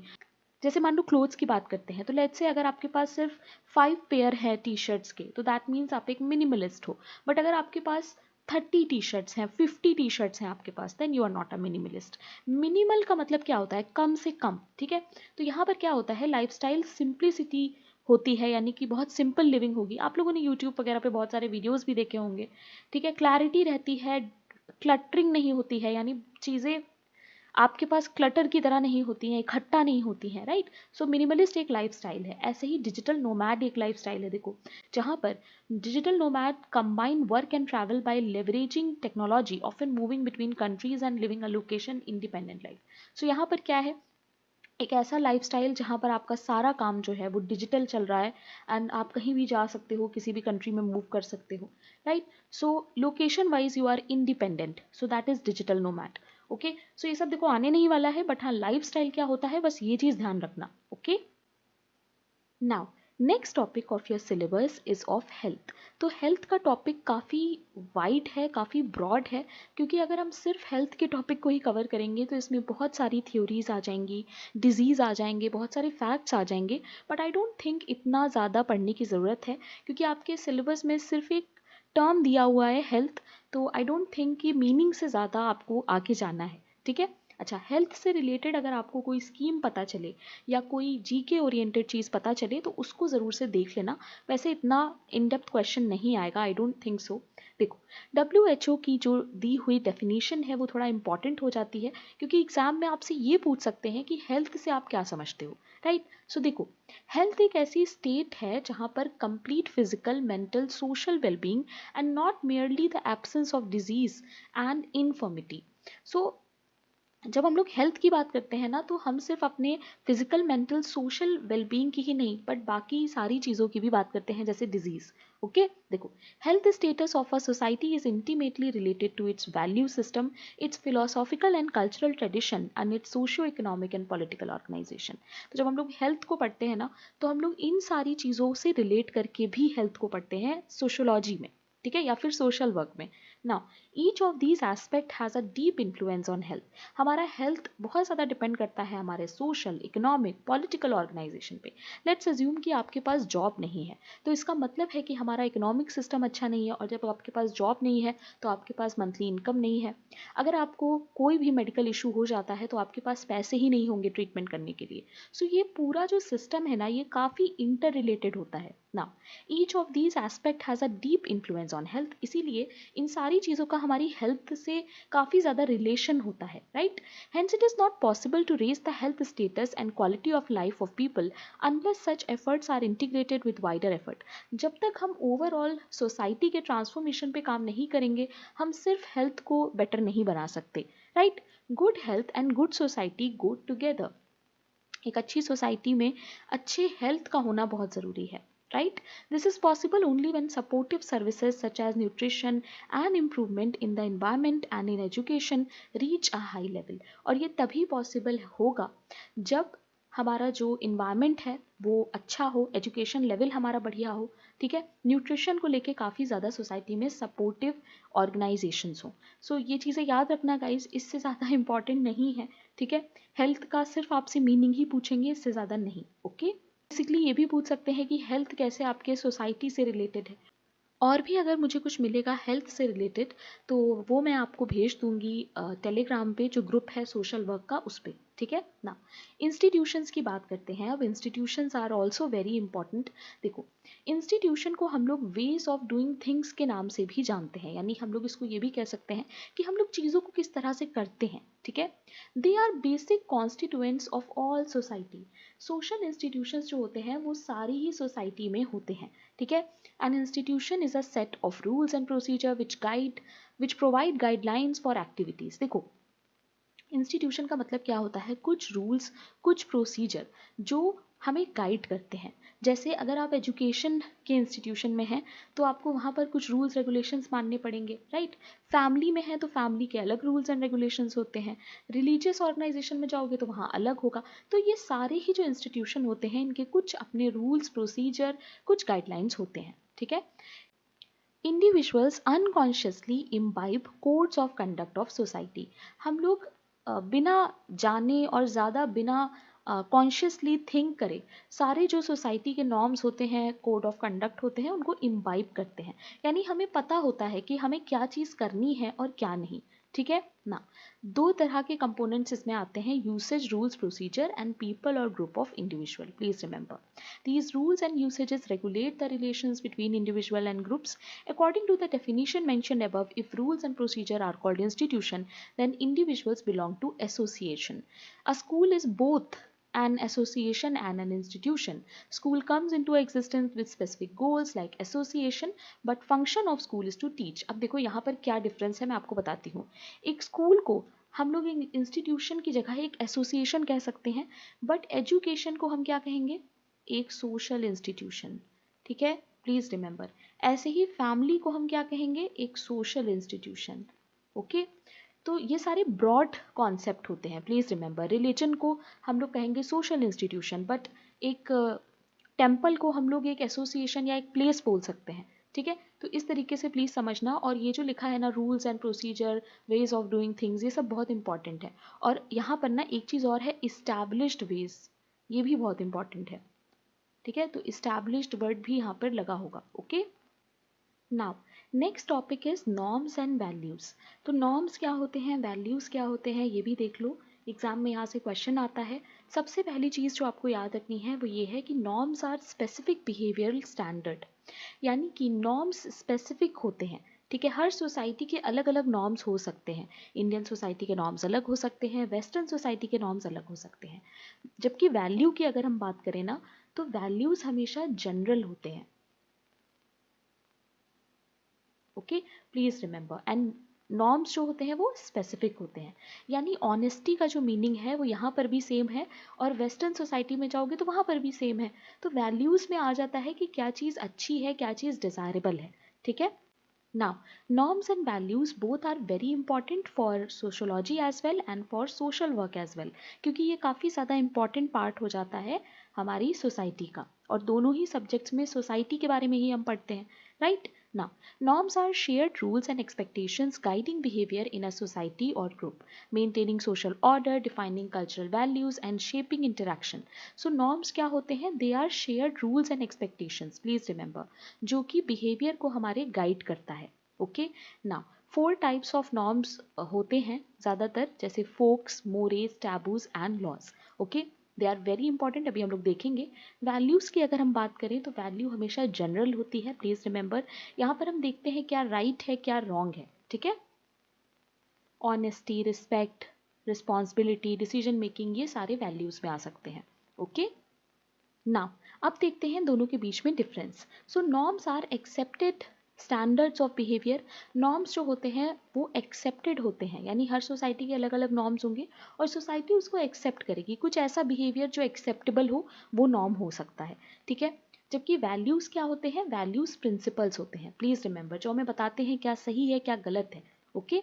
जैसे मान लो क्लोथ्स की बात करते हैं, तो लेट्स से अगर आपके पास सिर्फ 5 पेयर है टी शर्ट्स के, तो दैट मीन्स आप एक मिनिमलिस्ट हो। बट अगर आपके पास 30 टी शर्ट्स हैं, 50 टी शर्ट्स हैं आपके पास, then you are not a minimalist. Minimal का मतलब क्या होता है, कम से कम, ठीक है। तो यहाँ पर क्या होता है, लाइफस्टाइल सिंप्लिसिटी होती है, यानी कि बहुत सिंपल लिविंग होगी। आप लोगों ने यूट्यूब वगैरह पे बहुत सारे वीडियोस भी देखे होंगे, ठीक है। क्लैरिटी रहती है, क्लटरिंग नहीं होती है, यानी चीज़ें आपके पास क्लटर की तरह नहीं होती हैं, इकट्ठा नहीं होती हैं, राइट। सो मिनिमलिस्ट एक लाइफस्टाइल है। ऐसे ही डिजिटल नोमैड एक लाइफस्टाइल है, देखो, जहाँ पर digital nomad combine work and travel by leveraging technology, often moving between countries and living a location independent life. So यहाँ पर क्या है, एक ऐसा लाइफस्टाइल जहाँ पर आपका सारा काम जो है वो डिजिटल चल रहा है, एंड आप कहीं भी जा सकते हो, किसी भी कंट्री में मूव कर सकते हो, right. So location wise you are independent, so that is digital nomad, okay. So ये सब देखो आने नहीं वाला है, बट हाँ, लाइफस्टाइल क्या होता है बस ये चीज़ ध्यान रखना, okay. Now next topic of your syllabus is of health. तो हेल्थ का टॉपिक काफ़ी वाइड है, काफ़ी ब्रॉड है, क्योंकि अगर हम सिर्फ हेल्थ के टॉपिक को ही कवर करेंगे तो इसमें बहुत सारी थ्योरीज आ जाएंगी, डिजीज़ आ जाएंगे, बहुत सारे फैक्ट्स आ जाएंगे। बट आई डोंट थिंक इतना ज़्यादा पढ़ने की ज़रूरत है, क्योंकि आपके सिलेबस में सिर्फ एक टर्म दिया हुआ है हेल्थ। तो आई डोंट थिंक कि मीनिंग से ज़्यादा आपको आगे जाना है, ठीक है। अच्छा, हेल्थ से रिलेटेड अगर आपको कोई स्कीम पता चले या कोई जीके ओरिएंटेड चीज़ पता चले तो उसको ज़रूर से देख लेना। वैसे इतना इन डेप्थ क्वेश्चन नहीं आएगा, आई डोंट थिंक सो। देखो, WHO की जो दी हुई डेफिनेशन है वो थोड़ा इंपॉर्टेंट हो जाती है, क्योंकि एग्जाम में आपसे ये पूछ सकते हैं कि हेल्थ से आप क्या समझते हो, राइट। सो देखो, हेल्थ एक ऐसी स्टेट है जहाँ पर complete physical, mental, social wellbeing and not merely the absence of disease and infirmity. So जब हम लोग हेल्थ की बात करते हैं ना, तो हम सिर्फ अपने फिजिकल, मेंटल, सोशल वेलबींग की ही नहीं, बट बाकी सारी चीज़ों की भी बात करते हैं, जैसे डिजीज, ओके। देखो, health status of a society is intimately related to its value system, its philosophical and cultural tradition and its socio economic and political organisation. तो जब हम लोग हेल्थ को पढ़ते हैं ना, तो हम लोग इन सारी चीज़ों से रिलेट करके भी हेल्थ को पढ़ते हैं सोशोलॉजी में, ठीक है, या फिर सोशल वर्क में। Now each of these aspect has a deep influence on health. हमारा हेल्थ बहुत ज़्यादा डिपेंड करता है हमारे सोशल, इकोनॉमिक, पॉलिटिकल ऑर्गेनाइजेशन पे। लेट्स अज्यूम कि आपके पास जॉब नहीं है, तो इसका मतलब है कि हमारा इकोनॉमिक सिस्टम अच्छा नहीं है, और जब आपके पास जॉब नहीं है तो आपके पास मंथली इनकम नहीं है। अगर आपको कोई भी मेडिकल इशू हो जाता है तो आपके पास पैसे ही नहीं होंगे ट्रीटमेंट करने के लिए। सो ये पूरा जो सिस्टम है ना, ये काफ़ी इंटर रिलेटेड होता है ना। Each of these aspect has a deep influence on health, इसीलिए इन सारी चीज़ों का हमारी हेल्थ से काफ़ी ज़्यादा रिलेशन होता है, right. Hence, it is not possible to raise the health status and quality of life of people unless such efforts are integrated with wider effort. जब तक हम ओवरऑल सोसाइटी के ट्रांसफॉर्मेशन पे काम नहीं करेंगे, हम सिर्फ हेल्थ को बेटर नहीं बना सकते, right. Good health and good society go together. एक अच्छी सोसाइटी में अच्छे हेल्थ का होना बहुत ज़रूरी है, right? This is possible only when supportive services such as nutrition and improvement in the environment and in education reach a high level. और ये तभी possible होगा जब हमारा जो इन्वायरमेंट है वो अच्छा हो, एजुकेशन लेवल हमारा बढ़िया हो, ठीक है, न्यूट्रिशन को लेके काफ़ी ज़्यादा सोसाइटी में सपोर्टिव ऑर्गेनाइजेशंस हो। सो ये चीज़ें याद रखना गाइज, इससे ज़्यादा इंपॉर्टेंट नहीं है, ठीक है। हेल्थ का सिर्फ आपसे मीनिंग ही पूछेंगे, इससे ज़्यादा नहीं, ओके। बेसिकली ये भी पूछ सकते हैं कि हेल्थ कैसे आपके सोसाइटी से रिलेटेड है। और भी अगर मुझे कुछ मिलेगा हेल्थ से रिलेटेड तो वो मैं आपको भेज दूंगी टेलीग्राम पे, जो ग्रुप है सोशल वर्क का, उस पे, ठीक है ना। इंस्टीट्यूशंस की बात करते हैं अब। Institutions are also very important. देखो, इंस्टीट्यूशन को हम लोग वेज ऑफ डूइंग थिंग्स के नाम से भी जानते हैं, यानी हम लोग इसको ये भी कह सकते हैं कि हम लोग चीज़ों को किस तरह से करते हैं, ठीक है। They are basic constituents of all society. Social institutions जो होते हैं वो सारी ही सोसाइटी में होते हैं, ठीक है। An institution is a set of rules and procedure which provide guidelines for activities. देखो, इंस्टीट्यूशन का मतलब क्या होता है, कुछ रूल्स, कुछ प्रोसीजर जो हमें गाइड करते हैं। जैसे अगर आप एजुकेशन के इंस्टीट्यूशन में हैं तो आपको वहाँ पर कुछ रूल्स रेगुलेशंस मानने पड़ेंगे, राइट। फैमिली में है तो फैमिली के अलग रूल्स एंड रेगुलेशंस होते हैं। रिलीजियस ऑर्गेनाइजेशन में जाओगे तो वहाँ अलग होगा। तो ये सारे ही जो इंस्टीट्यूशन होते हैं इनके कुछ अपने रूल्स, प्रोसीजर, कुछ गाइडलाइंस होते हैं, ठीक है। Individuals unconsciously imbibe codes of conduct of society. हम लोग बिना जाने और ज़्यादा बिना कॉन्शियसली थिंक करे सारे जो सोसाइटी के नॉर्म्स होते हैं, कोड ऑफ कंडक्ट होते हैं, उनको इम्बाइब करते हैं। यानी हमें पता होता है कि हमें क्या चीज़ करनी है और क्या नहीं, ठीक है ना। दो तरह के कंपोनेंट्स इसमें आते हैं, usage, rules, procedure, and people और group of individual. Please remember, these rules and usages regulate the relations between individual and groups. According to the definition mentioned above, if rules and procedure are called institution, then individuals belong to association. A school is both an association and an institution. School comes into existence with specific goals like association, but function of school is to teach. अब देखो यहाँ पर क्या difference है, मैं आपको बताती हूँ। एक स्कूल को हम लोग एक इंस्टीट्यूशन की जगह एक एसोसिएशन कह सकते हैं, बट एजुकेशन को हम क्या कहेंगे, एक सोशल इंस्टीट्यूशन, ठीक है। प्लीज रिमेंबर, ऐसे ही फैमिली को हम क्या कहेंगे, एक सोशल इंस्टीट्यूशन, ओके। तो ये सारे ब्रॉड कॉन्सेप्ट होते हैं, प्लीज रिमेंबर। रिलीजन को हम लोग कहेंगे सोशल इंस्टीट्यूशन, बट एक टेम्पल को हम लोग एक एसोसिएशन या एक प्लेस बोल सकते हैं, ठीक है। तो इस तरीके से प्लीज समझना। और ये जो लिखा है ना, rules and procedure, ways of doing things, ये सब बहुत इंपॉर्टेंट है। और यहाँ पर ना एक चीज़ और है, इस्टेब्लिश्ड वेज, ये भी बहुत इंपॉर्टेंट है, ठीक है। तो इस्टेब्लिश्ड वर्ड भी यहाँ पर लगा होगा, okay. Now next topic is norms and values. तो नॉर्म्स क्या होते हैं, वैल्यूज क्या होते हैं, ये भी देख लो, एग्जाम में यहाँ से क्वेश्चन आता है। सबसे पहली चीज़ जो आपको याद रखनी है वो ये है कि norms are specific behavioural standard, यानी कि नॉर्म्स स्पेसिफिक होते हैं, ठीक है। हर सोसाइटी के अलग अलग नॉर्म्स हो सकते हैं। इंडियन सोसाइटी के नॉर्म्स अलग हो सकते हैं, वेस्टर्न सोसाइटी के नॉर्म्स अलग हो सकते हैं। जबकि वैल्यू की अगर हम बात करें ना, तो वैल्यूज हमेशा जनरल होते हैं, okay. Please remember, and norms जो होते हैं वो स्पेसिफिक होते हैं। यानी ऑनेस्टी का जो मीनिंग है वो यहाँ पर भी सेम है, और वेस्टर्न सोसाइटी में जाओगे तो वहाँ पर भी सेम है। तो वैल्यूज में आ जाता है कि क्या चीज़ अच्छी है, क्या चीज़ डिज़ायरेबल है, ठीक है। Now, norms and values both are very important for sociology as well and for social work as well, क्योंकि ये काफ़ी ज़्यादा important part हो जाता है हमारी सोसाइटी का, और दोनों ही सब्जेक्ट्स में सोसाइटी के बारे में ही हम पढ़ते हैं, right. Now, norms are shared rules and expectations guiding behavior in a society or group, maintaining social order, defining cultural values and shaping interaction. So norms क्या होते हैं, they are shared rules and expectations, please remember, जो कि behaviour को हमारे guide करता है, okay. Now 4 types of norms होते हैं ज़्यादातर, जैसे folks, mores, taboos and laws, okay. They are very important, अभी हम लोग देखेंगे। वैल्यूज़ की अगर हम बात करें तो वैल्यू हमेशा जनरल होती है, प्लीज़ रिमेंबर। यहाँ पर हम देखते हैं क्या राइट है, क्या रॉन्ग है, ठीक है। Honesty, respect, responsibility, decision making, ये सारे वैल्यूज़ में आ सकते हैं, ओके। नाउ अब देखते हैं दोनों के बीच में difference. So norms are accepted standards of behaviour. Norms जो होते हैं वो एक्सेप्टेड होते हैं, यानी हर सोसाइटी के अलग अलग नॉर्म्स होंगे और सोसाइटी उसको एक्सेप्ट करेगी। कुछ ऐसा बिहेवियर जो एक्सेप्टेबल हो वो नॉर्म हो सकता है, ठीक है। जबकि वैल्यूज़ क्या होते हैं, वैल्यूज़ प्रिंसिपल्स होते हैं, प्लीज़ रिमेंबर, जो हमें बताते हैं क्या सही है क्या गलत है, ओके,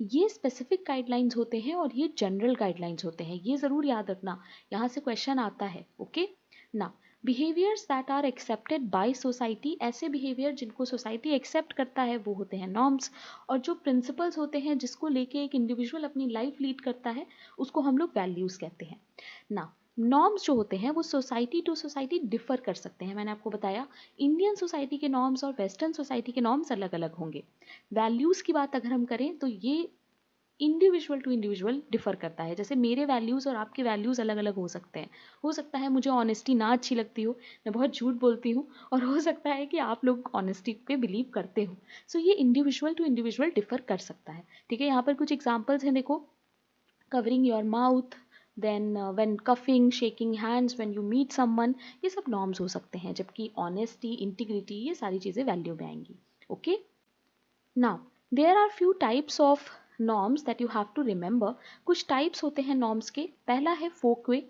ये स्पेसिफिक गाइडलाइंस होते हैं और ये जनरल गाइडलाइंस होते हैं, ये ज़रूर याद रखना, यहाँ से क्वेश्चन आता है। ओके, ना behaviours that are accepted by society, ऐसे बिहेवियर जिनको सोसाइटी एक्सेप्ट करता है वो होते हैं नॉर्म्स, और जो प्रिंसिपल्स होते हैं जिसको लेके एक इंडिविजुअल अपनी लाइफ लीड करता है उसको हम लोग वैल्यूज़ कहते हैं ना। नॉर्म्स जो होते हैं वो सोसाइटी टू सोसाइटी डिफर कर सकते हैं, मैंने आपको बताया इंडियन सोसाइटी के नॉर्म्स और वेस्टर्न सोसाइटी के नॉर्म्स अलग अलग होंगे। वैल्यूज़ की बात अगर हम करें तो ये इंडिविजुअल टू इंडिविजुअल डिफर करता है, जैसे मेरे वैल्यूज़ और आपके वैल्यूज़ अलग अलग हो सकते हैं। हो सकता है मुझे ऑनेस्टी ना अच्छी लगती हो, मैं बहुत झूठ बोलती हूँ, और हो सकता है कि आप लोग ऑनेस्टी पे बिलीव करते हो। सो ये इंडिविजुअल टू इंडिविजुअल डिफर कर सकता है। ठीक है, यहाँ पर कुछ एग्जाम्पल्स हैं, देखो, covering your mouth, then when coughing, shaking hands when you meet someone, ये सब नॉर्म्स हो सकते हैं, जबकि ऑनेस्टी, इंटीग्रिटी, ये सारी चीज़ें वैल्यू में आएंगी। Okay, now there are few types of norms that you have to remember. कुछ टाइप्स होते हैं नॉर्म्स के। पहला है folkway,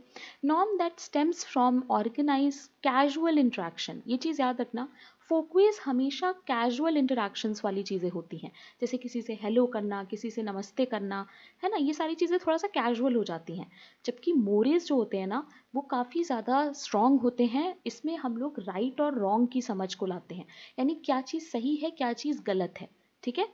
norm that stems from organise casual interaction. ये चीज़ याद रखना, फोकवेज हमेशा कैजुअल इंटरेक्शंस वाली चीज़ें होती हैं, जैसे किसी से हेलो करना, किसी से नमस्ते करना, है ना, ये सारी चीज़ें थोड़ा सा कैजुअल हो जाती हैं। जबकि मोरेज जो होते हैं ना, वो काफ़ी ज़्यादा स्ट्रॉन्ग होते हैं, इसमें हम लोग राइट और रॉन्ग की समझ को लाते हैं, यानी क्या चीज़ सही है, क्या चीज़ गलत है। ठीक है,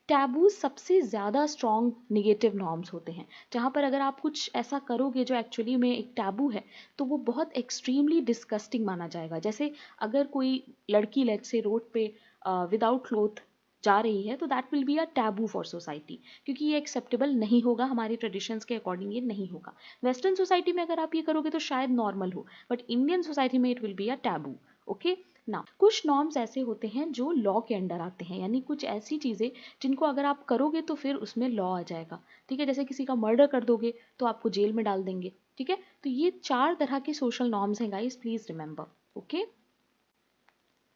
टैबूज सबसे ज़्यादा स्ट्रॉन्ग निगेटिव नॉर्म्स होते हैं, जहाँ पर अगर आप कुछ ऐसा करोगे जो एक्चुअली में एक टैबू है तो वो बहुत एक्सट्रीमली डिस्गस्टिंग माना जाएगा। जैसे अगर कोई लड़की लेट से रोड पे विदाउट क्लोथ जा रही है तो that will be a taboo for society, क्योंकि ये एक्सेप्टेबल नहीं होगा, हमारे ट्रेडिशंस के अकॉर्डिंग ये नहीं होगा। वेस्टर्न सोसाइटी में अगर आप ये करोगे तो शायद नॉर्मल हो, बट इंडियन सोसाइटी में it will be a taboo. Okay ना, कुछ नॉर्म्स ऐसे होते हैं जो लॉ के अंडर आते हैं, यानी कुछ ऐसी चीज़ें जिनको अगर आप करोगे तो फिर उसमें लॉ आ जाएगा। ठीक है, जैसे किसी का मर्डर कर दोगे तो आपको जेल में डाल देंगे। ठीक है, तो ये 4 तरह के सोशल नॉर्म्स हैं guys, please remember. Okay,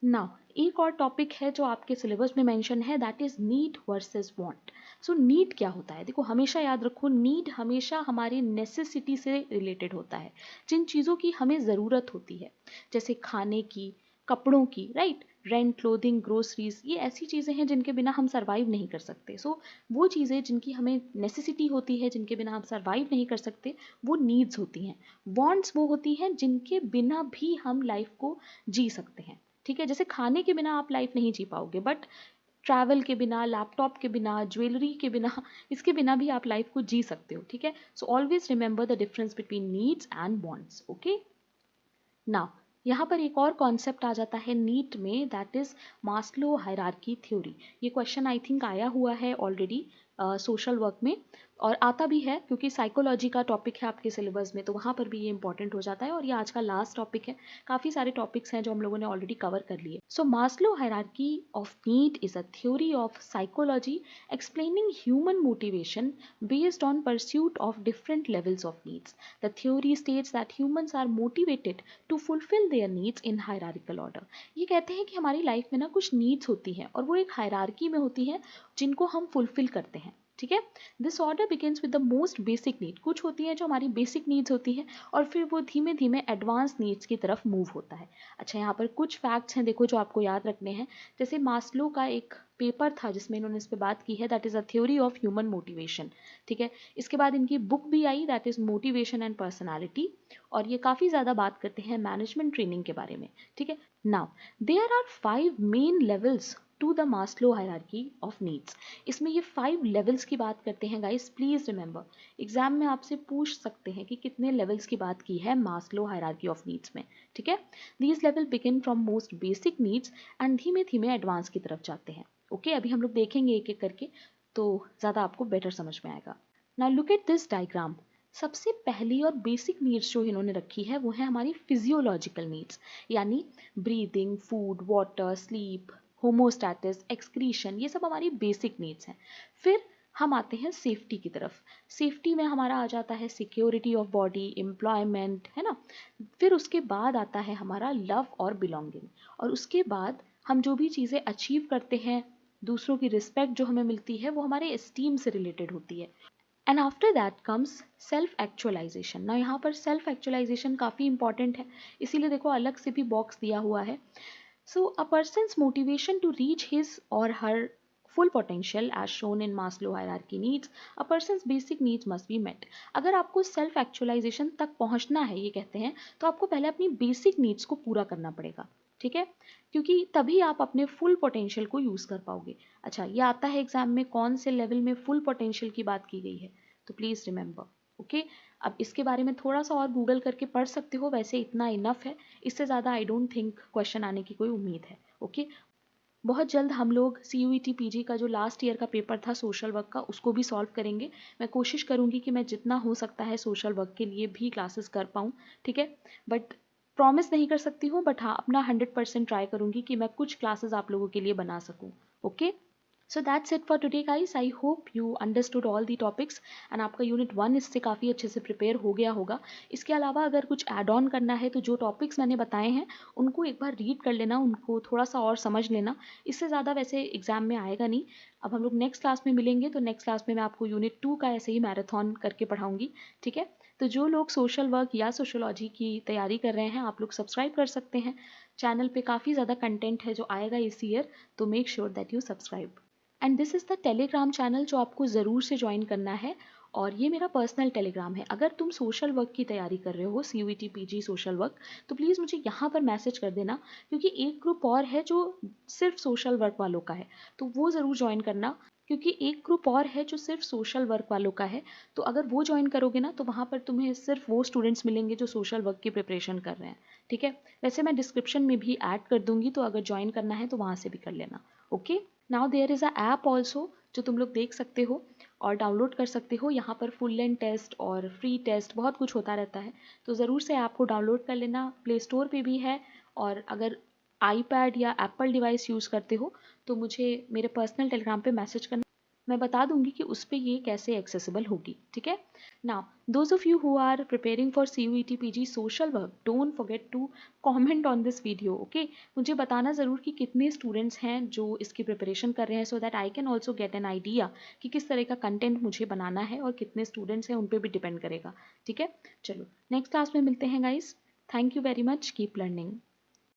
now एक और टॉपिक है जो आपके सिलेबस में मेंशन है, that is need versus want. So need क्या होता है, देखो हमेशा याद रखो, नीड हमेशा हमारे नेसेसिटी से रिलेटेड होता है, जिन चीज़ों की हमें ज़रूरत होती है, जैसे खाने की, कपड़ों की, राइट, रेंट, क्लोथिंग, ग्रोसरीज, ये ऐसी चीज़ें हैं जिनके बिना हम सर्वाइव नहीं कर सकते। सो वो चीज़ें जिनकी हमें नेसेसिटी होती है, जिनके बिना हम सर्वाइव नहीं कर सकते, वो नीड्स होती हैं। वांट्स वो होती हैं जिनके बिना भी हम लाइफ को जी सकते हैं। ठीक है, जैसे खाने के बिना आप लाइफ नहीं जी पाओगे, बट ट्रैवल के बिना, लैपटॉप के बिना, ज्वेलरी के बिना, इसके बिना भी आप लाइफ को जी सकते हो। ठीक है, so always remember the difference between needs and wants. Okay, now यहाँ पर एक और कॉन्सेप्ट आ जाता है नीट में, that is Maslow hierarchy theory. ये क्वेश्चन आई थिंक आया हुआ है ऑलरेडी सोशल वर्क में, और आता भी है क्योंकि साइकोलॉजी का टॉपिक है आपके सिलेबस में, तो वहाँ पर भी ये इंपॉर्टेंट हो जाता है, और ये आज का लास्ट टॉपिक है। काफ़ी सारे टॉपिक्स हैं जो हम लोगों ने ऑलरेडी कवर कर लिए। So Maslow hierarchy of need is a theory of psychology explaining human motivation based on pursuit of different levels of needs. The theory states that humans are motivated to fulfill their needs in hierarchical order. ये कहते हैं कि हमारी life में ना कुछ needs होती हैं और वो एक हायरार्की में होती हैं जिनको हम फुलफिल करते हैं। ठीक है, this order begins with the most basic need. कुछ होती हैं जो हमारी बेसिक नीड्स होती हैं और फिर वो धीमे धीमे एडवांस नीड्स की तरफ मूव होता है। अच्छा, यहाँ पर कुछ फैक्ट्स हैं देखो जो आपको याद रखने हैं। जैसे मास्लो का एक पेपर था जिसमें इन्होंने इस पर बात की है, that is a theory of human motivation. ठीक है, इसके बाद इनकी बुक भी आई, that is motivation and personality, और ये काफ़ी ज़्यादा बात करते हैं मैनेजमेंट ट्रेनिंग के बारे में। ठीक है, now there are 5 main levels to the Maslow hierarchy of needs. इसमें ये 5 लेवल्स की बात करते हैं गाइस, प्लीज रिमेंबर। एग्जाम में आपसे पूछ सकते हैं कि कितने लेवल्स की बात की है मास्लो हायरार्की ऑफ नीड्स में। ठीक है, these level begin from most basic needs and धीमे धीमे एडवांस की तरफ जाते हैं। ओके, अभी हम लोग देखेंगे एक एक करके, तो ज़्यादा आपको बेटर समझ में आएगा। Now look at this diagram. सबसे पहली और बेसिक नीड्स जो इन्होंने रखी है वो है हमारी फिजियोलॉजिकल नीड्स, यानी breathing, food, water, sleep, homeostasis, excretion, ये सब हमारी बेसिक नीड्स हैं। फिर हम आते हैं सेफ्टी की तरफ। सेफ्टी में हमारा आ जाता है सिक्योरिटी ऑफ बॉडी, एम्प्लॉयमेंट, है ना। फिर उसके बाद आता है हमारा लव और बिलोंगिंग, और उसके बाद हम जो भी चीज़ें अचीव करते हैं, दूसरों की रिस्पेक्ट जो हमें मिलती है, वो हमारे एस्टीम से रिलेटेड होती है। And after that comes self actualisation. ना यहाँ पर सेल्फ एक्चुअलाइजेशन काफ़ी इंपॉर्टेंट है, इसीलिए देखो अलग से भी बॉक्स दिया हुआ है। So a person's motivation to reach his और her full potential as shown in Maslow hierarchy needs, a person's basic needs must be met. अगर आपको सेल्फ एक्चुअलाइजेशन तक पहुंचना है, ये कहते हैं, तो आपको पहले अपनी बेसिक नीड्स को पूरा करना पड़ेगा, ठीक है, क्योंकि तभी आप अपने फुल पोटेंशियल को यूज़ कर पाओगे। अच्छा, ये आता है एग्जाम में कौन से लेवल में फुल पोटेंशियल की बात की गई है, तो प्लीज़ रिमेंबर, ओके। अब इसके बारे में थोड़ा सा और गूगल करके पढ़ सकते हो, वैसे इतना इनफ है, इससे ज़्यादा आई डोंट थिंक क्वेश्चन आने की कोई उम्मीद है, ओके। बहुत जल्द हम लोग CUET PG का जो लास्ट ईयर का पेपर था सोशल वर्क का, उसको भी सॉल्व करेंगे। मैं कोशिश करूँगी कि मैं जितना हो सकता है सोशल वर्क के लिए भी क्लासेस कर पाऊँ, ठीक है, बट प्रॉमिस नहीं कर सकती हूँ, बट हाँ अपना 100% ट्राई करूँगी कि मैं कुछ क्लासेस आप लोगों के लिए बना सकूँ, okay. So that's it for today guys, I hope you understood all the topics and आपका यूनिट 1 इससे काफ़ी अच्छे से प्रिपेयर हो गया होगा। इसके अलावा अगर कुछ ऐड ऑन करना है तो जो टॉपिक्स मैंने बताए हैं उनको एक बार रीड कर लेना, उनको थोड़ा सा और समझ लेना, इससे ज़्यादा वैसे एग्जाम में आएगा नहीं। अब हम लोग नेक्स्ट क्लास में मिलेंगे, तो नेक्स्ट क्लास में मैं आपको यूनिट 2 का ऐसे ही मैराथन करके पढ़ाऊँगी, ठीक है। तो जो लोग सोशल वर्क या सोशोलॉजी की तैयारी कर रहे हैं, आप लोग सब्सक्राइब कर सकते हैं। चैनल पे काफ़ी ज़्यादा कंटेंट है जो आएगा इस ईयर, तो make sure that you subscribe. And this is the Telegram channel जो आपको ज़रूर से ज्वाइन करना है, और ये मेरा पर्सनल टेलीग्राम है। अगर तुम सोशल वर्क की तैयारी कर रहे हो, CUET PG सोशल वर्क, तो प्लीज़ मुझे यहाँ पर मैसेज कर देना, क्योंकि एक ग्रुप और है जो सिर्फ सोशल वर्क वालों का है, तो वो ज़रूर ज्वाइन करना, क्योंकि एक ग्रुप और है जो सिर्फ सोशल वर्क वालों का है, तो अगर वो ज्वाइन करोगे ना तो वहाँ पर तुम्हें सिर्फ वो स्टूडेंट्स मिलेंगे जो सोशल वर्क की प्रिपरेशन कर रहे हैं, ठीक है। वैसे मैं डिस्क्रिप्शन में भी ऐड कर दूंगी, तो अगर ज्वाइन करना है तो वहाँ से भी कर लेना, okay. Now there is a app also जो तुम लोग देख सकते हो और डाउनलोड कर सकते हो। यहाँ पर फुल लेंथ टेस्ट और फ्री टेस्ट बहुत कुछ होता रहता है, तो ज़रूर से ऐप को डाउनलोड कर लेना। प्ले स्टोर पे भी है, और अगर आईपैड या एप्पल डिवाइस यूज़ करते हो तो मुझे मेरे पर्सनल टेलीग्राम पे मैसेज करना, मैं बता दूंगी कि उस पर ये कैसे एक्सेसिबल होगी, ठीक है। Now those of you who are preparing for CUET PG social work, don't forget to comment on this video, okay. मुझे बताना ज़रूर कि कितने स्टूडेंट्स हैं जो इसकी प्रिपरेशन कर रहे हैं, so that I can also get an idea कि किस तरह का कंटेंट मुझे बनाना है, और कितने स्टूडेंट्स हैं उन पर भी डिपेंड करेगा, ठीक है। चलो नेक्स्ट क्लास में मिलते हैं guys, thank you very much, keep learning.